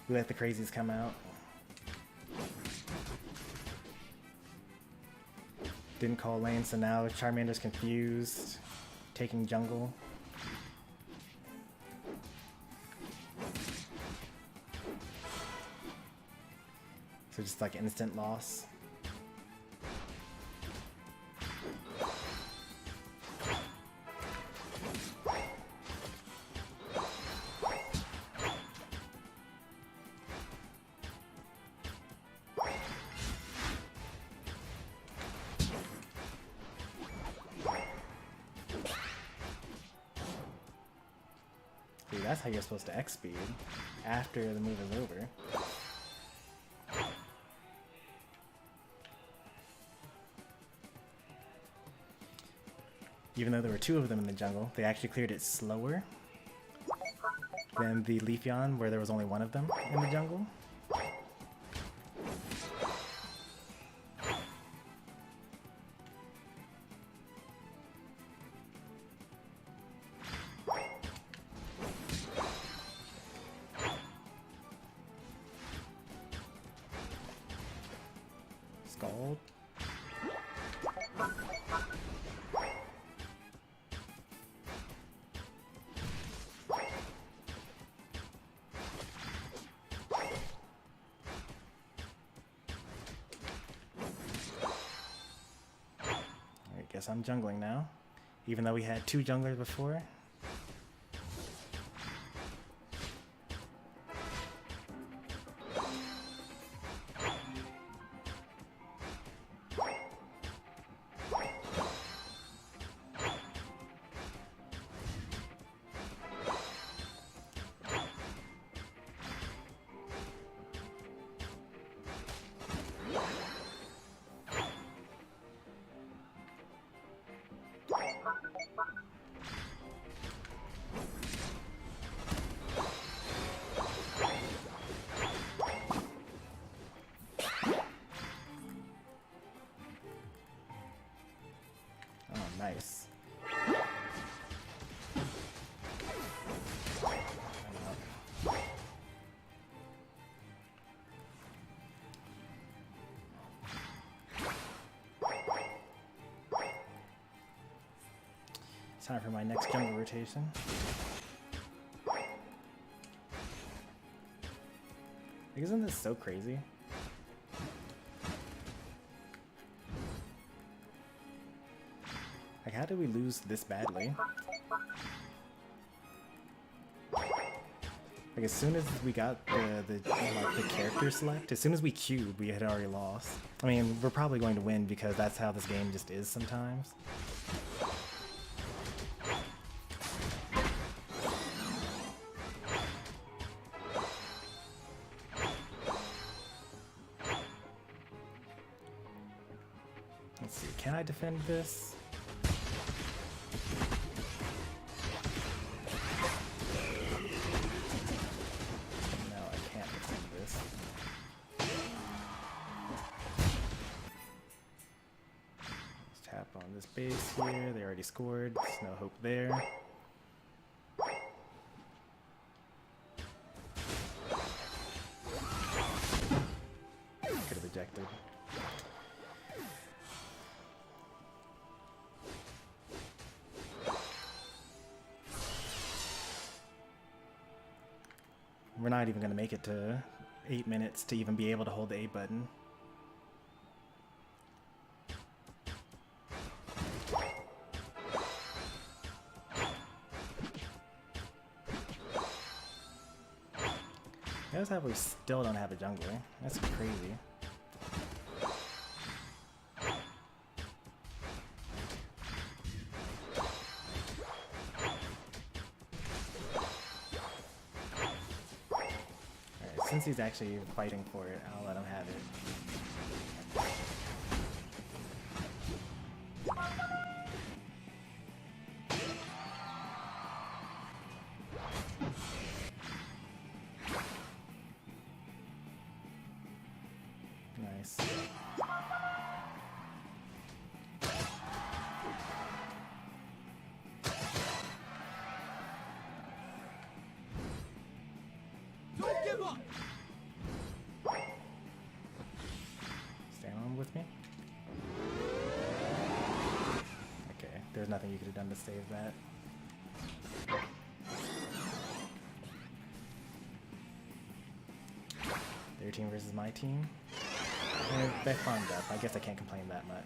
We let the crazies come out. Didn't call lane, so now Charmander's confused. Taking jungle. So just like instant loss. Dude, that's how you're supposed to X-speed after the move is over. Even though there were two of them in the jungle, they actually cleared it slower. than the Leafeon, where there was only one of them in the jungle. Scald. I guess I'm jungling now, even though we had two junglers before. Nice. It's time for my next jungle rotation. Like, isn't this so crazy? Like, how did we lose this badly? Like, as soon as we got the character select, as soon as we queued, we had already lost. I mean, we're probably going to win because that's how this game just is sometimes. Let's see, can I defend this? This base here, they already scored, there's no hope there. Could have rejected. We're not even going to make it to 8 minutes to even be able to hold the A button. Notice how we still don't have a jungler. That's crazy. Alright, since he's actually fighting for it, I'll let him have it. Nice. Don't give up. Stay on with me. Okay, there's nothing you could have done to save that. Their team versus my team. They farmed up. I guess I can't complain that much.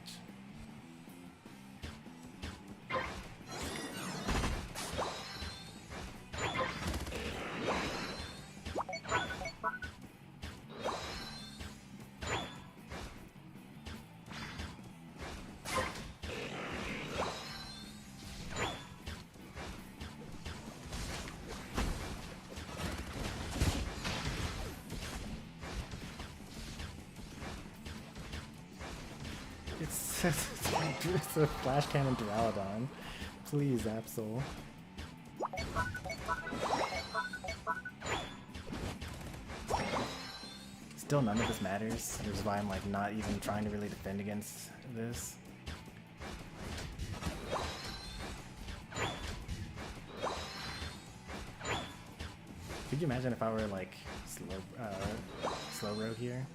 It's a flash cannon Duraludon. Please, Absol. still none of this matters, which is why I'm like not even trying to really defend against this. Could you imagine if I were like slow road here?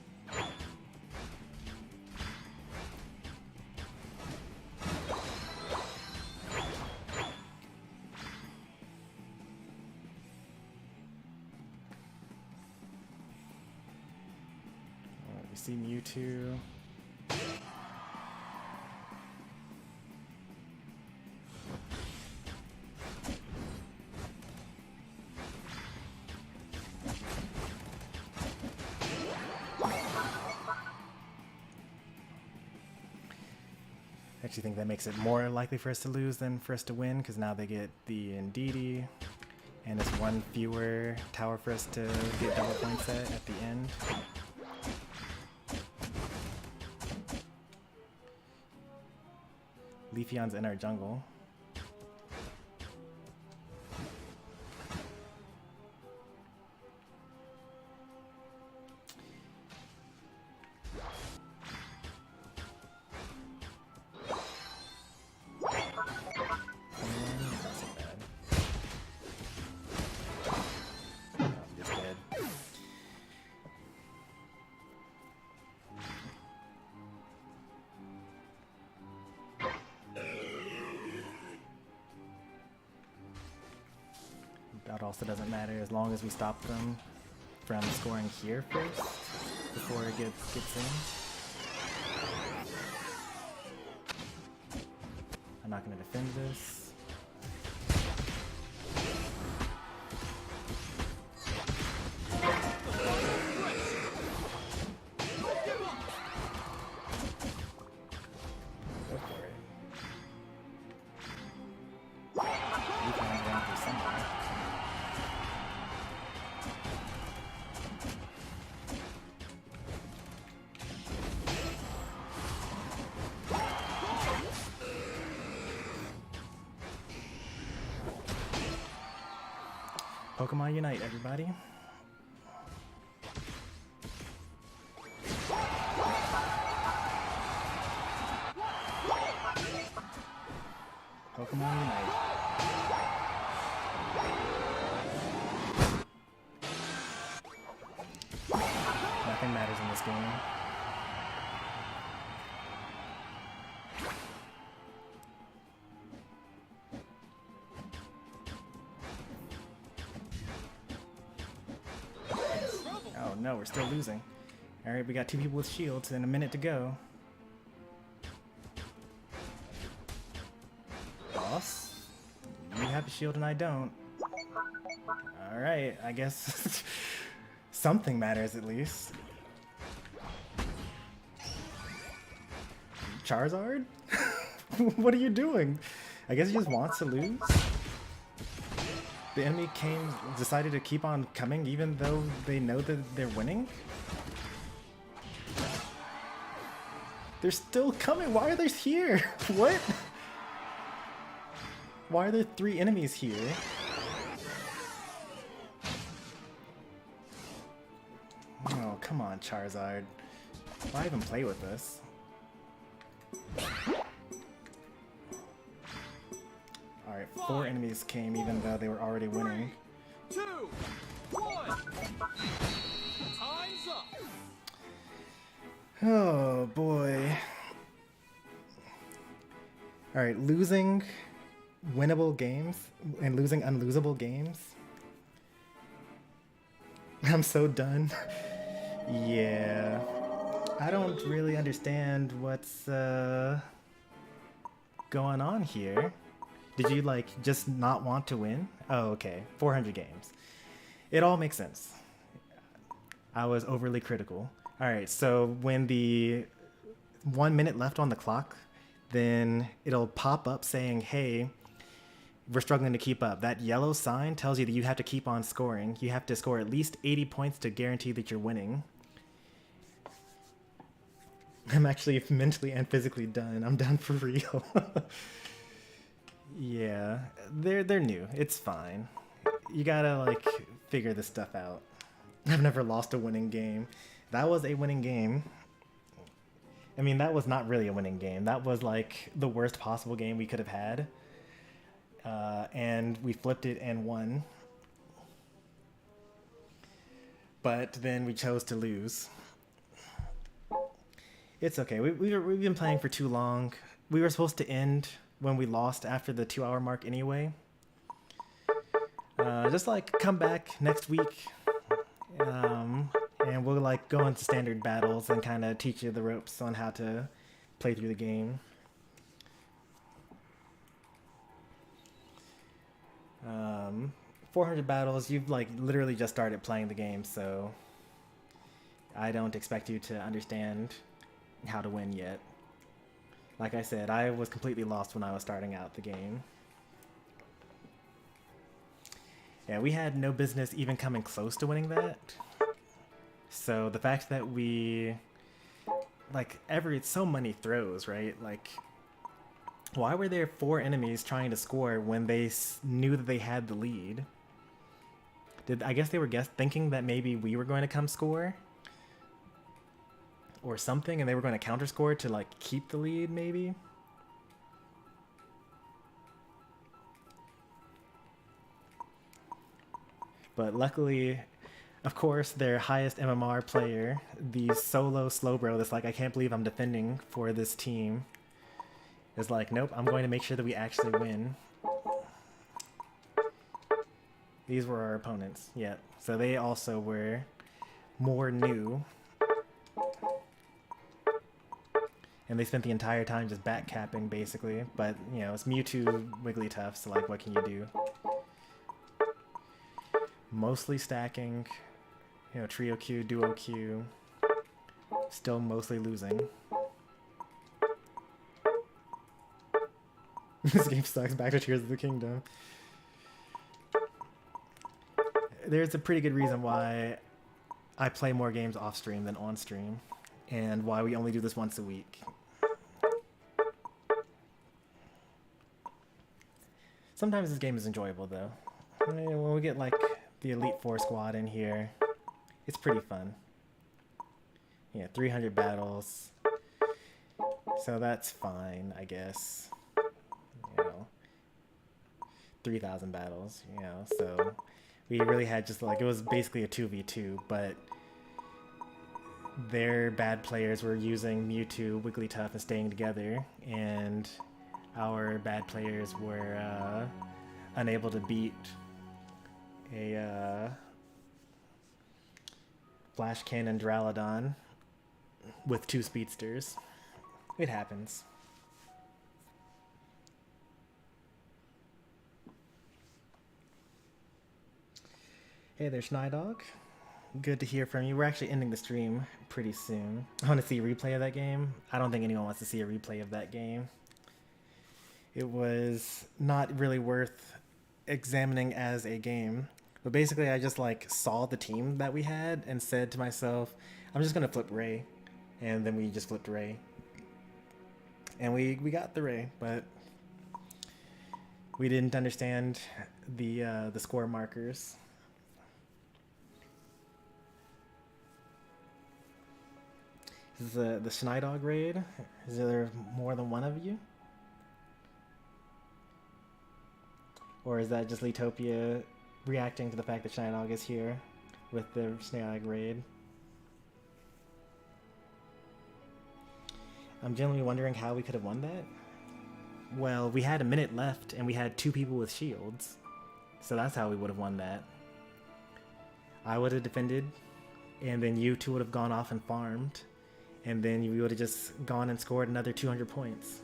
We see Mewtwo. I actually think that makes it more likely for us to lose than for us to win, because now they get the Indeedee, and it's one fewer tower for us to get double points at the end. Leafeon's in our jungle. That also doesn't matter as long as we stop them from scoring here first before it gets in. I'm not going to defend this. Go for it. You can run through somewhere. Pokemon Unite, everybody. Pokemon Unite. Nothing matters in this game. Oh no, we're still losing. Alright, we got two people with shields and a minute to go. Boss? You have a shield and I don't. Alright, I guess something matters at least. Charizard? What are you doing? I guess he just wants to lose? The enemy decided to keep on coming even though they know that they're winning? They're still coming! Why are they here? What? Why are there 3 enemies here? Oh, come on, Charizard. Why even play with this? Alright, 4 enemies came even though they were already winning. 3, 2, 1. Time's up. Oh boy. Alright, losing winnable games and losing unlosable games. I'm so done. Yeah. I don't really understand what's going on here. Did you like just not want to win? Oh, okay. 400 games. It all makes sense. I was overly critical. All right, so when the 1 minute left on the clock, then it'll pop up saying, hey, we're struggling to keep up. That yellow sign tells you that you have to keep on scoring. You have to score at least 80 points to guarantee that you're winning. I'm actually mentally and physically done. I'm done for real. Yeah, they're new. It's fine. You gotta like figure this stuff out. I've never lost a winning game. That was a winning game. I mean, that was not really a winning game. That was like the worst possible game we could have had. And we flipped it and won. But then we chose to lose. It's okay. We've been playing for too long. We were supposed to end when we lost after the 2-hour mark anyway. Just like come back next week. And we'll like go into standard battles and kind of teach you the ropes on how to play through the game. 400 battles, you've like literally just started playing the game, so I don't expect you to understand how to win yet. Like I said, I was completely lost when I was starting out the game. Yeah, we had no business even coming close to winning that. So the fact that we, like, so many throws, right? Like, why were there 4 enemies trying to score when they knew that they had the lead? I guess they were thinking that maybe we were going to come score? Or something, and they were going to counter score to, like, keep the lead, maybe? But luckily, of course, their highest MMR player, the solo Slowbro that's like, I can't believe I'm defending for this team, is like, nope, I'm going to make sure that we actually win. These were our opponents, yeah. So they also were more new. And they spent the entire time just backcapping, basically. But, you know, it's Mewtwo, Wigglytuff, so, like, what can you do? Mostly stacking, you know, Trio Q, Duo Q. Still mostly losing. This game sucks. Back to Tears of the Kingdom. There's a pretty good reason why I play more games off stream than on stream, and why we only do this once a week. Sometimes this game is enjoyable though. When we get like the Elite Four squad in here, it's pretty fun. Yeah, 300 battles. So that's fine, I guess. You know, 3,000 battles, you know, so we really had just like, it was basically a 2v2, but their bad players were using Mewtwo, Wigglytuff, and staying together, and our bad players were unable to beat a Flash Cannon Duraludon with 2 speedsters. It happens. Hey there, Snydog. Good to hear from you. We're actually ending the stream pretty soon. I want to see a replay of that game. I don't think anyone wants to see a replay of that game. It was not really worth examining as a game. But basically, I just like saw the team that we had and said to myself, I'm just going to flip Ray. And then we just flipped Ray. And we got the Ray, but we didn't understand the score markers. Is the Snydog raid? Is there more than one of you? Or is that just Letopia reacting to the fact that Snydog is here with the Snydog raid? I'm genuinely wondering how we could have won that. Well, we had a minute left and we had 2 people with shields. So that's how we would have won that. I would have defended, and then you 2 would have gone off and farmed. And then we would have just gone and scored another 200 points.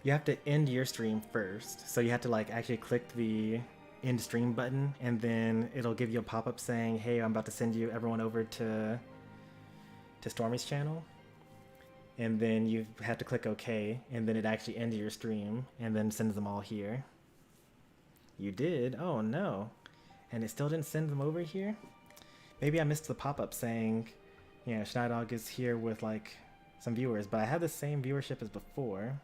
You have to end your stream first. So you have to like actually click the end stream button, and then it'll give you a pop-up saying, hey, I'm about to send you everyone over to Stormy's channel. And then you have to click OK, and then it actually ends your stream, and then sends them all here. You did? Oh no. And it still didn't send them over here? Maybe I missed the pop-up saying Yeah, Schneidog is here with like some viewers, but I have the same viewership as before.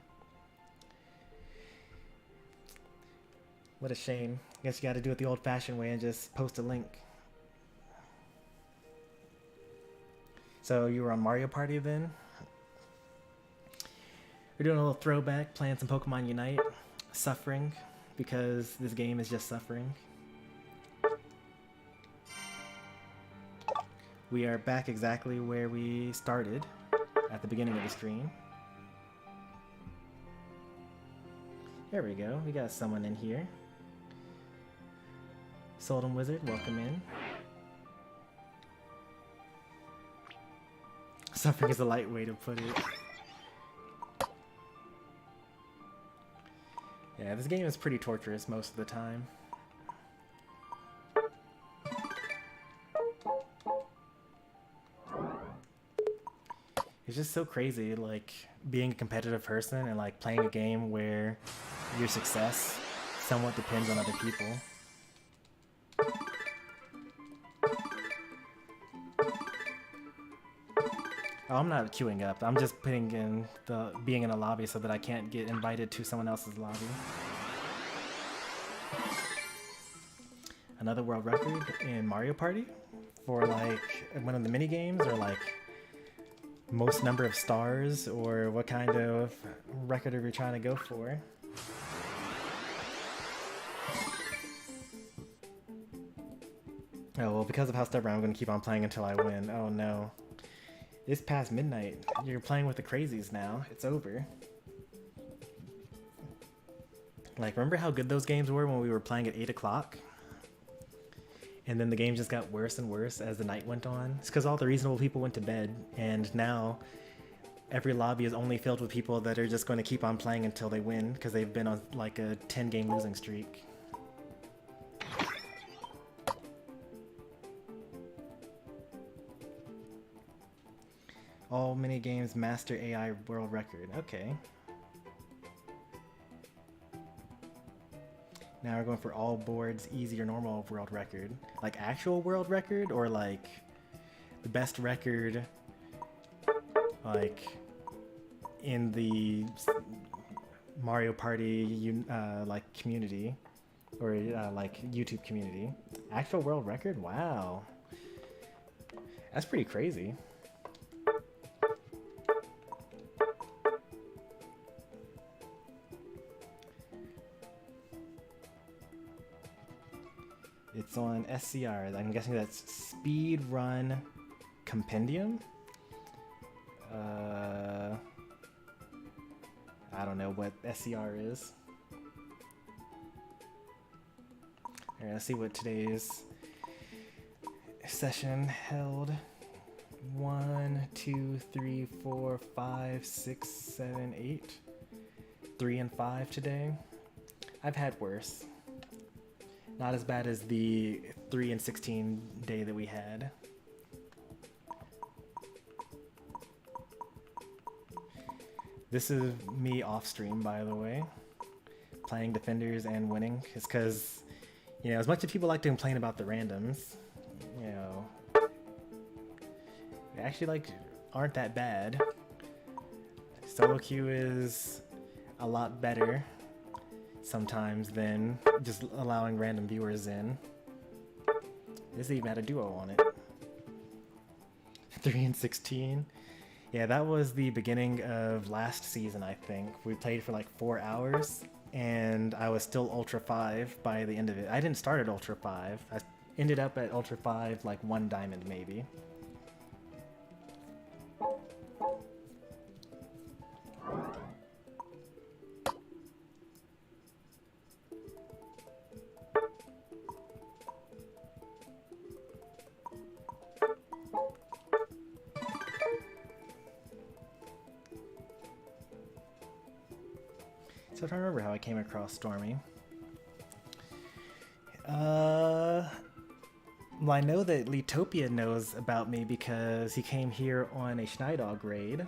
What a shame. Guess you gotta do it the old-fashioned way and just post a link. So you were on Mario Party then? We're doing a little throwback, playing some Pokemon Unite, suffering, because this game is just suffering. We are back exactly where we started at the beginning of the stream. There we go, we got someone in here. Soldum Wizard, welcome in. Suffering is a light way to put it. Yeah, this game is pretty torturous most of the time. It's just so crazy, like, being a competitive person and, like, playing a game where your success somewhat depends on other people. Oh, I'm not queuing up. I'm just putting in the being in a lobby so that I can't get invited to someone else's lobby. Another world record in Mario Party for like one of the mini games, or like most number of stars, or what kind of record are we trying to go for? Oh well, because of how stubborn, I'm going to keep on playing until I win. Oh no. It's past midnight. You're playing with the crazies now. It's over. Like, remember how good those games were when we were playing at 8 o'clock? And then the game just got worse and worse as the night went on. It's because all the reasonable people went to bed, and now every lobby is only filled with people that are just going to keep on playing until they win, because they've been on like a 10-game losing streak. All mini games master AI world record. Okay. Now we're going for all boards easy or normal world record. Like actual world record, or like the best record like in the Mario Party like community, or like YouTube community. Actual world record? Wow. That's pretty crazy. It's on SCR. I'm guessing that's Speed Run Compendium. I don't know what SCR is. Alright, let's see what today's session held. 1, 2, 3, 4, 5, 6, 7, 8. 3 and 5 today. I've had worse. Not as bad as the 3 and 16 day that we had. This is me off stream, by the way, playing defenders and winning. It's because, you know, as much as people like to complain about the randoms, you know, they actually like aren't that bad. Solo queue is a lot better sometimes than just allowing random viewers in. This even had a duo on it. 3 and 16. Yeah, that was the beginning of last season, I think. We played for like 4 hours, and I was still Ultra 5 by the end of it. I didn't start at Ultra 5. I ended up at Ultra 5 like 1 diamond maybe. So I'm trying to remember how I came across Stormy. Well, I know that Letopia knows about me because he came here on a Schneidog raid.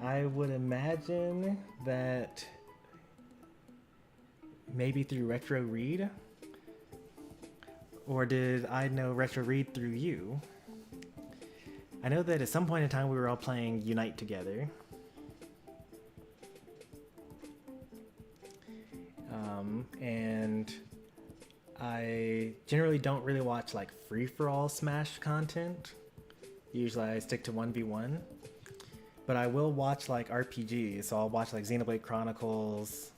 I would imagine that maybe through Retro Read, Or did I know Retro read through you? I know that at some point in time we were all playing Unite together. And I generally don't really watch like free-for-all Smash content. Usually I stick to 1v1. But I will watch like RPGs, so I'll watch like Xenoblade Chronicles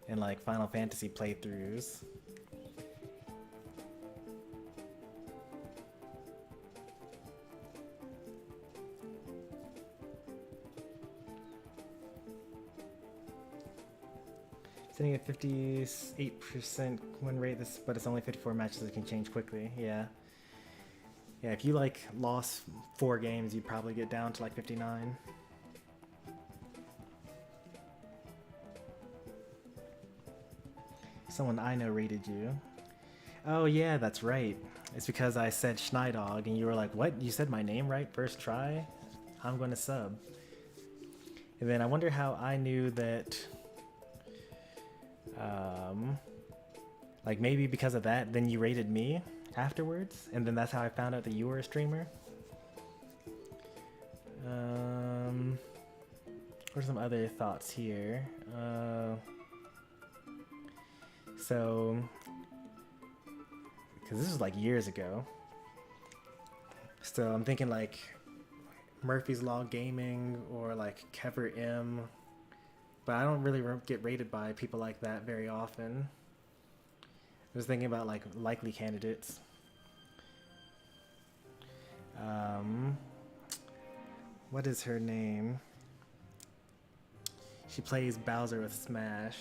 and like Final Fantasy playthroughs. Sitting at 58% win rate, but it's only 54 matches, it can change quickly. Yeah. Yeah, if you like lost 4 games, you'd probably get down to like 59. Someone I know rated you. Oh yeah, that's right. It's because I said Schneidog and you were like, what? You said my name right first try? I'm going to sub. And then I wonder how I knew that, like maybe because of that, then you rated me afterwards, and then that's how I found out that you were a streamer. What are some other thoughts here? So, because this was like years ago, so I'm thinking like Murphy's Law Gaming or like Kever M, but I don't really get rated by people like that very often. I was thinking about like likely candidates. What is her name? She plays Bowser with Smash.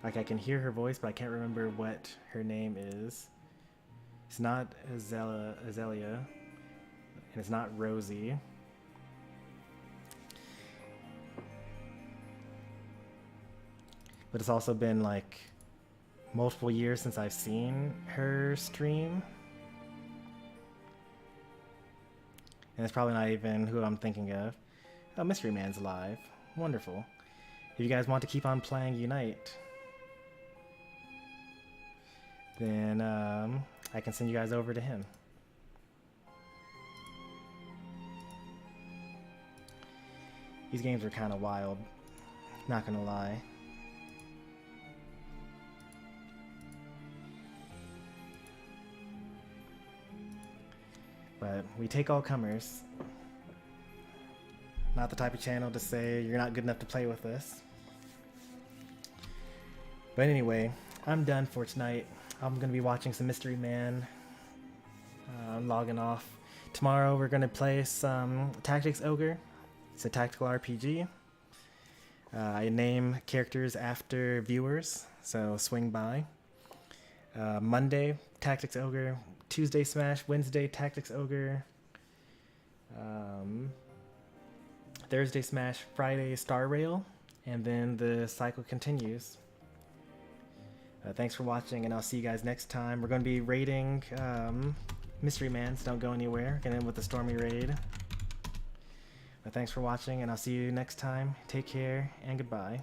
Like I can hear her voice, but I can't remember what her name is. It's not Azalea, and it's not Rosie. But it's also been like multiple years since I've seen her stream. And it's probably not even who I'm thinking of. Oh, Mystery Man's alive. Wonderful. If you guys want to keep on playing Unite, then I can send you guys over to him. These games are kind of wild, not gonna lie. But we take all comers. Not the type of channel to say you're not good enough to play with us. But anyway, I'm done for tonight. I'm going to be watching some Mystery Man. I'm logging off. Tomorrow we're going to play some Tactics Ogre. It's a tactical RPG. I name characters after viewers, so swing by. Monday, Tactics Ogre. Tuesday Smash, Wednesday Tactics Ogre, Thursday Smash, Friday Star Rail, and then the cycle continues. Thanks for watching, and I'll see you guys next time. We're going to be raiding Mystery Man, so don't go anywhere. Get in with the Stormy raid. Thanks for watching, and I'll see you next time. Take care, and goodbye.